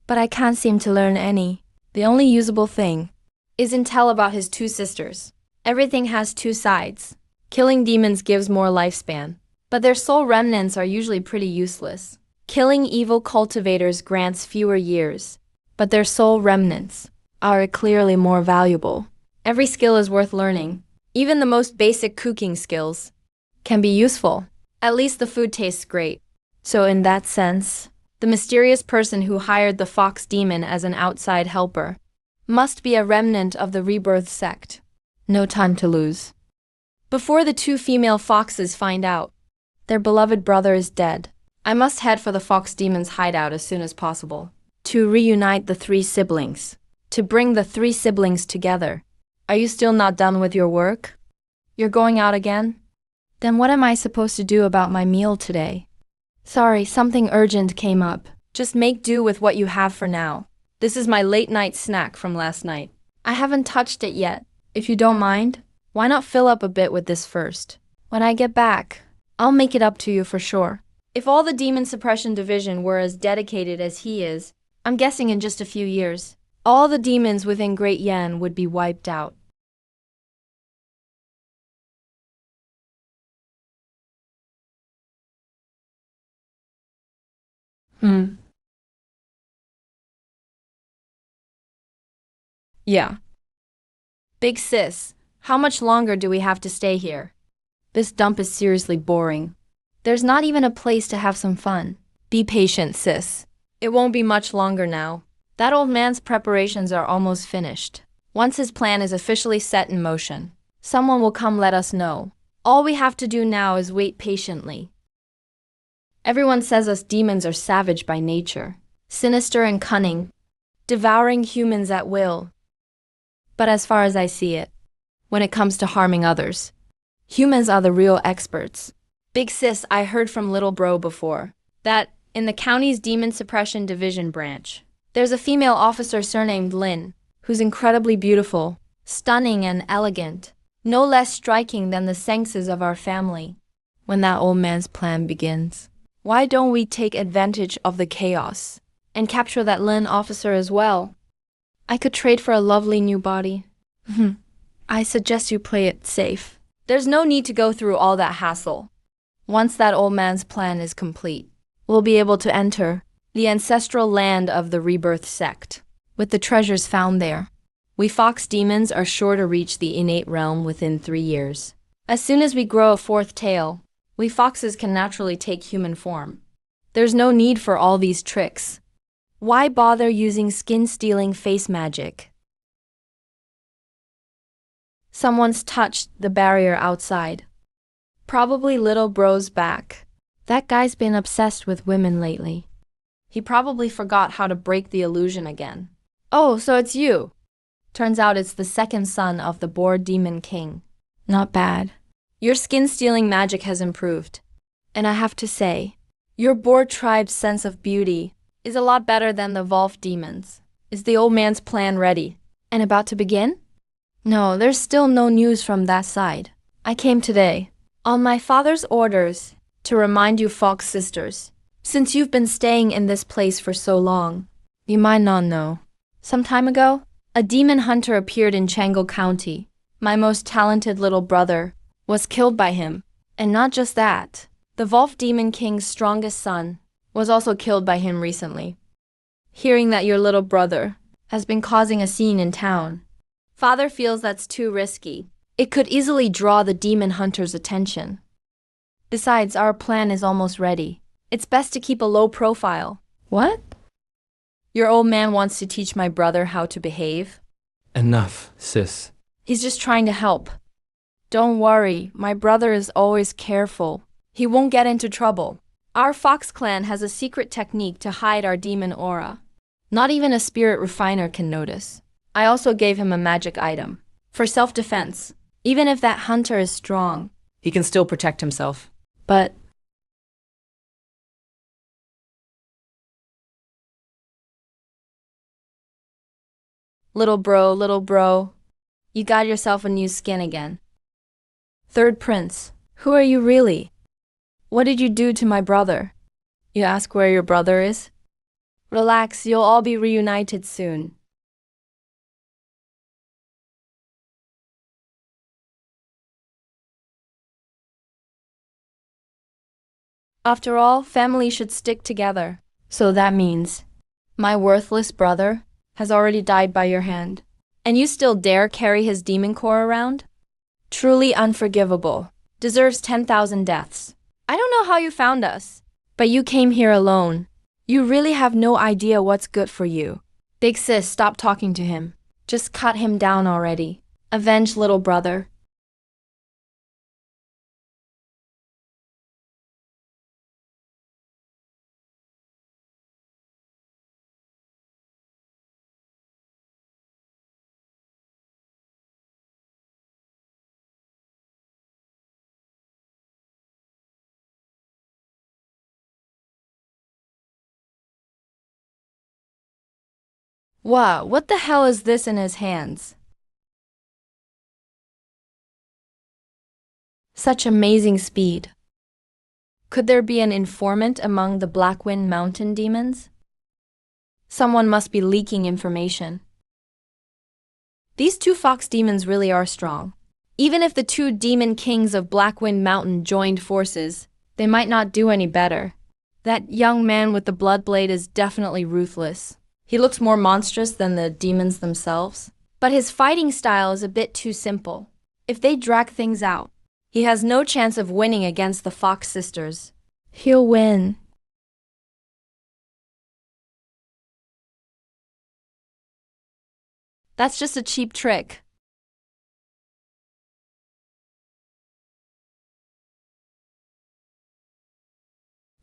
but I can't seem to learn any. The only usable thing is intel about his 2 sisters. Everything has 2 sides. Killing demons gives more lifespan, but their soul remnants are usually pretty useless. Killing evil cultivators grants fewer years, but their soul remnants are clearly more valuable. Every skill is worth learning. Even the most basic cooking skills can be useful. At least the food tastes great. So in that sense, the mysterious person who hired the fox demon as an outside helper must be a remnant of the rebirth sect. No time to lose. Before the two female foxes find out, their beloved brother is dead. I must head for the fox demon's hideout as soon as possible. To reunite the three siblings. To bring the three siblings together. Are you still not done with your work? You're going out again? Then what am I supposed to do about my meal today? Sorry, something urgent came up. Just make do with what you have for now. This is my late night snack from last night. I haven't touched it yet. If you don't mind, why not fill up a bit with this first? When I get back, I'll make it up to you for sure. If all the Demon Suppression Division were as dedicated as he is, I'm guessing in just a few years, all the demons within Great Yan would be wiped out. Yeah. Big sis, how much longer do we have to stay here? This dump is seriously boring. There's not even a place to have some fun. Be patient, sis. It won't be much longer now. That old man's preparations are almost finished. Once his plan is officially set in motion, someone will come let us know. All we have to do now is wait patiently. Everyone says us demons are savage by nature, sinister and cunning, devouring humans at will. But as far as I see it, when it comes to harming others, humans are the real experts. Big sis, I heard from little bro before that in the county's Demon Suppression Division branch, there's a female officer surnamed Lin, who's incredibly beautiful, stunning and elegant, no less striking than the senses of our family. When that old man's plan begins, why don't we take advantage of the chaos and capture that Lin officer as well? I could trade for a lovely new body. I suggest you play it safe. There's no need to go through all that hassle. Once that old man's plan is complete, we'll be able to enter the ancestral land of the Rebirth sect, with the treasures found there. We fox demons are sure to reach the innate realm within 3 years. As soon as we grow a fourth tail, we foxes can naturally take human form. There's no need for all these tricks. Why bother using skin-stealing face magic? Someone's touched the barrier outside. Probably little bro's back. That guy's been obsessed with women lately. He probably forgot how to break the illusion again. Oh, so it's you. Turns out it's the second son of the Boar Demon King. Not bad. Your skin-stealing magic has improved. And I have to say, your Boar tribe's sense of beauty is a lot better than the Wolf demons. Is the old man's plan ready? And about to begin? No, there's still no news from that side. I came today, on my father's orders, to remind you fox sisters, since you've been staying in this place for so long, you might not know. Some time ago, a demon hunter appeared in Changle County. My most talented little brother was killed by him. And not just that, the Wolf Demon King's strongest son was also killed by him recently. Hearing that your little brother has been causing a scene in town, father feels that's too risky. It could easily draw the demon hunter's attention. Besides, our plan is almost ready. It's best to keep a low profile. What? Your old man wants to teach my brother how to behave? Enough, sis. He's just trying to help. Don't worry, my brother is always careful. He won't get into trouble. Our Fox clan has a secret technique to hide our demon aura. Not even a spirit refiner can notice. I also gave him a magic item. For self-defense. Even if that hunter is strong, he can still protect himself. But little bro, you got yourself a new skin again. Third prince, who are you really? What did you do to my brother? You ask where your brother is? Relax, you'll all be reunited soon. After all, family should stick together. So that means my worthless brother has already died by your hand. And you still dare carry his demon core around? Truly unforgivable. Deserves 10,000 deaths. I don't know how you found us, but you came here alone. You really have no idea what's good for you. Big sis, stop talking to him. Just cut him down already. Avenge little brother. Wow, what the hell is this in his hands? Such amazing speed. Could there be an informant among the Blackwind Mountain demons? Someone must be leaking information. These two fox demons really are strong. Even if the two demon kings of Blackwind Mountain joined forces, they might not do any better. That young man with the blood blade is definitely ruthless. He looks more monstrous than the demons themselves. But his fighting style is a bit too simple. If they drag things out, he has no chance of winning against the Fox sisters. He'll win. That's just a cheap trick.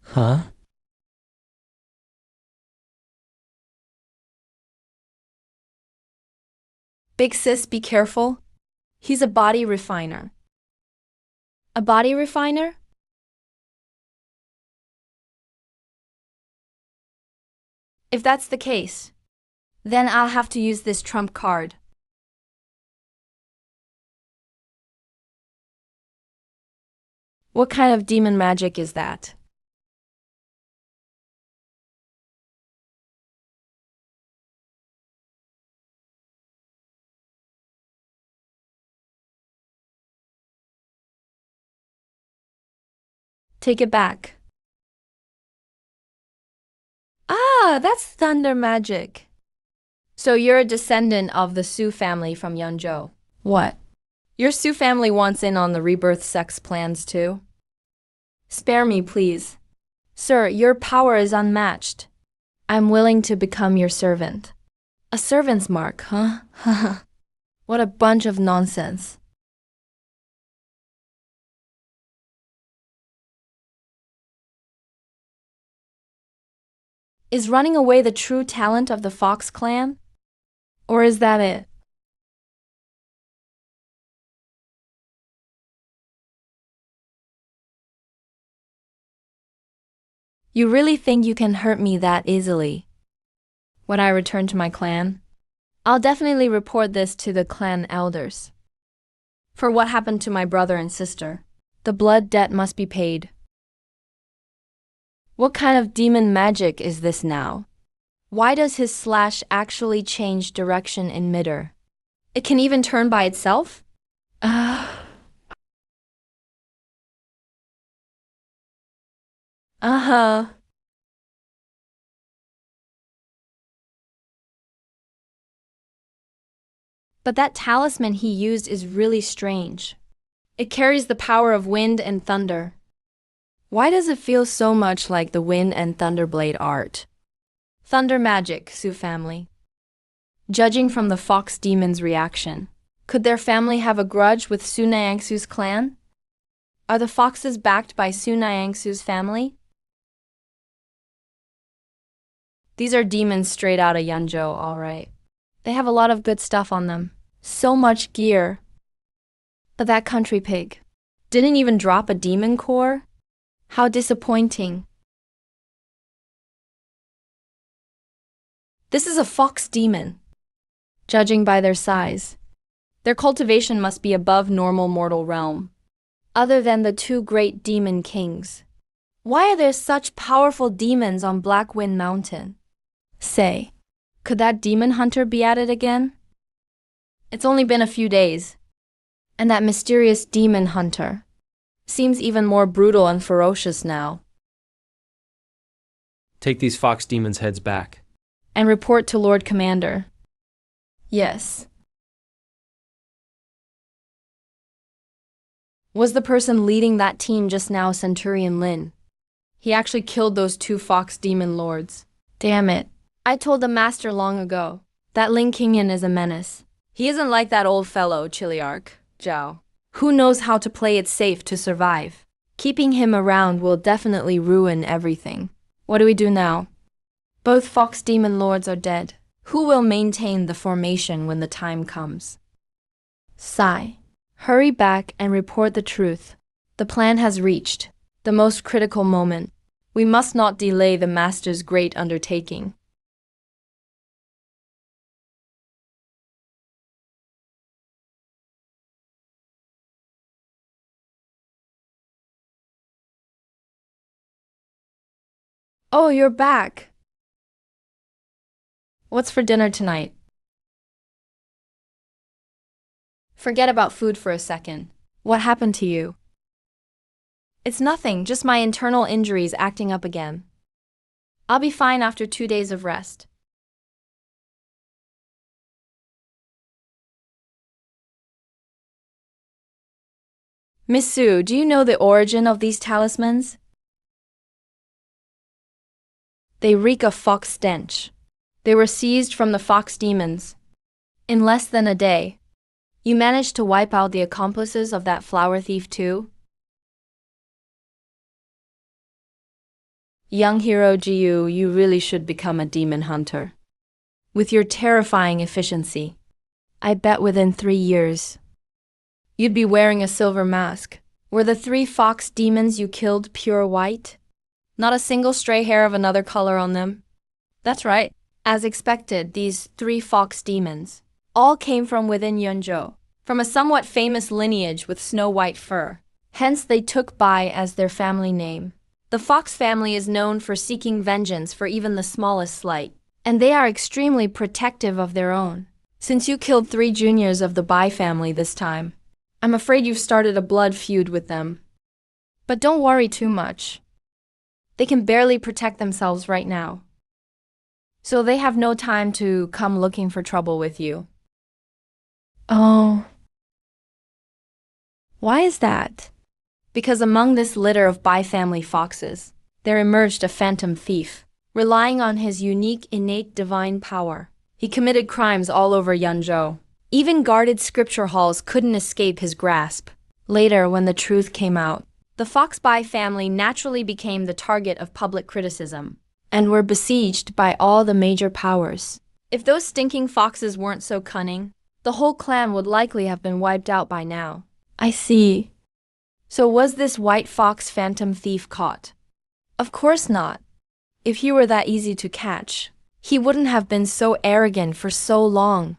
Huh? Big sis, be careful. He's a body refiner. A body refiner? If that's the case, then I'll have to use this trump card. What kind of demon magic is that? Take it back. Ah, that's thunder magic. So you're a descendant of the Su family from Yunzhou. What? Your Su family wants in on the rebirth sex plans too? Spare me, please. Sir, your power is unmatched. I'm willing to become your servant. A servant's mark, huh? What a bunch of nonsense. Is running away the true talent of the Fox clan? Or is that it? You really think you can hurt me that easily? When I return to my clan, I'll definitely report this to the clan elders. For what happened to my brother and sister, the blood debt must be paid. What kind of demon magic is this now? Why does his slash actually change direction in midair? It can even turn by itself? Uh-huh. But that talisman he used is really strange. It carries the power of wind and thunder. Why does it feel so much like the wind and thunderblade art? Thunder magic, Su family. Judging from the fox demon's reaction, could their family have a grudge with Su Nyangsu's clan? Are the foxes backed by Su Nyangsu's family? These are demons straight out of Yunzhou, all right. They have a lot of good stuff on them. So much gear. But that country pig didn't even drop a demon core? How disappointing. This is a fox demon. Judging by their size, their cultivation must be above normal mortal realm. Other than the two great demon kings, why are there such powerful demons on Blackwind Mountain? Say, could that demon hunter be at it again? It's only been a few days, and that mysterious demon hunter seems even more brutal and ferocious now. Take these fox demons' heads back. And report to Lord Commander. Yes. Was the person leading that team just now Centurion Lin? He actually killed those two fox demon lords. Damn it. I told the master long ago that Lin Qingyan is a menace. He isn't like that old fellow, Chiliarch, Zhao. Who knows how to play it safe to survive? Keeping him around will definitely ruin everything. What do we do now? Both fox demon lords are dead. Who will maintain the formation when the time comes? Sigh. Hurry back and report the truth. The plan has reached the most critical moment. We must not delay the master's great undertaking. Oh, you're back. What's for dinner tonight? Forget about food for a second. What happened to you? It's nothing, just my internal injuries acting up again. I'll be fine after 2 days of rest. Miss Su, do you know the origin of these talismans? They reek of fox stench. They were seized from the fox demons. In less than a day, you managed to wipe out the accomplices of that flower thief too? Young hero Jiu, you really should become a demon hunter. With your terrifying efficiency, I bet within 3 years, you'd be wearing a silver mask. Were the 3 fox demons you killed pure white? Not a single stray hair of another color on them? That's right. As expected, these 3 fox demons all came from within Yunzhou, from a somewhat famous lineage with snow-white fur. Hence they took Bai as their family name. The fox family is known for seeking vengeance for even the smallest slight, and they are extremely protective of their own. Since you killed 3 juniors of the Bai family this time, I'm afraid you've started a blood feud with them. But don't worry too much. They can barely protect themselves right now, so they have no time to come looking for trouble with you. Oh. Why is that? Because among this litter of Bai family foxes, there emerged a phantom thief. Relying on his unique innate divine power, he committed crimes all over Yunzhou. Even guarded scripture halls couldn't escape his grasp. Later, when the truth came out, the Fox Bai family naturally became the target of public criticism, and were besieged by all the major powers. If those stinking foxes weren't so cunning, the whole clan would likely have been wiped out by now. I see. So was this white fox phantom thief caught? Of course not. If he were that easy to catch, he wouldn't have been so arrogant for so long.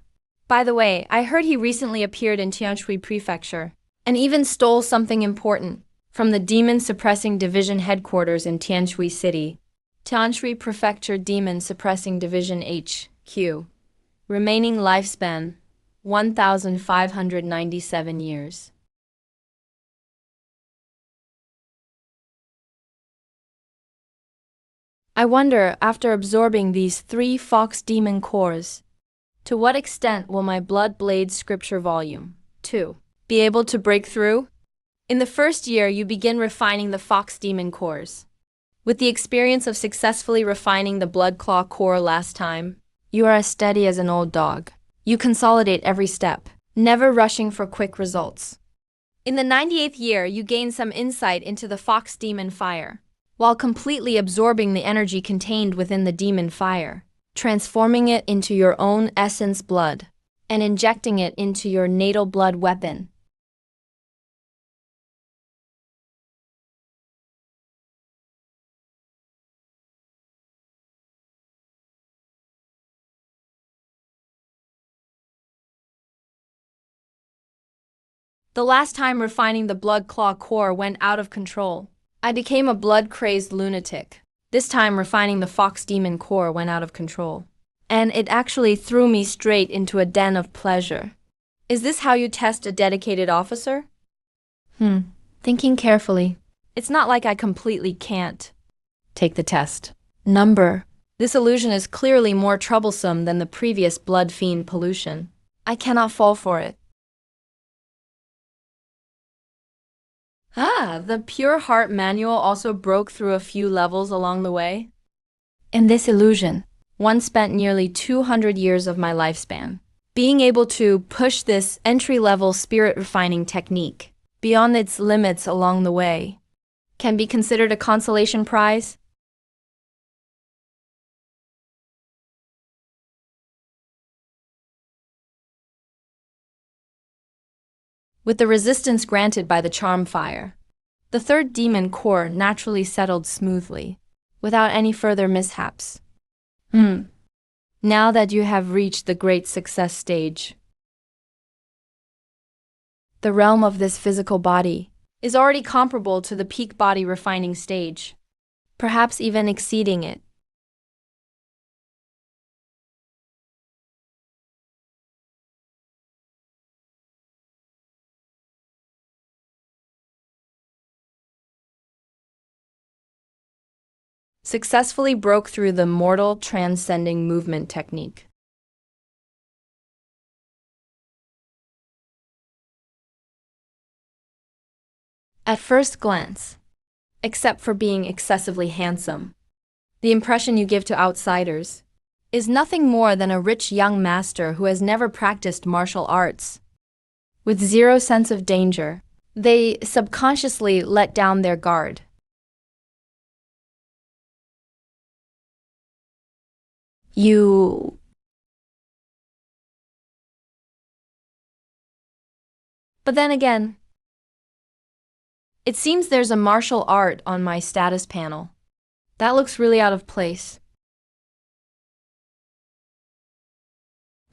By the way, I heard he recently appeared in Tianshui Prefecture, and even stole something important from the Demon Suppressing Division headquarters in Tianshui City. Tianshui Prefecture Demon Suppressing Division HQ. Remaining lifespan, 1,597 years. I wonder, after absorbing these 3 fox demon cores, to what extent will my Blood Blade Scripture Volume 2 be able to break through? In the first year, you begin refining the fox demon cores. With the experience of successfully refining the Blood Claw core last time, you are as steady as an old dog. You consolidate every step, never rushing for quick results. In the 98th year, you gain some insight into the fox demon fire, while completely absorbing the energy contained within the demon fire, transforming it into your own essence blood, and injecting it into your natal blood weapon. The last time refining the Blood Claw core went out of control. I became a blood-crazed lunatic. This time refining the Fox Demon core went out of control. And it actually threw me straight into a den of pleasure. Is this how you test a dedicated officer? Thinking carefully. It's not like I completely can't take the test. Number. This illusion is clearly more troublesome than the previous blood fiend pollution. I cannot fall for it. The Pure Heart manual also broke through a few levels along the way. In this illusion, one spent nearly 200 years of my lifespan. Being able to push this entry-level spirit refining technique beyond its limits along the way can be considered a consolation prize. With the resistance granted by the charm fire, the third demon core naturally settled smoothly, without any further mishaps. Now that you have reached the great success stage, the realm of this physical body is already comparable to the peak body refining stage, perhaps even exceeding it. Successfully broke through the mortal transcending movement technique. At first glance, except for being excessively handsome, the impression you give to outsiders is nothing more than a rich young master who has never practiced martial arts. With zero sense of danger, they subconsciously let down their guard. But then again, it seems there's a martial art on my status panel. That looks really out of place.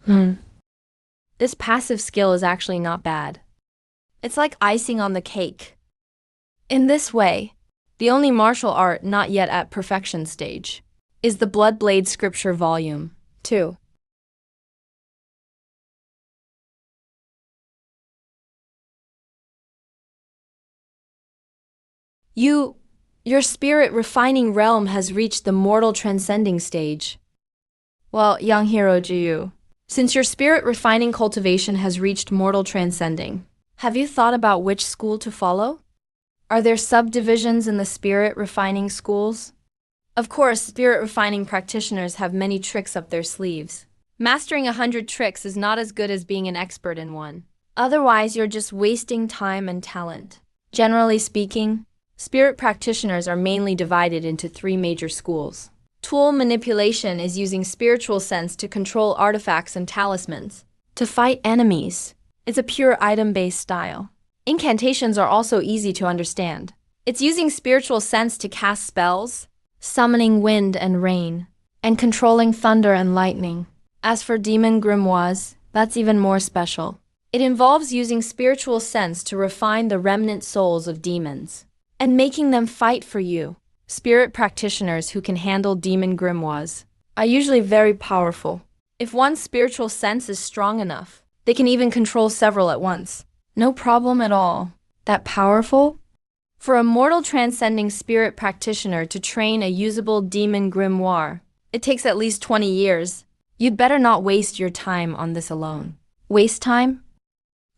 This passive skill is actually not bad. It's like icing on the cake. In this way, the only martial art not yet at perfection stage is the Bloodblade Scripture Volume 2. Your spirit refining realm has reached the mortal transcending stage. Well, young hero Jiyu, since your spirit refining cultivation has reached mortal transcending, have you thought about which school to follow? Are there subdivisions in the spirit refining schools? Of course, spirit refining practitioners have many tricks up their sleeves. Mastering 100 tricks is not as good as being an expert in one. Otherwise, you're just wasting time and talent. Generally speaking, spirit practitioners are mainly divided into 3 major schools. Tool manipulation is using spiritual sense to control artifacts and talismans. To fight enemies, it's a pure item-based style. Incantations are also easy to understand. It's using spiritual sense to cast spells, summoning wind and rain, and controlling thunder and lightning. As for demon grimoires, that's even more special. It involves using spiritual sense to refine the remnant souls of demons and making them fight for you. Spirit practitioners who can handle demon grimoires are usually very powerful. If one's spiritual sense is strong enough, they can even control several at once. No problem at all. That powerful? For a mortal transcending spirit practitioner to train a usable demon grimoire, it takes at least 20 years. You'd better not waste your time on this alone. Waste time?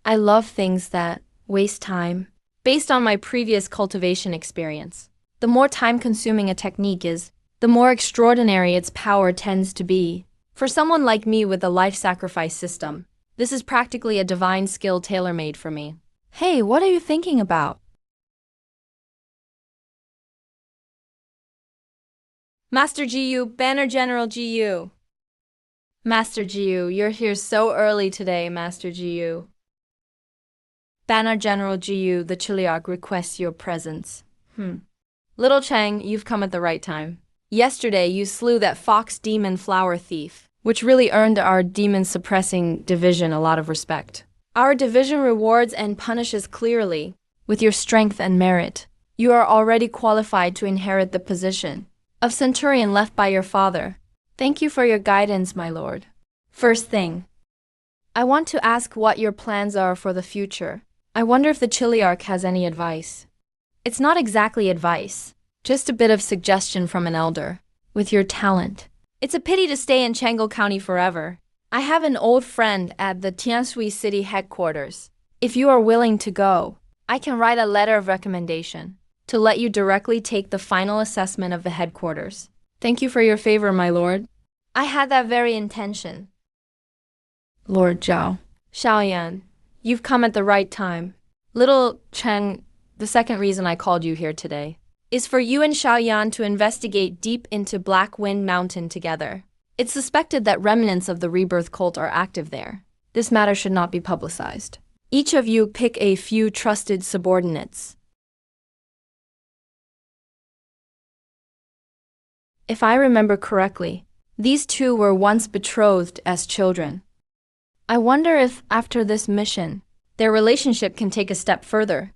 I love things that waste time. Based on my previous cultivation experience, the more time-consuming a technique is, the more extraordinary its power tends to be. For someone like me with a life sacrifice system, this is practically a divine skill tailor-made for me. Hey, what are you thinking about? Master Jiyu, Banner General Jiyu. Master Jiyu, you're here so early today, Master Jiyu. Banner General Jiyu, the Chiliarch requests your presence. Little Chang, you've come at the right time. Yesterday, you slew that fox demon flower thief, which really earned our demon-suppressing division a lot of respect. Our division rewards and punishes clearly. With your strength and merit, you are already qualified to inherit the position of centurion left by your father. Thank you for your guidance, my lord. First thing, I want to ask what your plans are for the future. I wonder if the Chiliarch has any advice. It's not exactly advice, just a bit of suggestion from an elder. With your talent, it's a pity to stay in Changle County forever. I have an old friend at the Tianshui City headquarters. If you are willing to go, I can write a letter of recommendation to let you directly take the final assessment of the headquarters. Thank you for your favor, my lord. I had that very intention. Lord Zhao. Xiaoyan, you've come at the right time. Little Chen, the second reason I called you here today is for you and Xiaoyan to investigate deep into Black Wind Mountain together. It's suspected that remnants of the rebirth cult are active there. This matter should not be publicized. Each of you pick a few trusted subordinates. If I remember correctly, these two were once betrothed as children. I wonder if, after this mission, their relationship can take a step further.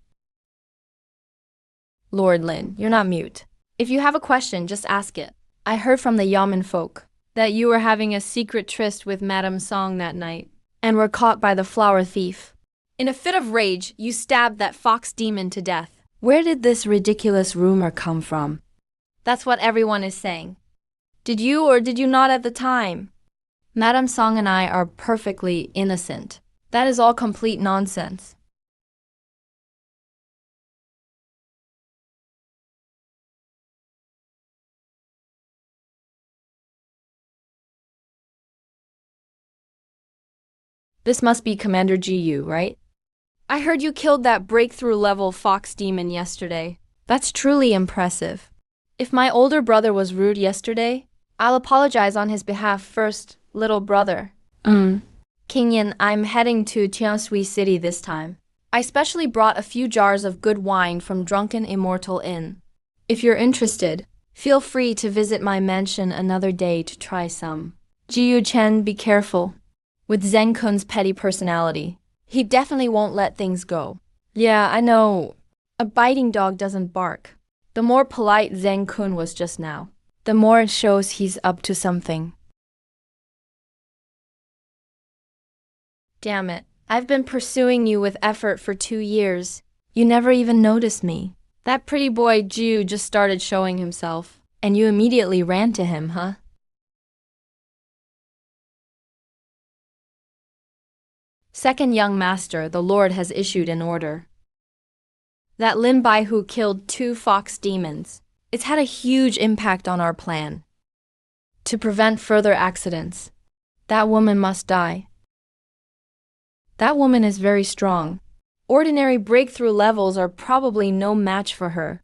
Lord Lin, you're not mute. If you have a question, just ask it. I heard from the Yamen folk that you were having a secret tryst with Madame Song that night, and were caught by the flower thief. In a fit of rage, you stabbed that fox demon to death. Where did this ridiculous rumor come from? That's what everyone is saying. Did you or did you not at the time? Madame Song and I are perfectly innocent. That is all complete nonsense. This must be Commander GU, right? I heard you killed that breakthrough level fox demon yesterday. That's truly impressive. If my older brother was rude yesterday, I'll apologize on his behalf first, little brother. Kingyan, I'm heading to Jiangsu City this time. I specially brought a few jars of good wine from Drunken Immortal Inn. If you're interested, feel free to visit my mansion another day to try some. Jiu Chen, be careful. With Zheng Kun's petty personality, he definitely won't let things go. Yeah, I know. A biting dog doesn't bark. The more polite Zheng Kun was just now, the more it shows he's up to something. Damn it. I've been pursuing you with effort for 2 years. You never even noticed me. That pretty boy Ju just started showing himself, and you immediately ran to him, huh? Second young master, the Lord has issued an order. That Lin Bai who killed 2 fox demons. It's had a huge impact on our plan. To prevent further accidents, that woman must die. That woman is very strong. Ordinary breakthrough levels are probably no match for her.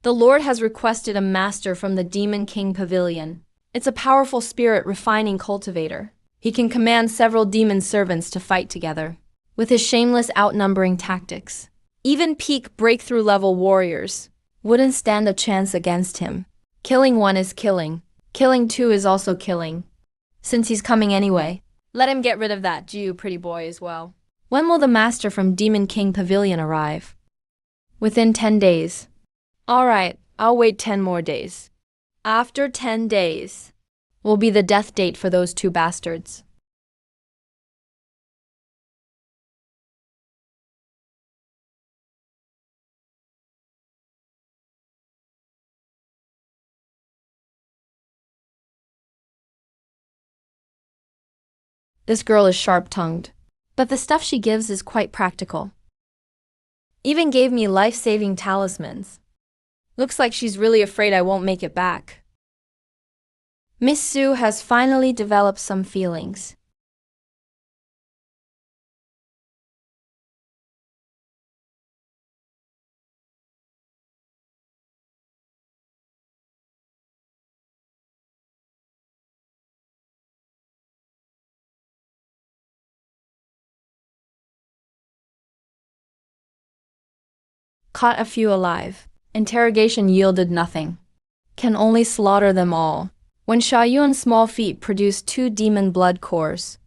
The Lord has requested a master from the Demon King Pavilion. It's a powerful spirit refining cultivator. He can command several demon servants to fight together. With his shameless outnumbering tactics, even peak breakthrough level warriors wouldn't stand a chance against him. Killing one is killing. Killing 2 is also killing. Since he's coming anyway, let him get rid of that Jiu pretty boy as well. When will the master from Demon King Pavilion arrive? Within 10 days. Alright, I'll wait 10 more days. After 10 days will be the death date for those 2 bastards. This girl is sharp-tongued, but the stuff she gives is quite practical. Even gave me life-saving talismans. Looks like she's really afraid I won't make it back. Miss Su has finally developed some feelings. Caught a few alive. Interrogation yielded nothing. Can only slaughter them all. When Xiaoyuan's small feet produce 2 demon blood cores,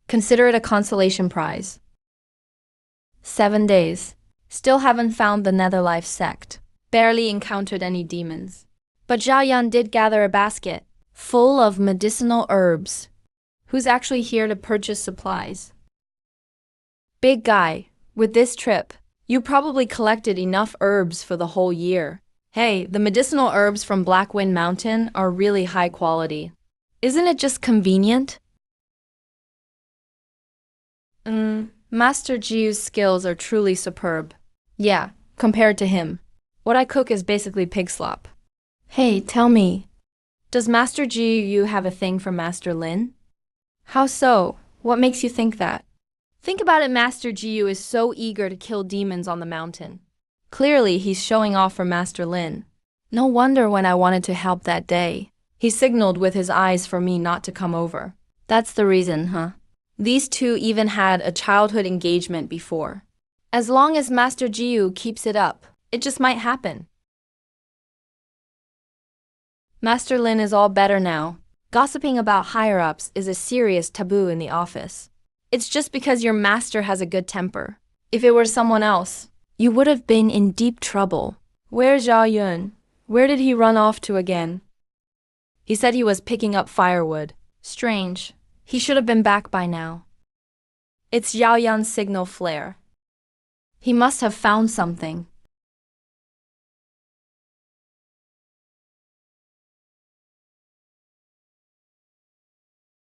consider it a consolation prize. 7 days. Still haven't found the Netherlife sect. Barely encountered any demons. But Xiaoyan did gather a basket full of medicinal herbs. Who's actually here to purchase supplies? Big guy, with this trip, you probably collected enough herbs for the whole year. Hey, the medicinal herbs from Black Wind Mountain are really high quality. Isn't it just convenient? Master Jiu's skills are truly superb. Yeah, compared to him. What I cook is basically pig slop. Hey, tell me, does Master Jiu have a thing for Master Lin? How so? What makes you think that? Think about it, Master Jiyu is so eager to kill demons on the mountain. Clearly, he's showing off for Master Lin. No wonder when I wanted to help that day, he signaled with his eyes for me not to come over. That's the reason, huh? These two even had a childhood engagement before. As long as Master Jiyu keeps it up, it just might happen. Master Lin is all better now. Gossiping about higher-ups is a serious taboo in the office. It's just because your master has a good temper. If it were someone else, you would have been in deep trouble. Where's Zhao Yun? Where did he run off to again? He said he was picking up firewood. Strange. He should have been back by now. It's Yao Yan's signal flare. He must have found something.